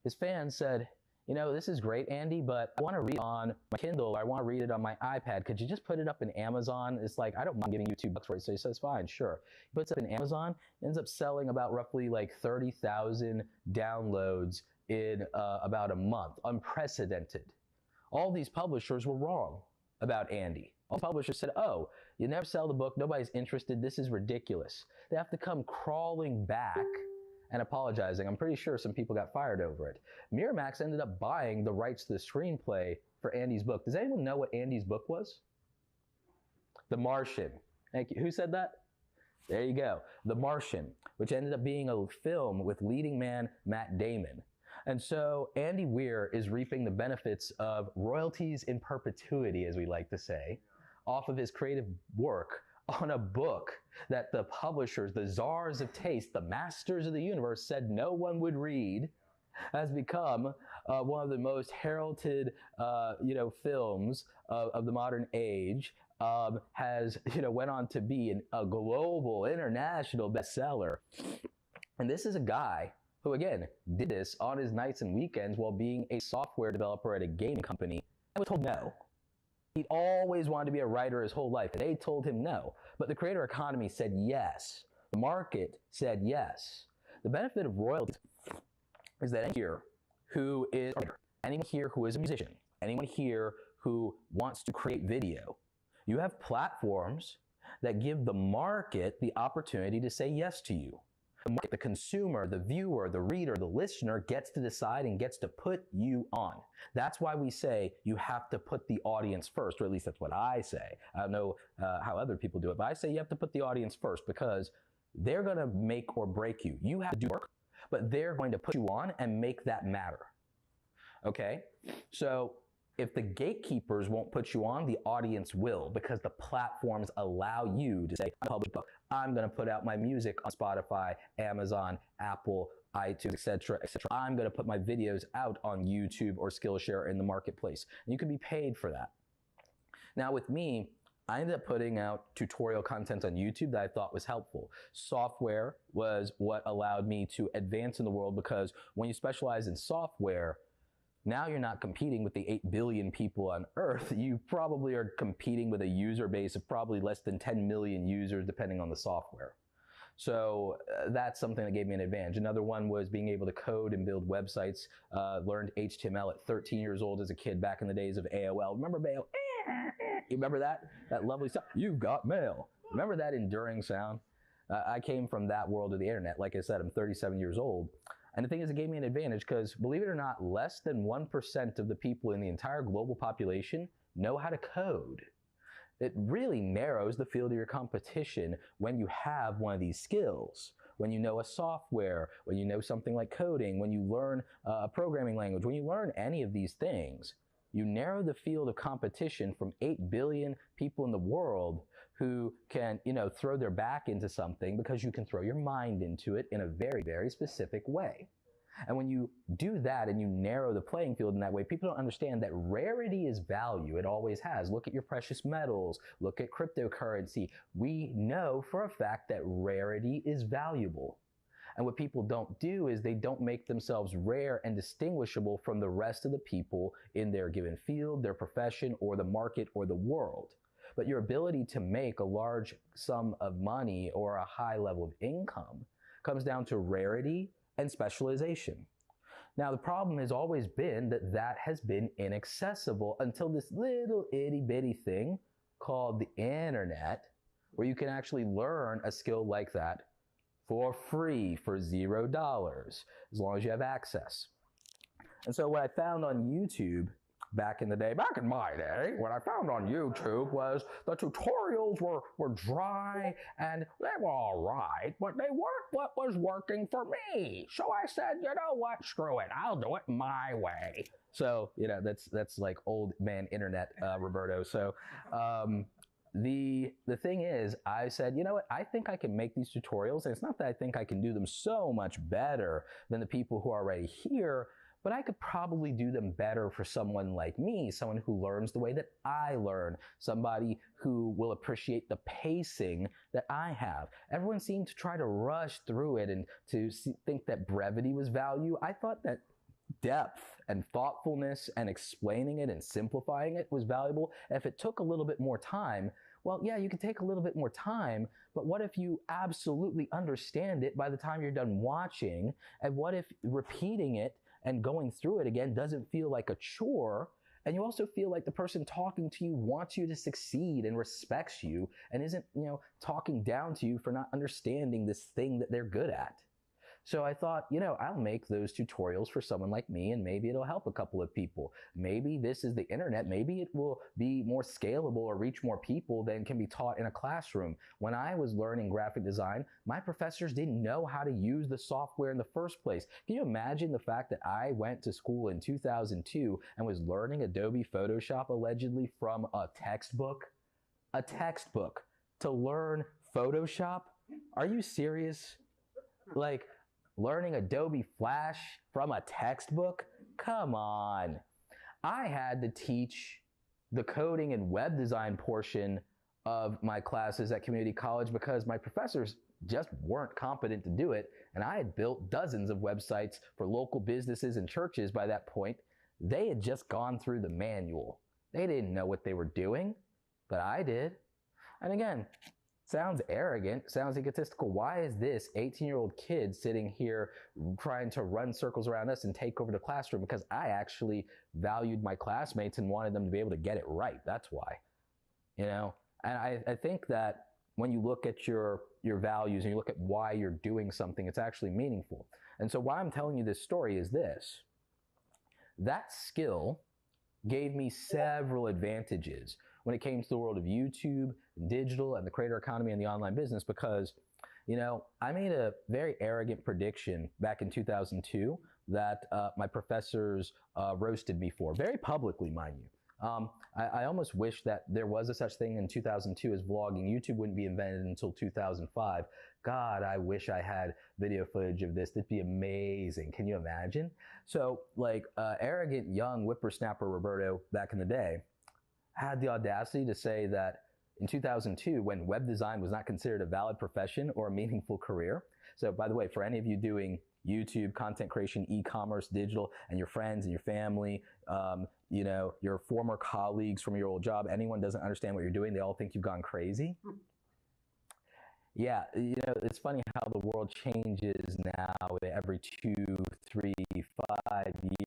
His fans said, this is great, Andy, but I want to read on my Kindle, or I want to read it on my iPad. Could you just put it up in Amazon? It's like, I don't mind giving you $2 for it. So he says, fine, sure. He puts it up in Amazon, ends up selling about roughly like 30,000 downloads in about a month. Unprecedented. All these publishers were wrong. about Andy. All publishers said, oh, you never sell the book, nobody's interested, this is ridiculous. They have to come crawling back and apologizing. I'm pretty sure some people got fired over it. Miramax ended up buying the rights to the screenplay for Andy's book. Does anyone know what Andy's book was? The Martian. Thank you. Who said that? There you go. The Martian, which ended up being a film with leading man Matt Damon. And so Andy Weir is reaping the benefits of royalties in perpetuity, as we like to say, off of his creative work on a book that the publishers, the czars of taste, the masters of the universe said no one would read, has become one of the most heralded, films of the modern age. Has went on to be a global, international bestseller. And this is a guy who, again, did this on his nights and weekends while being a software developer at a gaming company and was told no. He always wanted to be a writer his whole life, and they told him no. But the creator economy said yes. The market said yes. The benefit of royalties is that anyone here who is a writer, anyone here who is a musician, anyone here who wants to create video, you have platforms that give the market the opportunity to say yes to you. The market, the consumer, the viewer, the reader, the listener gets to decide and gets to put you on. That's why we say you have to put the audience first, or at least that's what I say. I don't know how other people do it, but I say you have to put the audience first because they're going to make or break you. You have to do work, but they're going to put you on and make that matter. Okay? So if the gatekeepers won't put you on, the audience will, because the platforms allow you to say, I'm a public book. I'm going to put out my music on Spotify, Amazon, Apple, iTunes, etc., etc. I'm going to put my videos out on YouTube or Skillshare in the marketplace. And you can be paid for that. Now with me, I ended up putting out tutorial content on YouTube that I thought was helpful. Software was what allowed me to advance in the world, because when you specialize in software, now you're not competing with the 8 billion people on Earth. You probably are competing with a user base of probably less than 10 million users, depending on the software. So that's something that gave me an advantage. Another one was being able to code and build websites. Learned HTML at 13 years old as a kid back in the days of AOL. Remember mail? You remember that? That lovely sound? You've got mail. Remember that enduring sound? I came from that world of the internet. Like I said, I'm 37 years old. And the thing is, it gave me an advantage because, believe it or not, less than 1% of the people in the entire global population know how to code. It really narrows the field of your competition when you have one of these skills. When you know a software, when you know something like coding, when you learn a programming language, when you learn any of these things, you narrow the field of competition from 8 billion people in the world who can, throw their back into something, because you can throw your mind into it in a very, very specific way. And when you do that and you narrow the playing field in that way, people don't understand that rarity is value. It always has. Look at your precious metals. Look at cryptocurrency. We know for a fact that rarity is valuable. And what people don't do is they don't make themselves rare and distinguishable from the rest of the people in their given field, their profession, or the market, or the world. But your ability to make a large sum of money or a high level of income comes down to rarity and specialization. Now, the problem has always been that that has been inaccessible until this little itty bitty thing called the internet, where you can actually learn a skill like that for free, for $0, as long as you have access. And so what I found on YouTube back in my day, what I found on YouTube was the tutorials were dry and they were all right, but they weren't what was working for me. So I said, you know what, screw it, I'll do it my way. So, that's like old man internet, Roberto. So, the thing is, I said, you know what, I think I can make these tutorials, and it's not that I think I can do them so much better than the people who are already here, but I could probably do them better for someone like me, someone who learns the way that I learn, somebody who will appreciate the pacing that I have. Everyone seemed to try to rush through it and to think that brevity was value. I thought that depth and thoughtfulness and explaining it and simplifying it was valuable. If it took a little bit more time, well, yeah, you can take a little bit more time, but what if you absolutely understand it by the time you're done watching? And what if repeating it and going through it again doesn't feel like a chore, And you also feel like the person talking to you wants you to succeed and respects you and isn't, talking down to you for not understanding this thing that they're good at. So I thought, I'll make those tutorials for someone like me, and maybe it'll help a couple of people. Maybe this is the internet. Maybe it will be more scalable or reach more people than can be taught in a classroom. When I was learning graphic design, my professors didn't know how to use the software in the first place. Can you imagine the fact that I went to school in 2002 and was learning Adobe Photoshop allegedly from a textbook? A textbook to learn Photoshop? Are you serious? Like, learning Adobe Flash from a textbook? Come on. I had to teach the coding and web design portion of my classes at community college because my professors just weren't competent to do it, and I had built dozens of websites for local businesses and churches by that point. They had just gone through the manual. They didn't know what they were doing, but I did. And again, sounds arrogant, sounds egotistical. Why is this 18-year-old kid sitting here trying to run circles around us and take over the classroom? Because I actually valued my classmates and wanted them to be able to get it right. That's why, And I think that when you look at your values and you look at why you're doing something, it's actually meaningful. And so why I'm telling you this story is this. That skill gave me several advantages when it came to the world of YouTube, digital, and the creator economy and the online business because, I made a very arrogant prediction back in 2002 that my professors roasted me for, very publicly, mind you. I almost wish that there was a such thing in 2002 as vlogging. YouTube wouldn't be invented until 2005. God, I wish I had video footage of this. That'd be amazing. Can you imagine? So, arrogant young whippersnapper Roberto back in the day had the audacity to say that in 2002, when web design was not considered a valid profession or a meaningful career. So by the way, for any of you doing YouTube, content creation, e-commerce, digital, and your friends and your family, your former colleagues from your old job, anyone doesn't understand what you're doing, they all think you've gone crazy. Yeah, it's funny how the world changes now every 2, 3, 5 years.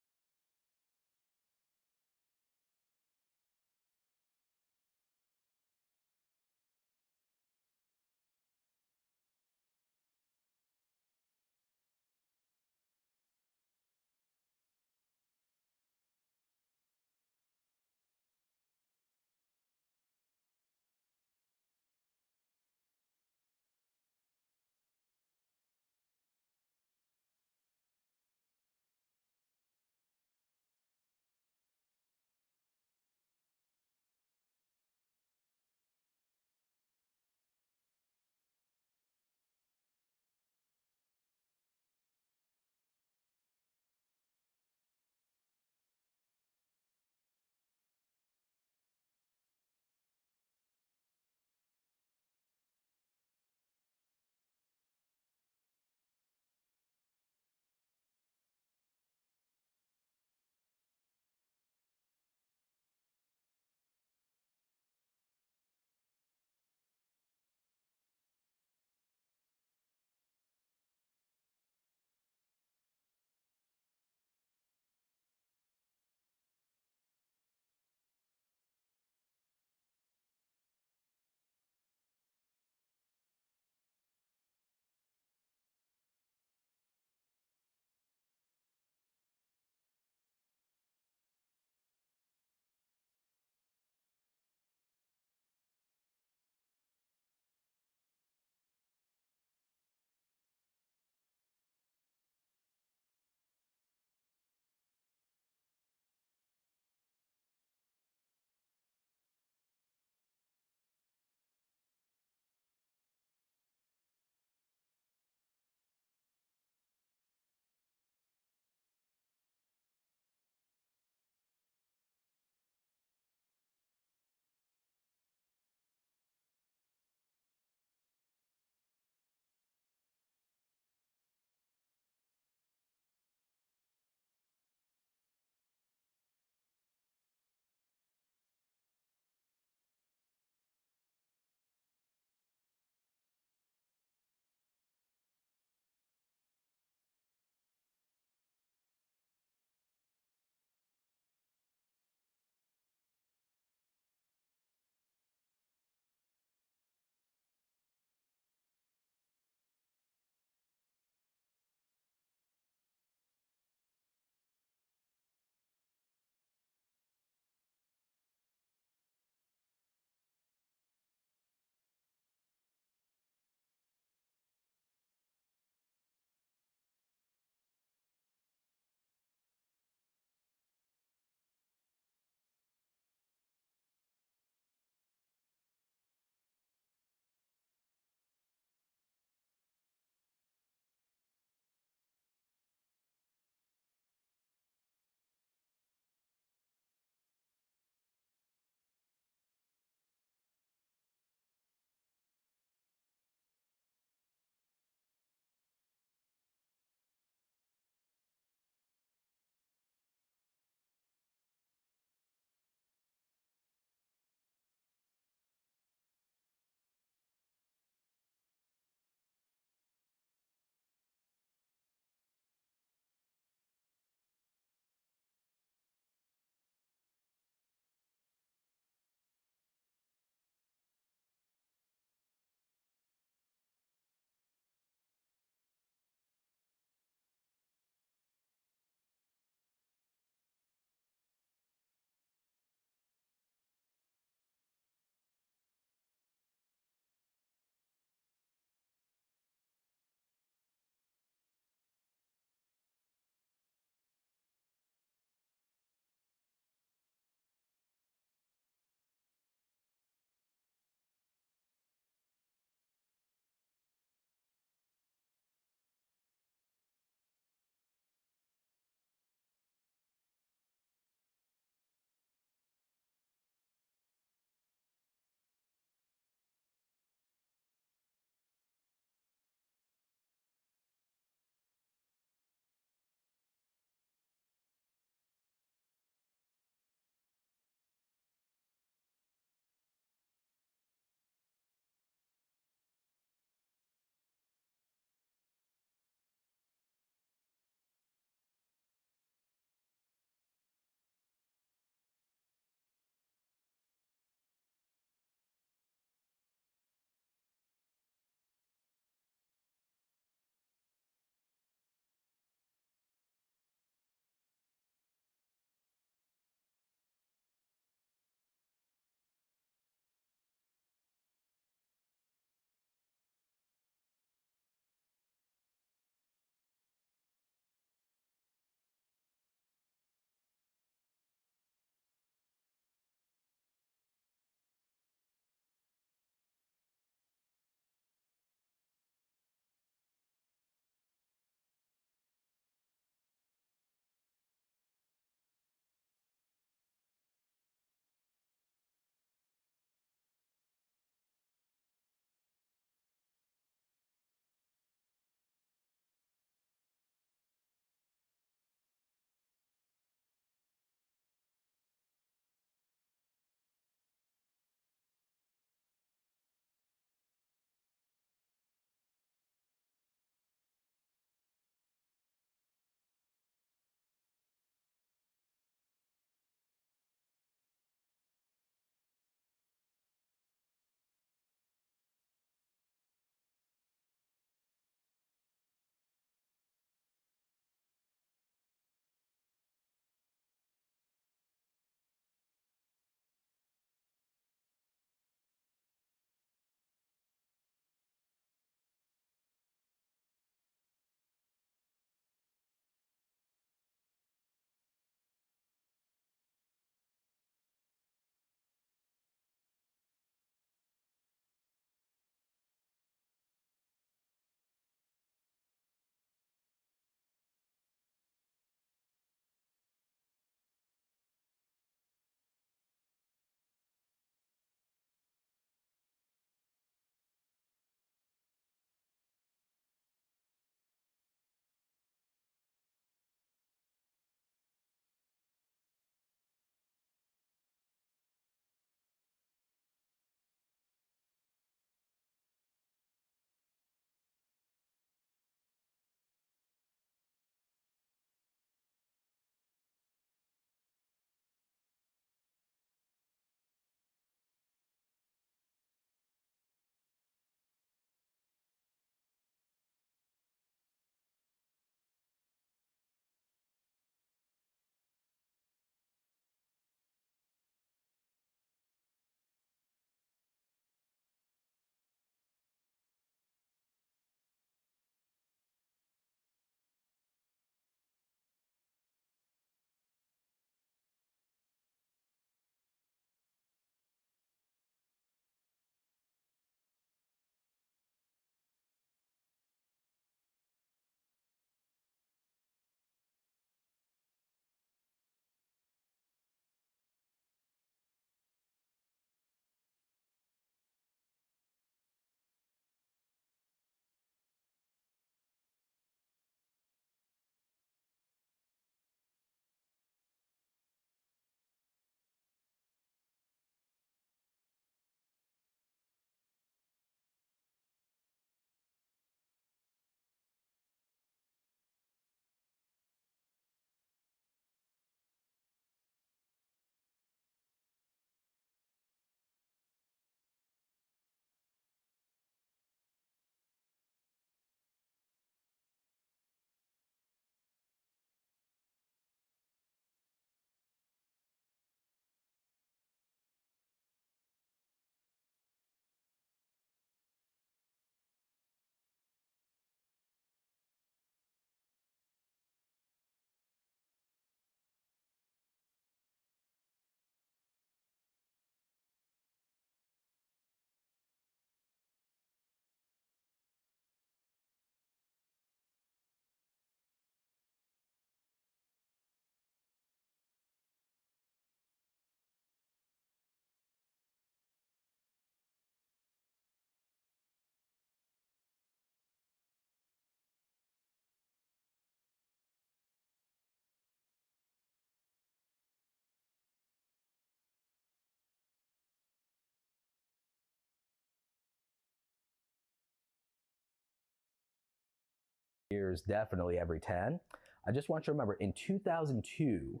years, definitely every 10. I just want you to remember, in 2002,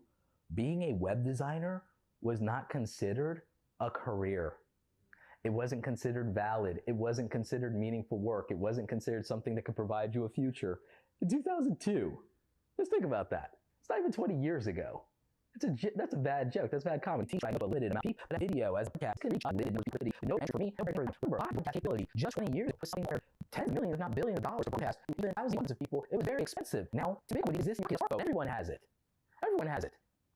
being a web designer was not considered a career. It wasn't considered valid. It wasn't considered meaningful work. It wasn't considered something that could provide you a future. In 2002, just think about that. It's not even 20 years ago. That's a bad joke. That's bad comedy. Teach I know a limited amount of people. That video as a podcast can reach unlimited utility. No entry for me. Remember, I have that capability. Just 20 years ago, something where tens of millions, if not billions of dollars for podcast, even thousands of people, it was very expensive. Now, ubiquity exists. You can smartphone. Everyone has it. Everyone has it.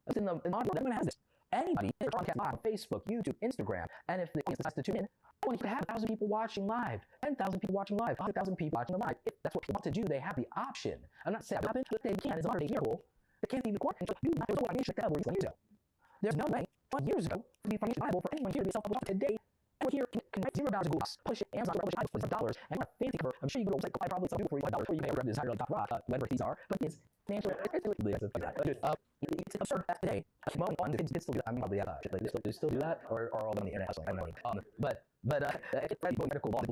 That's in the modern world. Everyone has it. Anybody can broadcast live on Facebook, YouTube, Instagram, and if the audience decides to tune in, I want you to have 1,000 people watching live, 10,000 people watching live, 100,000 people watching live. If that's what you want to do, they have the option. I'm not saying that they can. It's a modern day miracle. They can't even record. There's no audience like that 20 years ago. There's no way 20 years ago to be financially viable for anyone here to be self-published today. Anyone here can write $0 to Google, push it, Amazon, publish it for $0, and want a fancy cover. I'm sure you go to a website, buy probably some people for $1 before you pay a revenue designer like Doc Rock, whatever these are. But it's financially, it's absurd that today. One, the kids still do that. I mean, probably they still do that, or all on the internet. I don't know. But medical law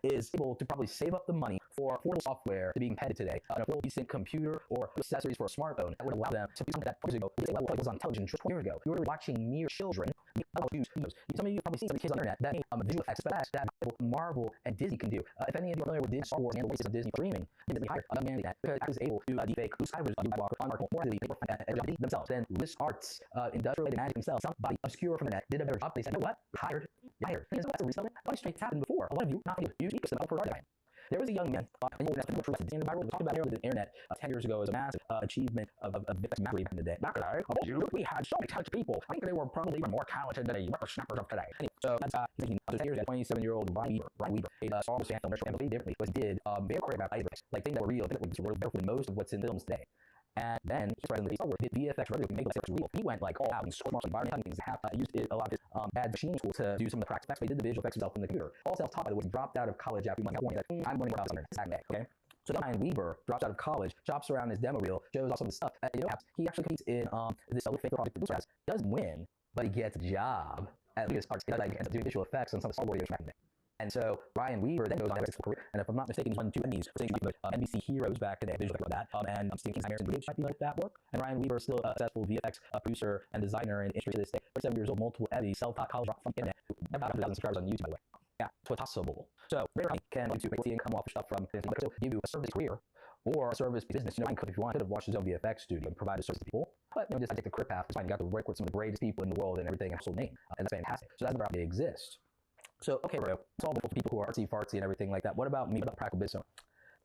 is able to probably save up the money for affordable software to being headed today, an affordable decent computer or accessories for a smartphone that would allow them to do something that 20 years ago was on television just 20 years ago. You were watching mere children. Some of you have probably seen some of the kids on the internet that visual effects that Marvel and Disney can do. If any of you are familiar with Disney, Star Wars, and the races of Disney streaming, they hired a man that because I was able to defake Luke Skywalker, Skywalker, Unmarkable, more easily themselves than List Arts, Industrial Light and Magic themselves. Somebody obscure from the net did a better job. They said, you know what? Hired. That's a reseller. Why straight happened before? A lot of you, not you, use ecosystem for art design. There was a young man, and talked about the internet 10 years ago as a massive achievement of memory back in the day. Back then, we had so many talented people. I think they were probably even more talented than the whippersnappers of today. Anyway, so that's 10 years ago, 27-year-old Ryan Weaver, a Star Wars fan film, completely differently, did very choreographed ice like things that were real, that were therefore most of what's in films today. And then he started Star Wars, did VFX ready to make it real. He went like all out and score marks, environment things, used a lot of his bad machine tool to do some of the practical effects. He did the visual effects himself in the computer. All self-taught, by the way. He dropped out of college after California. I'm running more house on there. Okay. So Ryan Weaver drops out of college, chops around his demo reel, shows off some of the stuff. He actually competes in this other fake project producer. Doesn't win, but he gets a job at LucasArts. He ends up doing visual effects on some of the Star Wars back in the day. And so Ryan Weaver then goes on to his career, and if I'm not mistaken, he's won 2 Emmys for things like NBC Heroes back in the day, visual effects like that, and Stephen King's Nightmares and Bridge might be like that work. And Ryan Weaver is still a successful VFX producer and designer in industry to this day. 37 years old, multiple Emmys, self-taught college rock from the internet, about 100,000 subscribers on YouTube, by the way. Yeah, it's what's possible. So Ryan can YouTube make the income off your stuff from but still give you a service career or a service business. Ryan could, if you want, could have launched his own VFX studio and provided service to people. But just take the career path. It's fine. You got to work with some of the greatest people in the world and everything, absolute name, and that's fantastic. So that's never actually exists. So, okay, Ro, it's all for people who are artsy-fartsy and everything like that. What about me? What about practical business?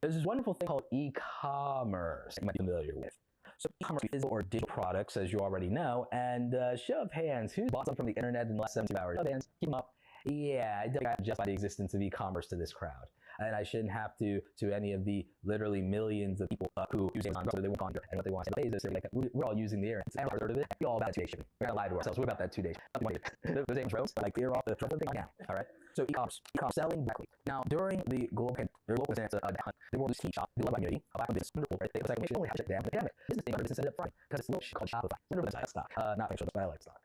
There's this wonderful thing called e-commerce you might be familiar with. So e-commerce is physical or digital products, as you already know. And show of hands, who's bought something from the internet in the last 72 hours? Show of hands, keep them up. Yeah, I don't justify the existence of e-commerce to this crowd. And I shouldn't have to any of the literally millions of people who use Amazon, they won't on and what they want to say is like we're all using the internet. I never heard of it. We're all about 2 days. We're gonna lie to ourselves. We're about that 2 days. Those Amazon roads, like clear off the thing right now. All right. So e-commerce selling directly. Now during the global finance the world is key shop, the love community, a lack of business, wonderful, right? They was like, make sure you only have shit down the pandemic. Business thing, business ended up front because it's a little shit called Shopify. It's a stock, not financial, but I like stock.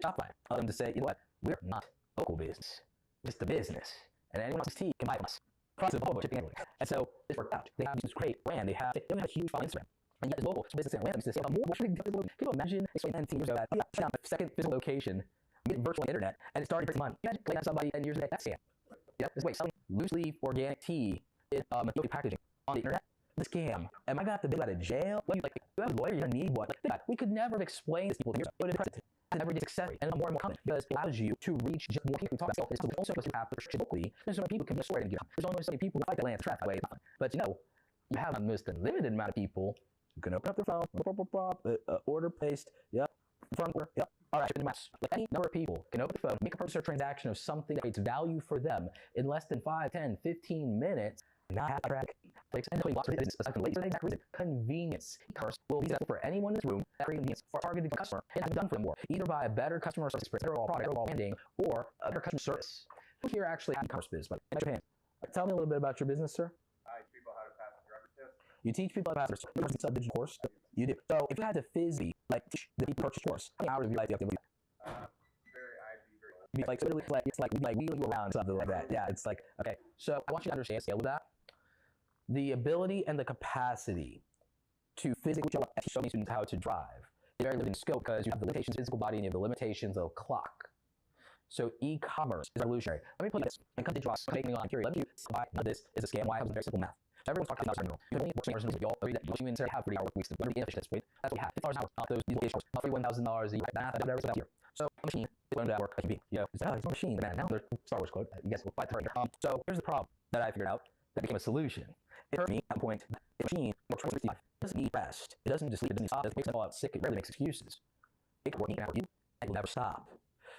Shopify, to say, you know what, we're not local business. It's the business, and anyone else's tea can buy us. Prices of shipping anyway. And so this worked out. They have this great brand. They have a huge following Instagram. And yet, it's local. So business in Atlanta used to say, more. Can you imagine explaining 10 years ago that down the second physical location, get virtual internet, and it started to month. Imagine playing on somebody 10 years ago. That's scam. Yeah, this way, selling loose leaf organic tea in packaging on the internet. The scam. Am I gonna have to be out of jail? What, like, you have a lawyer, you're gonna need one. Like, we could never have explained this to people. But it's present. And never get successful, and more common because it allows you to reach just more people. Talk about so also because you have the restriction locally. There's so many people can be a story and get on. There's only so many people who like that land traffic way. But you know, you have almost a limited amount of people who can open up their phone, order placed, yep, front door, yep. All right, like any number of people can open the phone, make a purchase or transaction of something that creates value for them in less than 5, 10, 15 minutes. Not have traffic. Convenience. E-commerce will be for anyone in this room that convenience for targeted customer and have done for them more, either by a better customer service, better overall product, overall branding, or a better customer service. Who here actually have e-commerce business? But in Japan, tell me a little bit about your business, sir. I teach people how to pass the driver's test. You teach people how to pass the driver's test. Digital course. You do. So if you had to physically teach the purchase course, how many hours of your life do you have to do? Like literally, it's like wheeling you around, something like that. Yeah, it's like okay. So I want you to understand the scale of that. the ability and the capacity to physically show up and show students how to drive is very limited in scope because you have the limitations of the physical body and you have the limitations of clock. So e-commerce is revolutionary. Let me put this. When it comes to drugs, making online period, let me why this is a scam, why it was very simple math. Everyone's talking about general. You have only working hours, we all agree that most humans have 40-hour work weeks. When we inefficient at this point, that's what we have. $50 an hour. Those people hours, $41,000 a year. Math, whatever, about here. So a machine is going to work like a human being. You know, it's a machine. Man, now there's Star Wars quote. You guys will fight the right here. So here's the problem that I figured out that became a solution. It hurt me at the point that a machine works 25. It doesn't need rest. It doesn't just sleep. It doesn't stop. It makes people out sick. It rarely makes excuses. It can work an hour you, and it will never stop.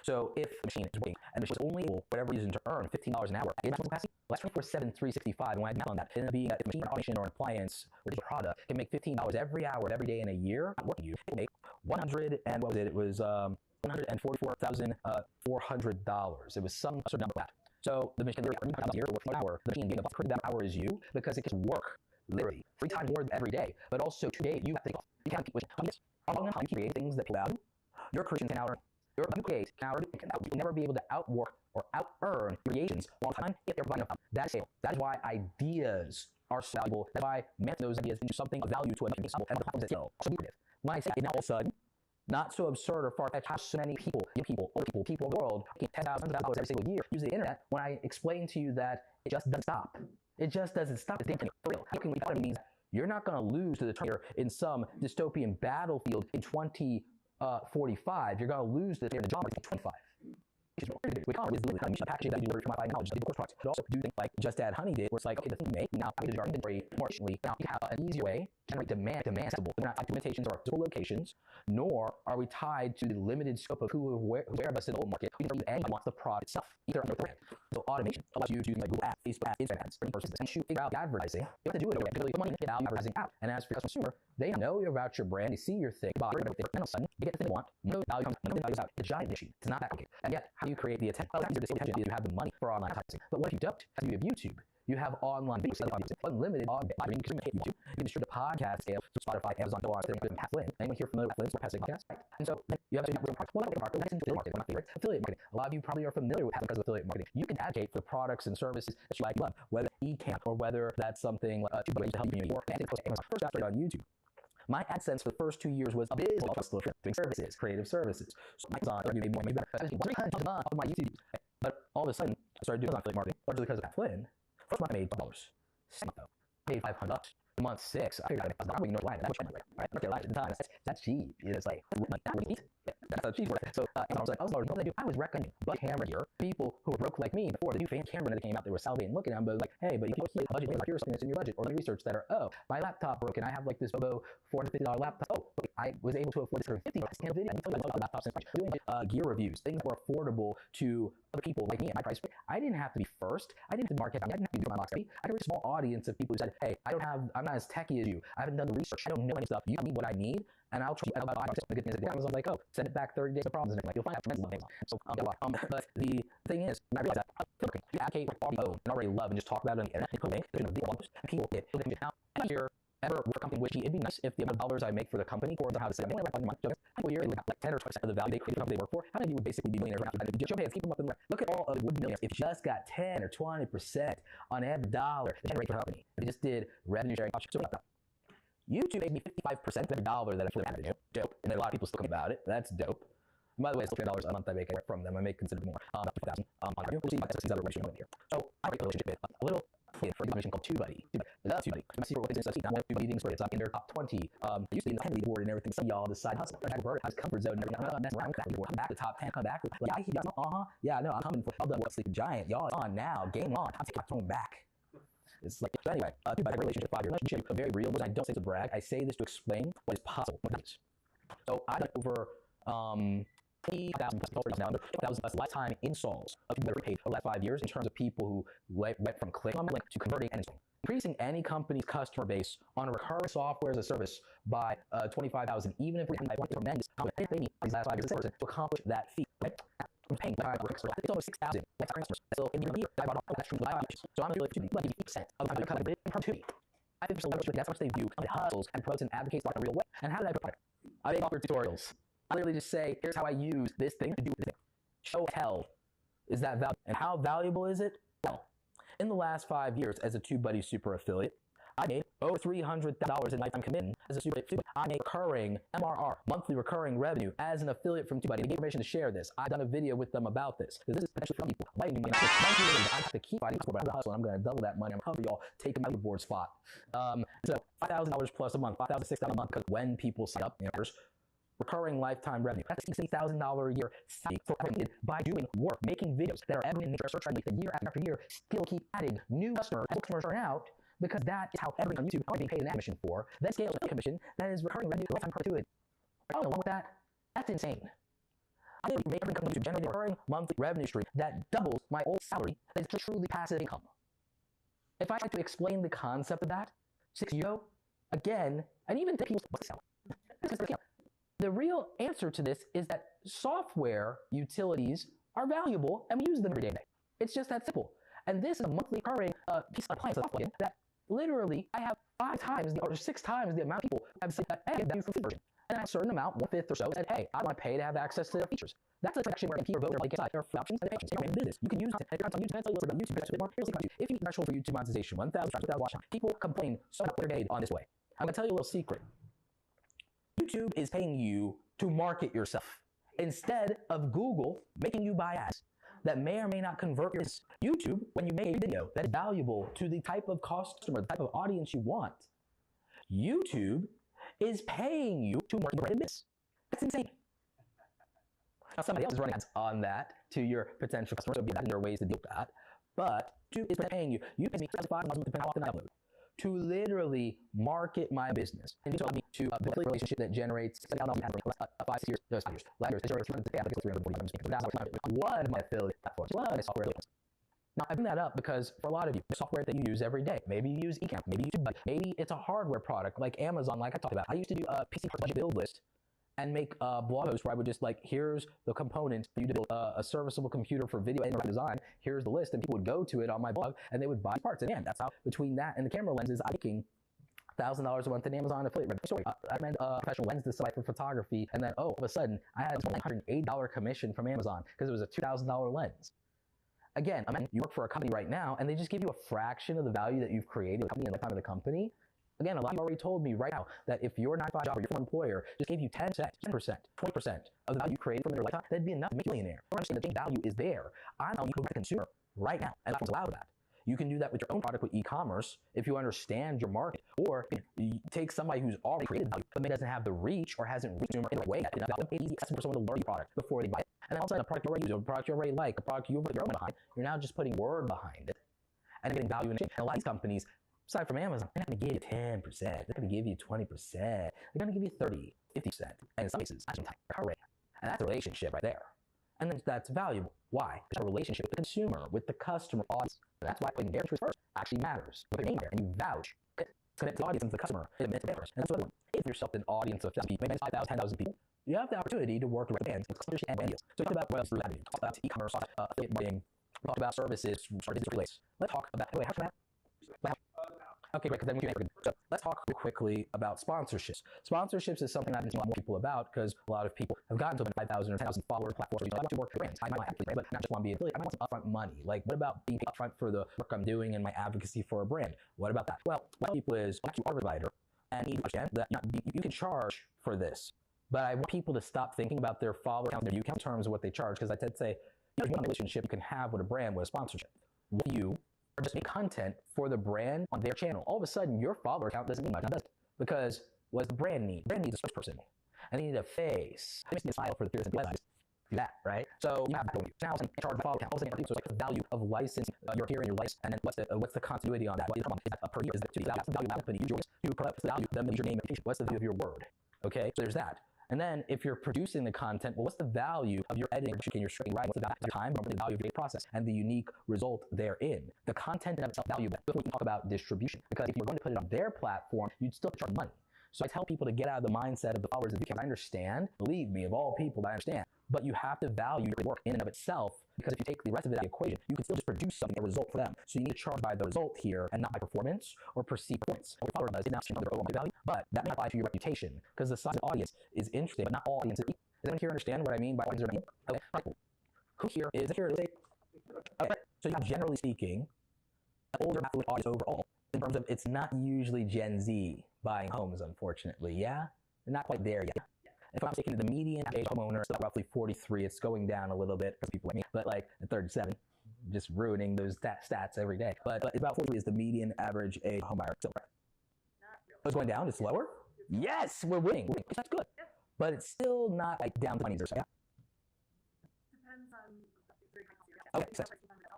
So if the machine is working and the machine is only able, for whatever reason, to earn $15 an hour at maximum capacity, well, that's 24/7, 365. And when I math on that, it ended up being that if a machine, or automation, or an appliance, or digital product can make $15 every hour of every day in a year, not working you, it will make $144,400. It was some sort of number like that. So the machine literally earning $100 a year for 1 hour. The machine being able to put that hour is you because it can work literally 3 times more every day. But also today you have to think, you can't keep wishing. How long you create things that people value, your creation can out-earn. You create can out-earn. You will never be able to outwork or out-earn creations long time if they're providing enough. That is sale. That is why ideas are so valuable. That's why managing those ideas into something of value to a many people and the platforms that sell are so lucrative. When I say it now all of a sudden, not so absurd or far-fetched how so many people, young people, old people of the world, making $10,000 every single year use the internet when I explain to you that it just doesn't stop. It just doesn't stop. It's for real. How can we means you're not going to lose to the Terminator in some dystopian battlefield in 2045. You're going to lose to the job market in 25. We can't with the packaging that you learn from my knowledge, the course products, but also do things like Just Add Honey did, where it's like, okay, the thing you make, now package your inventory more efficiently. Now you have an easier way to generate demand accessible. We're not tied to limitations or physical locations, nor are we tied to the limited scope of where of us in the old market. We can bring anyone wants the product itself, either under the brand. So automation allows you to use like Google Ads, Facebook Ads, Instagram Ads, and shoot figure out advertising. You have to do it away. Put money into advertising out. And as for your consumer, they know about your brand, they see your thing, buy it, and all of a sudden you get the thing you want. No value comes, no value is out. It's a giant machine. It's not that complicated. And yet, how do you create the attention? Well, that's your attention is you have the money for online advertising. But what if you don't? As you have YouTube, you have online videos, unlimited on live streaming. You can distribute a podcast scale to Spotify, Amazon, or Pat Flynn. Anyone here familiar with Flynn's podcasting podcast? And so you have to do affiliate marketing. My favorite, affiliate marketing. A lot of you probably are familiar with because of affiliate marketing. You can advocate for products and services that you like, love, whether Ecamm or whether that's something like to help you community or Amazon. First, I started on YouTube. My AdSense for the first 2 years was abysmal. I was still doing services, creative services. So Amazon started doing more and better. On my YouTube. But all of a sudden, I started doing affiliate marketing, largely because of Pat Flynn. First month I made $12. Second month, I made $500. Month 6, I figured out I'm bringing no line. That's much money, right? I'm not gonna lie at the time. That's cheap. You know, it's like that would eat. That's how cheap. So I was like, oh Lord, what did I do? I was recommending budget camera here. People who were broke like me before the new fan camera that came out, they were salivating looking at them, but like, hey, but you can see the budget. Here's things in your budget, or the research that are, oh, my laptop broke, and I have like this Bobo $450 laptop. Oh, I was able to afford this for $50. I video. I love laptops and doing gear reviews, things that were affordable to other people like me at my price. I didn't have to be first. I didn't have to market. I didn't have to do my box. I had a very small audience of people who said, hey, I'm not as techy as you. I haven't done the research. I don't know any stuff. You tell me what I need, and I'll try. I'll buy the good things. Amazon's like, oh, send it back 30 days of problems, and like you'll find out tremendous Amazon. So but the thing is, I realized that you advocate for already own and already love and just talk about it on the internet. Put there's no video people get now. Here, ever work for a company which it'd be nice if the amount of dollars I make for the company or how to say, I only like $1 month. How a year they have like 10 or 20% of the value they create the company they work for. How many of you would basically be millionaires after that? Show hands, keep them up in the look at all of the would millionaires. If you just got 10 or 20% on every dollar they generate for the company, if you just did revenue sharing, so YouTube made me 55% of every dollar that I put in revenue. Dope. And then a lot of people still come about it. That's dope. And by the way, it's still $3 a month I make from them. I make considerably more. About 50,000 on revenue. We'll see my other ratio here. So I rate a relationship with a little for a mission called TubeBuddy. I love TubeBuddy. My secret weapons and stuff. Not one TubeBuddy things for it's in their top 20. Used to be in the heavily board and everything. Some of y'all decide hustle. I convert it. I was comfort zone and everything. I'm messing around. Come back to the top 10. Come back. Like, I hear yeah, no, I'm coming for all done with Sleeping Giant. Y'all on now. Game on. I'm taking my throne back. It's like, so anyway, TubeBuddy relationship 5 years relationship, very real. I don't say to brag. I say this to explain what is possible. So I got over 3,000 plus now, 1,000 plus lifetime installs of people that are paid for the last 5 years in terms of people who went from clicking on my link to converting and installing. Increasing any company's customer base on a recurring software as a service by 25,000, even if we have a tremendous they need these last 5 years to accomplish that feat. Right? I'm paying it's almost 6,000 customers. So in the year, I bought that stream live. So I'm going to give 8% of the company from 2. I think that's how much they view hustles and promotes and advocates in a real way. And how did I put it? I make offer tutorials. I literally just say, here's how I use this thing to do this thing. Show tell. Is that valuable? And how valuable is it? Well, in the last 5 years as a TubeBuddy super affiliate, I made over $300,000 in lifetime commitment as a super affiliate. I make recurring MRR, monthly recurring revenue, as an affiliate from TubeBuddy. They gave permission to share this. I've done a video with them about this. This is potentially for people. Like me, I have to keep fighting, but I'm hustle, and I'm going to double that money. I'm going to cover y'all, take a board spot. So $5,000 plus a month, $5,000, $6,000 a month, because when people sign up, recurring lifetime revenue. That's a $60,000 a year by doing work, making videos that are evergreen in nature, search friendly, year after year, still keep adding new customers as customers turn out, because that is how everything on YouTube is being paid an ad commission for. Then scale a commission that is recurring revenue, lifetime perpetuity. I don't know with that. That's insane. I did make every company to generate a recurring monthly revenue stream that doubles my old salary. That is truly passive income. If I tried to explain the concept of that 6 years ago, again, and even people the real answer to this is that software utilities are valuable and we use them every day. It's just that simple. And this is a monthly recurring piece of appliance that literally I have 5 times or 6 times the amount of people have said that, hey, value for free version. And a certain amount, 1/5 or so, said, hey, I want to pay to have access to their features. That's a section where MP or voter like inside. There are options and options in business. You can use content. If you're on YouTube, that's a little bit about YouTube. That's a bit more. Here's the content. If you need threshold for YouTube monetization, 1,000 watch time. People complain so much they're made on this way. I'm going to tell you a little secret. YouTube is paying you to market yourself instead of Google making you buy ads that may or may not convert your business. YouTube, when you make a video that is valuable to the type of customer, the type of audience you want, YouTube is paying you to market your business. That's insane. Now, somebody else is running ads on that to your potential customers, so there are ways to deal with that. But YouTube is paying you. You pay me $5,000 depending on how often I upload, to literally market my business. And you told me to build a relationship that generates $5 years. It generates one of my affiliate platforms, one of my software platforms. Now, I bring that up because for a lot of you, the software that you use every day, maybe you use Ecamm, maybe you use TubeBuddy, maybe it's a hardware product like Amazon, like I talked about. I used to do a PC budget build list and make blog posts where I would just like, here's the components for you to build a serviceable computer for video and design. Here's the list, and people would go to it on my blog and they would buy parts. And that's how, between that and the camera lenses, I'm making $1,000 a month in Amazon affiliate revenue. Sorry, I recommend a professional lens design for photography, and then all of a sudden I had a $108 commission from Amazon because it was a $2,000 lens. Again, I mean, you work for a company right now, and they just give you a fraction of the value that you've created in the company and the time of the company. Again, a lot of you already told me right now that if your 9-to-5 job or your former employer just gave you 10%, 20% of the value you created from your lifetime, that'd be enough to make you a millionaire. Or understand the value is there. I'm telling you, the consumer right now, and platforms allow that. You can do that with your own product with e-commerce if you understand your market, or you take somebody who's already created value but maybe doesn't have the reach or hasn't reached consumer in a way that enough value. It's easy for someone to learn your product before they buy it. And then all of a sudden, a product you already use, a product you already like, a product you put your own behind, you're now just putting word behind it and getting value in it. And a lot of these companies, aside from Amazon, they're not going to give you 10%. They're going to give you 20%. They're going to give you 30, 50%. And in some cases, that's a rate. And that's a relationship right there. And then that's valuable. Why? It's a relationship with the consumer, with the customer audience. And that's why putting their interest first actually matters. Put your name there and you vouch. Commit to the audience and to the customer. Commit to their first. And that's what I want. If you're yourself an audience of 1,000 people, maybe 5,000, 10,000 people, you have the opportunity to work with brands, sponsorship, and brand deals. So talk about what else through that. Talk about e-commerce, affiliate marketing, talk about services, digital relays. Let's talk about, wait, how can that? Okay, great, because then we can. So let's talk quickly about sponsorships. Sponsorships is something I've been seeing a lot more people about because a lot of people have gotten to 5,000 or 10,000 follower platforms. I want to work for brands. I might have to, but not just want to be an affiliate. I want some upfront money. Like, what about being upfront for the work I'm doing and my advocacy for a brand? What about that? Well, what people is, you are a provider, and you understand that you can charge for this. But I want people to stop thinking about their follower count, their view count in terms of what they charge, because I tend to say, there's one relationship you can have with a brand with a sponsorship. What you or just make content for the brand on their channel. All of a sudden, your follower count doesn't mean much, does it? Because what does the brand need? The brand needs a spokesperson, and they need a face. I just need a smile for the peers and websites. Do that, right? So you have that. Now, in charge of follower count. So it's like the value of licensing your appearance, your license, and then what's the continuity on that? What is it per year? Is it to that's the value of the company? Use your what's the value of them? Use your name, reputation. What's the value of your word? Okay, so there's that. And then if you're producing the content, well, what's the value of your editing, your streaming, right? What's the value of time, the value of your process, and the unique result therein? The content in itself value that before we talk about distribution. Because if you're going to put it on their platform, you'd still charge money. So I tell people to get out of the mindset of the followers of I understand, believe me, of all people, I understand. But you have to value your work in and of itself, because if you take the rest of it out of the equation, you can still just produce something, a result for them. So you need to charge by the result here and not by performance or perceived points. What your follower does is not their overall value, but that may apply to your reputation, because the size of the audience is interesting, but not all audiences. Does anyone here understand what I mean by audience? Okay, right. Who here is here? Okay, so you have, generally speaking, an older affluent audience overall, in terms of it's not usually Gen Z buying homes, unfortunately. Yeah, they're not quite there yet. If I'm taking the median age homeowner, it's roughly 43. It's going down a little bit for people like me, but like at 37, just ruining those stats every day. But about 43 is the median average age homebuyer. So it's going down. It's lower. Yes, we're winning. That's good, but it's still not like down to 20s or so. Yeah. Okay, so,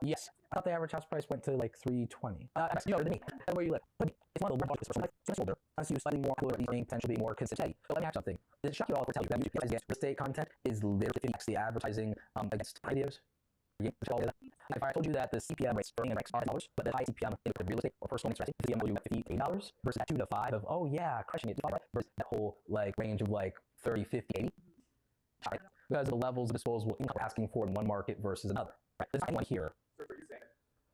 yes. I thought the average house price went to like 320. You know, to me, that's where you live. But it's one of the largest it's older. As you slightly more affluent, you potentially be more consistent. But let me ask something. Does it shock you all to tell you that YouTube real estate content is literally 50x the advertising against videos? If I told you that the CPM rates for are $5, but the high CPM in real estate or personal interest, the CPM will be $58 versus that 2 to 5 of, oh yeah, crushing it, versus that whole like range of like 30, 50, 80. Because of the levels of disposable income we're asking for in one market versus another. Right? There's not one here. So are you saying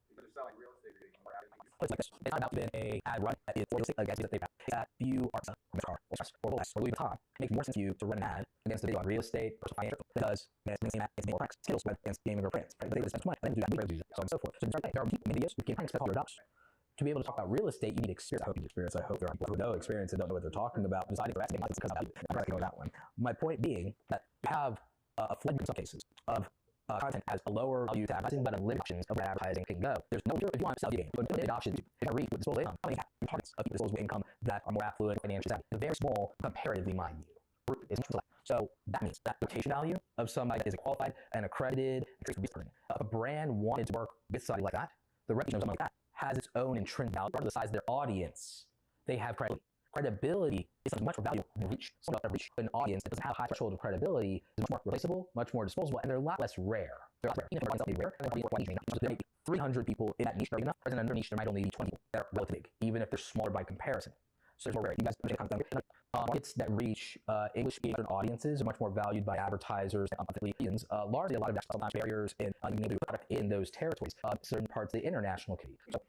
because you're selling real estate, you're getting more out of it? It's like this. It's not about being a ad run that is for real estate, like guys that they have. That you are a car or Rolex or Louis Vuitton. It makes more sense to you to run an ad against a video on real estate versus financial because it's more practice skills against gaming or print. Right? But they spend money. I didn't do that. They use it, so on and so forth. So there are people in videos who can spend $100. To be able to talk about real estate, you need experience. I hope you need experience. I hope there are people who know experience and don't know what they're talking about. Deciding for asking because I'm not going to know that one. My point being that you have a flood in some cases of content has a lower value to advertising, but unlimited options of where advertising can go. There's no, if you want to sell the game, but limited options. If I read with disposable income, how many targets of disposable income that are more affluent, financially savvy? Very small, comparatively, mind you. Group is so that means that reputation value of somebody that is qualified and accredited. If a brand wanted to work with somebody like that, the reputation of somebody like that has its own intrinsic value, regardless of the size of their audience. They have credibility. Credibility is something much more valuable than reach. Someone else reach an audience that doesn't have a high threshold of credibility is much more replaceable, much more disposable, and they're a lot less rare. They're less rare. Even if they're something rare, there may be 300 people in that niche that are enough. Whereas in another niche, there might only be 20 people that are relatively big, even if they're smaller by comparison. So there's more rare. You guys understand the concept. Markets that reach English-speaking audiences are much more valued by advertisers and affiliates. Largely, a lot of that's barriers in being able to product in those territories. Certain parts of the international community. So,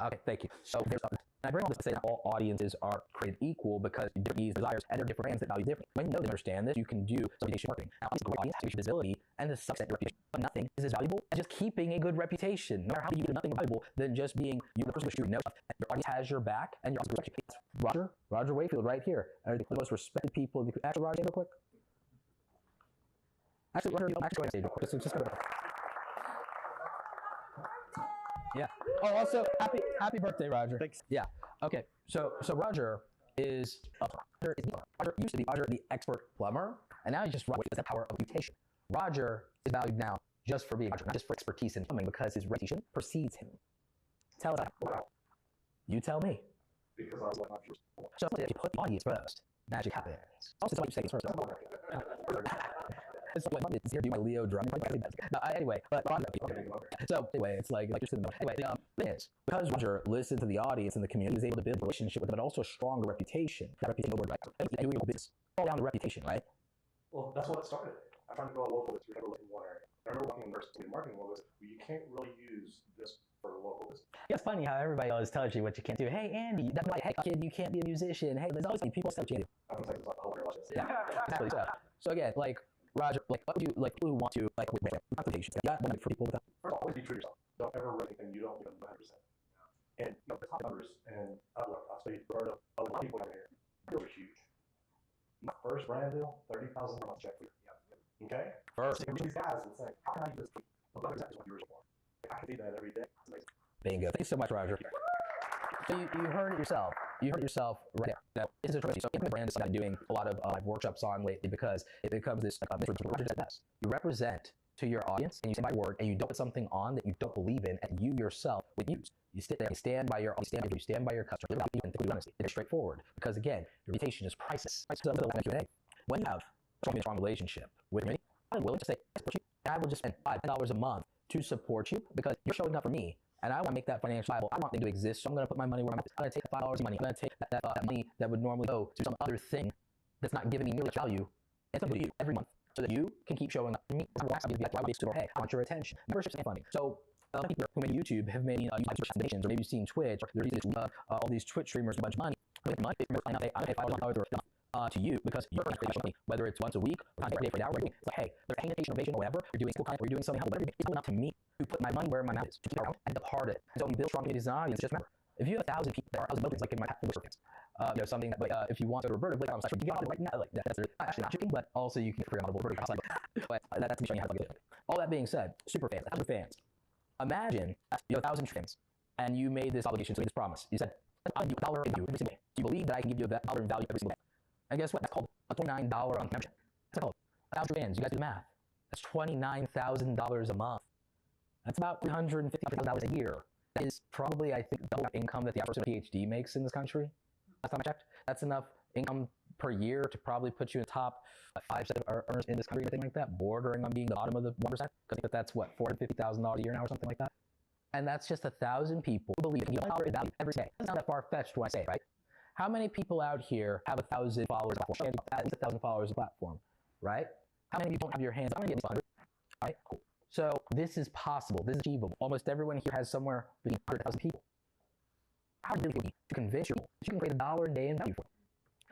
okay, thank you. So there's I bring all this to say that all audiences are created equal because different needs, desires, and there are different brands that value different. When you know and understand this, you can do some reputation marketing. Now, obviously, the audience has visibility and to some extent reputation, but nothing is as valuable as just keeping a good reputation. No matter how you do nothing valuable than just being you, the person who knows stuff. Your audience has your back, and your audience respects you. Roger Wakefield, right here. The most respected people. Actually, Roger, real quick. Actually, Roger, go on stage real quick. Just go. Yeah. Oh, also, happy birthday, Roger. Thanks. Yeah. Okay. So Roger is Roger used to be Roger the expert plumber, and now he's just Roger with the power of reputation. Roger is valued now just for being Roger, not just for expertise in plumbing, because his reputation precedes him. Tell us that. You tell me. Because I was like, so if you put the audience first, magic happens. Also, somebody say first. It's like it's here. Do my Leo drum. Anyway, but so anyway, it's like just in the anyway. Thing is, because Roger listened to the audience and the community, he was able to build a relationship with them, but also a stronger reputation. That reputation over right. Doing your business all down to reputation, right? Well, that's what it started. I'm trying to grow a local business. You're in one area. I remember working in marketing was you can't really use this for a local business. Yeah, it's funny how everybody always tells you what you can't do. Hey, Andy, that's like, hey, kid, you can't be a musician. Hey, there's always people tell you. Yeah, exactly. So again, like. Roger, like, what would you, like, people who want to, like, with applications, yeah, for people with that? First of all, always be true to yourself. Don't ever write anything you don't give 100%. And, you know, the top numbers, and look, I'll say, for a lot of people out here, deals are huge. My first brand deal, $30,000 a month check for you. Yeah. Okay? First. So these guys, it's like, how can I use this? Well, that's exactly what you're for. Like, I can do that every day. It's amazing. Bingo. Thank you so much, Roger. So you heard it yourself. You heard it yourself right there. Now, it's a choice. So the brand is something I'm doing a lot of workshops on lately because it becomes this best. You represent to your audience and you stand by word and you don't put something on that you don't believe in and you yourself would use. You sit there, you stand by your audience, you stand by your customer. Honestly, it's straightforward because again, your reputation is priceless. So when you have a strong relationship with me, I'm willing to say, I will just spend $5 a month to support you because you're showing up for me. And I want to make that financial viable. I want it to exist, so I'm going to put my money where I'm at. I'm going to take $5 of money. I'm going to take that money that would normally go to some other thing that's not giving me nearly value and something to you every month so that you can keep showing up for me. Hey, I want your attention. Memberships ain't funny. So people who made YouTube have made foundations, or maybe you've seen Twitch, or there's all these Twitch streamers a bunch of money. I'm going to pay $5 to you because you're going to create money, whether it's once a week, or every day for an hour. It's like, hey, they're paying attention, innovation, or whatever. You're doing school content, or you're doing something else, whatever. It's going up to me to put my money where my mouth is, to keep it around and depart it. So you build strong communities and audience. Just remember, If you have 1,000 people, there are 1,000 buildings, like in my fans. Something that, you want to go to Roberto.com, you can get on it right now. Like that's actually not shipping, but also you can free on Roberto.com. But that's me showing you how to get it. All that being said, super fans, 1,000 fans. Imagine you have 1,000 fans, and you made this obligation, so you made this promise. You said, I'll give you $1 in value every single day. Do you believe that I can give you $1 in value every single day? And guess what? That's called a $29 on membership. That's called 1,000 fans. You guys do the math. That's $29,000 a month. That's about $350,000 a year. That is probably, I think, double the income that the average person with a PhD makes in this country. Last time I checked, that's enough income per year to probably put you in the top 5% of earners in this country, anything like that, bordering on being the bottom of the 1%. Because I think that's what, $450,000 a year now or something like that. And that's just 1,000 people who believe in $1 in value every day. It's not that far-fetched when I say it, right? How many people out here have 1,000 followers on the platform? At least 1,000 followers on the platform, right? How many of you don't have your hands? I'm going to get 100. All right, cool. So this is possible. This is achievable. Almost everyone here has somewhere between 100,000 people. How do you convince you that you can create $1 a day in value for them?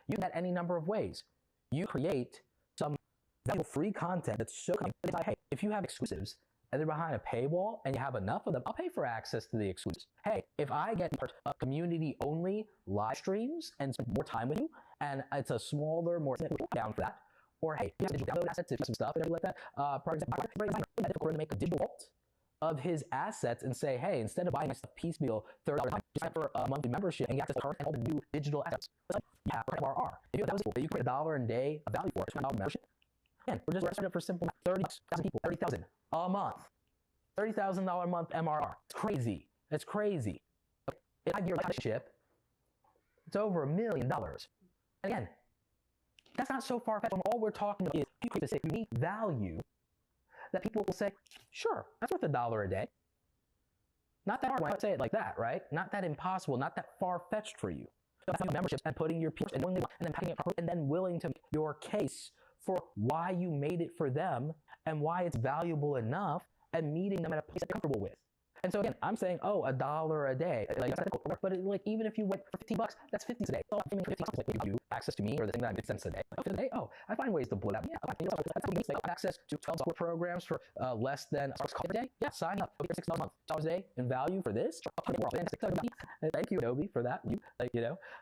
You can do that any number of ways. You create some valuable free content that's so coming. Hey, if you have exclusives and they're behind a paywall and you have enough of them, I'll pay for access to the exclusives. Hey, if I get community-only live streams and spend more time with you, and it's a smaller, more down for that. Or hey, you have to download assets, some stuff and everything like that. For example, it's difficult to make a digital vault of his assets and say, hey, instead of buying my stuff piecemeal, $30 time, just sign for a monthly membership and get access to current and all the new digital assets. Yeah, RR. If you have that, you create $1 a day of value for it, $20 membership. Again, we're just signing up for simple 30,000 people, 30,000 a month, $30,000 a month MRR. It's crazy. It's crazy. In a 5-year relationship, it's over $1 million. And again, that's not so far-fetched when all we're talking about is you create this unique value that people will say, sure, that's worth $1 a day. Not that hard when I say it like that, right? Not that impossible, not that far-fetched for you. So that's memberships and putting your peers and then packing it properly and then willing to make your case for why you made it for them and why it's valuable enough and meeting them at a place they're comfortable with. And so again, I'm saying, oh, $1 a day. But even if you went for $50, that's 50 a day. So if you make 50 like you access to me or the thing that makes sense today. Oh, I find ways to blow that. Yeah, I access to 12 software programs for less than $1 a day. Yeah, sign up. $6 a month, $6 a day in value for this. Thank you, Adobe, for that.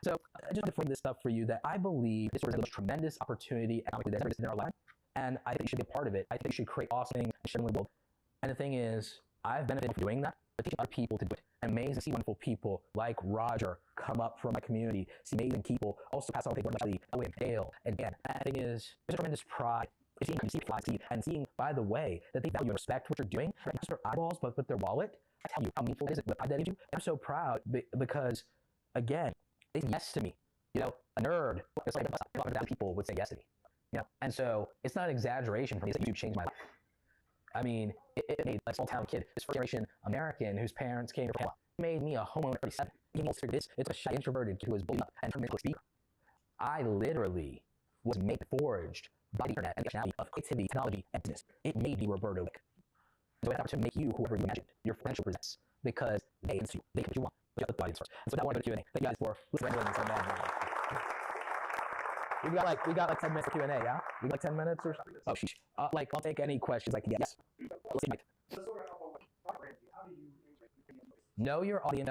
So I just want to frame this stuff for you that I believe this is a tremendous opportunity economically in our life, and I think you should be a part of it. I think you should create awesome things and share them with the world. And the thing is, I've benefited from doing that, but teaching other people to do it. And amazing to see wonderful people like Roger come up from my community, see amazing people also pass on things like Owen, Dale, and Dan. And the thing is, there's a tremendous pride. It's seeing you fly, and seeing, by the way, that they value and respect what you're doing, not just their eyeballs, but with their wallet. I tell you how meaningful it is, the pride that you. I'm so proud because, again, they say yes to me. A nerd, it's like 100,000 people would say yes to me. And so it's not an exaggeration for me that YouTube changed my life. I mean, it made a small town kid, this first generation American whose parents came from Panama. It made me a homeowner at 37. It's a shy, introverted kid who was bullied up and turned into a speaker. I literally was forged by the internet and the functionality of creativity, technology, and business. It made me Roberto Wick. So I have to make you whoever you imagined your potential presents because they can what you want. But you have the audience first. And so that one to Q&A. Thank you guys for listening. We got like 10 minutes for Q&A, yeah? We got like 10 minutes or something? Oh, sheesh. I'll take any questions I can get. Yes. Let's see. Know your audience.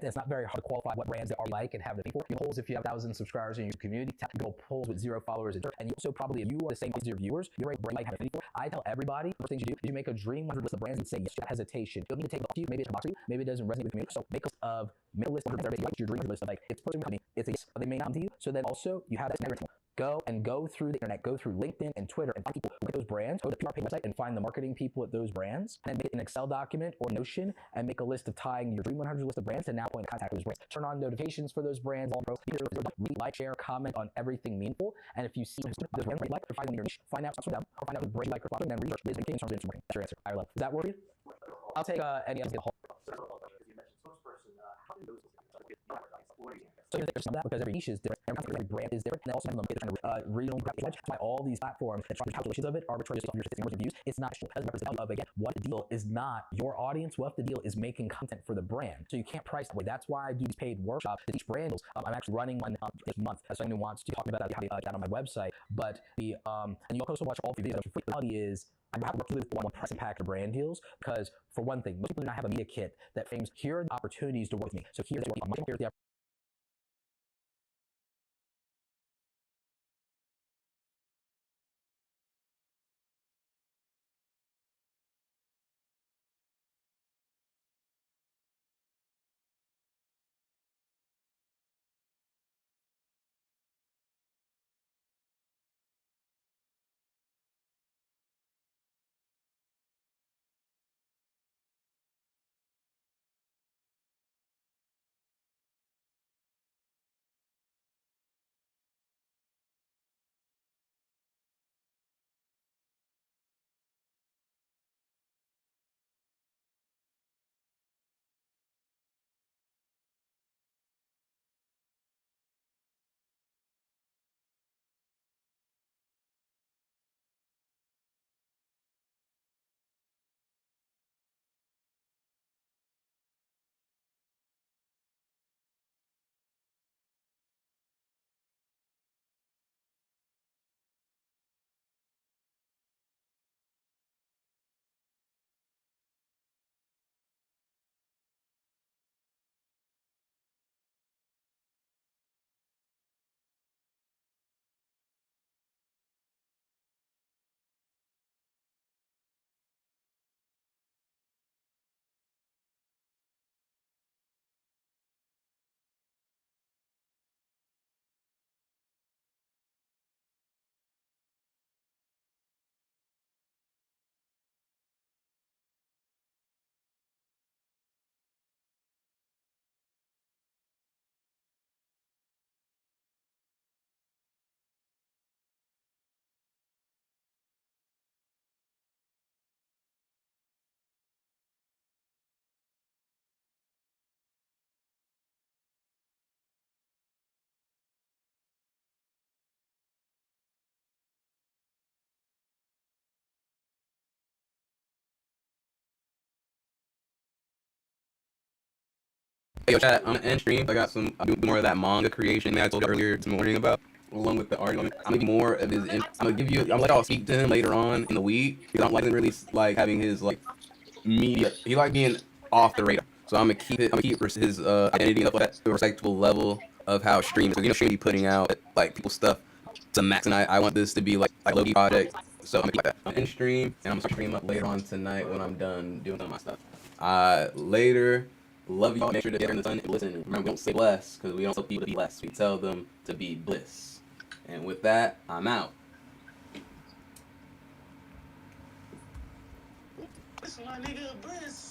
It's not very hard to qualify what brands they are like and have the people. You polls if you have 1,000 subscribers in your community. Technical polls with 0 followers. And you also probably, if you are the same as your viewers, you're a brand might have a people. I tell everybody, the first thing you do is you make a dream 100 list of brands and say yes without hesitation. You don't need to take it to you. Maybe it's a box to you. Maybe it doesn't resonate with the community. So make a list of brands. Your dream list of like, it's person company. It's a yes, but they may not to you. So then also you have that narrative. Go through the internet, go through LinkedIn and Twitter and find people with those brands, go to the PR website and find the marketing people at those brands, and then make an Excel document or Notion and make a list of tying your Dream 100 list of brands to now point of contact with those brands. Turn on notifications for those brands, read, like, share, comment on everything meaningful, and if you see those brands you like, or find them in your niche, find out from them, or find out the brand you like or and then research business in terms of marketing. That's your answer. Higher level. Does that work for you? I'll take any other. So there's some of that because every niche is different. every brand is different, and they also have them regional graphics. That's why all these platforms that try the calculations of it arbitrarily based off your statistics, numbers, and views. It's not as representative of, again, what the deal is not your audience. What the deal is making content for the brand. So you can't price that way. That's why I do these paid workshops to teach brand deals. I'm actually running one this month. So anyone wants to talk about that, you have it on my website. But the and you also watch all the videos. The reality is, I have to work with one price impact of brand deals because, for one thing, most people do not have a media kit that frames here are the opportunities to work with me. So here's the Hey, yo, chat, I'm gonna end stream. I'm doing more of that manga creation that I told you earlier this morning about, along with the art. I'm gonna give you more of his. I'm gonna let y'all speak to him later on in the week because I'm really like having his like media. He like being off the radar. So I'm gonna keep his identity up at a respectable level of how stream. So stream be putting out like people's stuff to max, and I want this to be like low-key project. So I'm gonna keep that. I'm in stream, and I'm gonna stream up later on tonight when I'm done doing some of my stuff. Later. Love y'all. Make sure to get in the sun and listen. Remember, we don't say bless because we don't tell people to be blessed. We tell them to be bliss. And with that, I'm out. It's my nigga Bliss.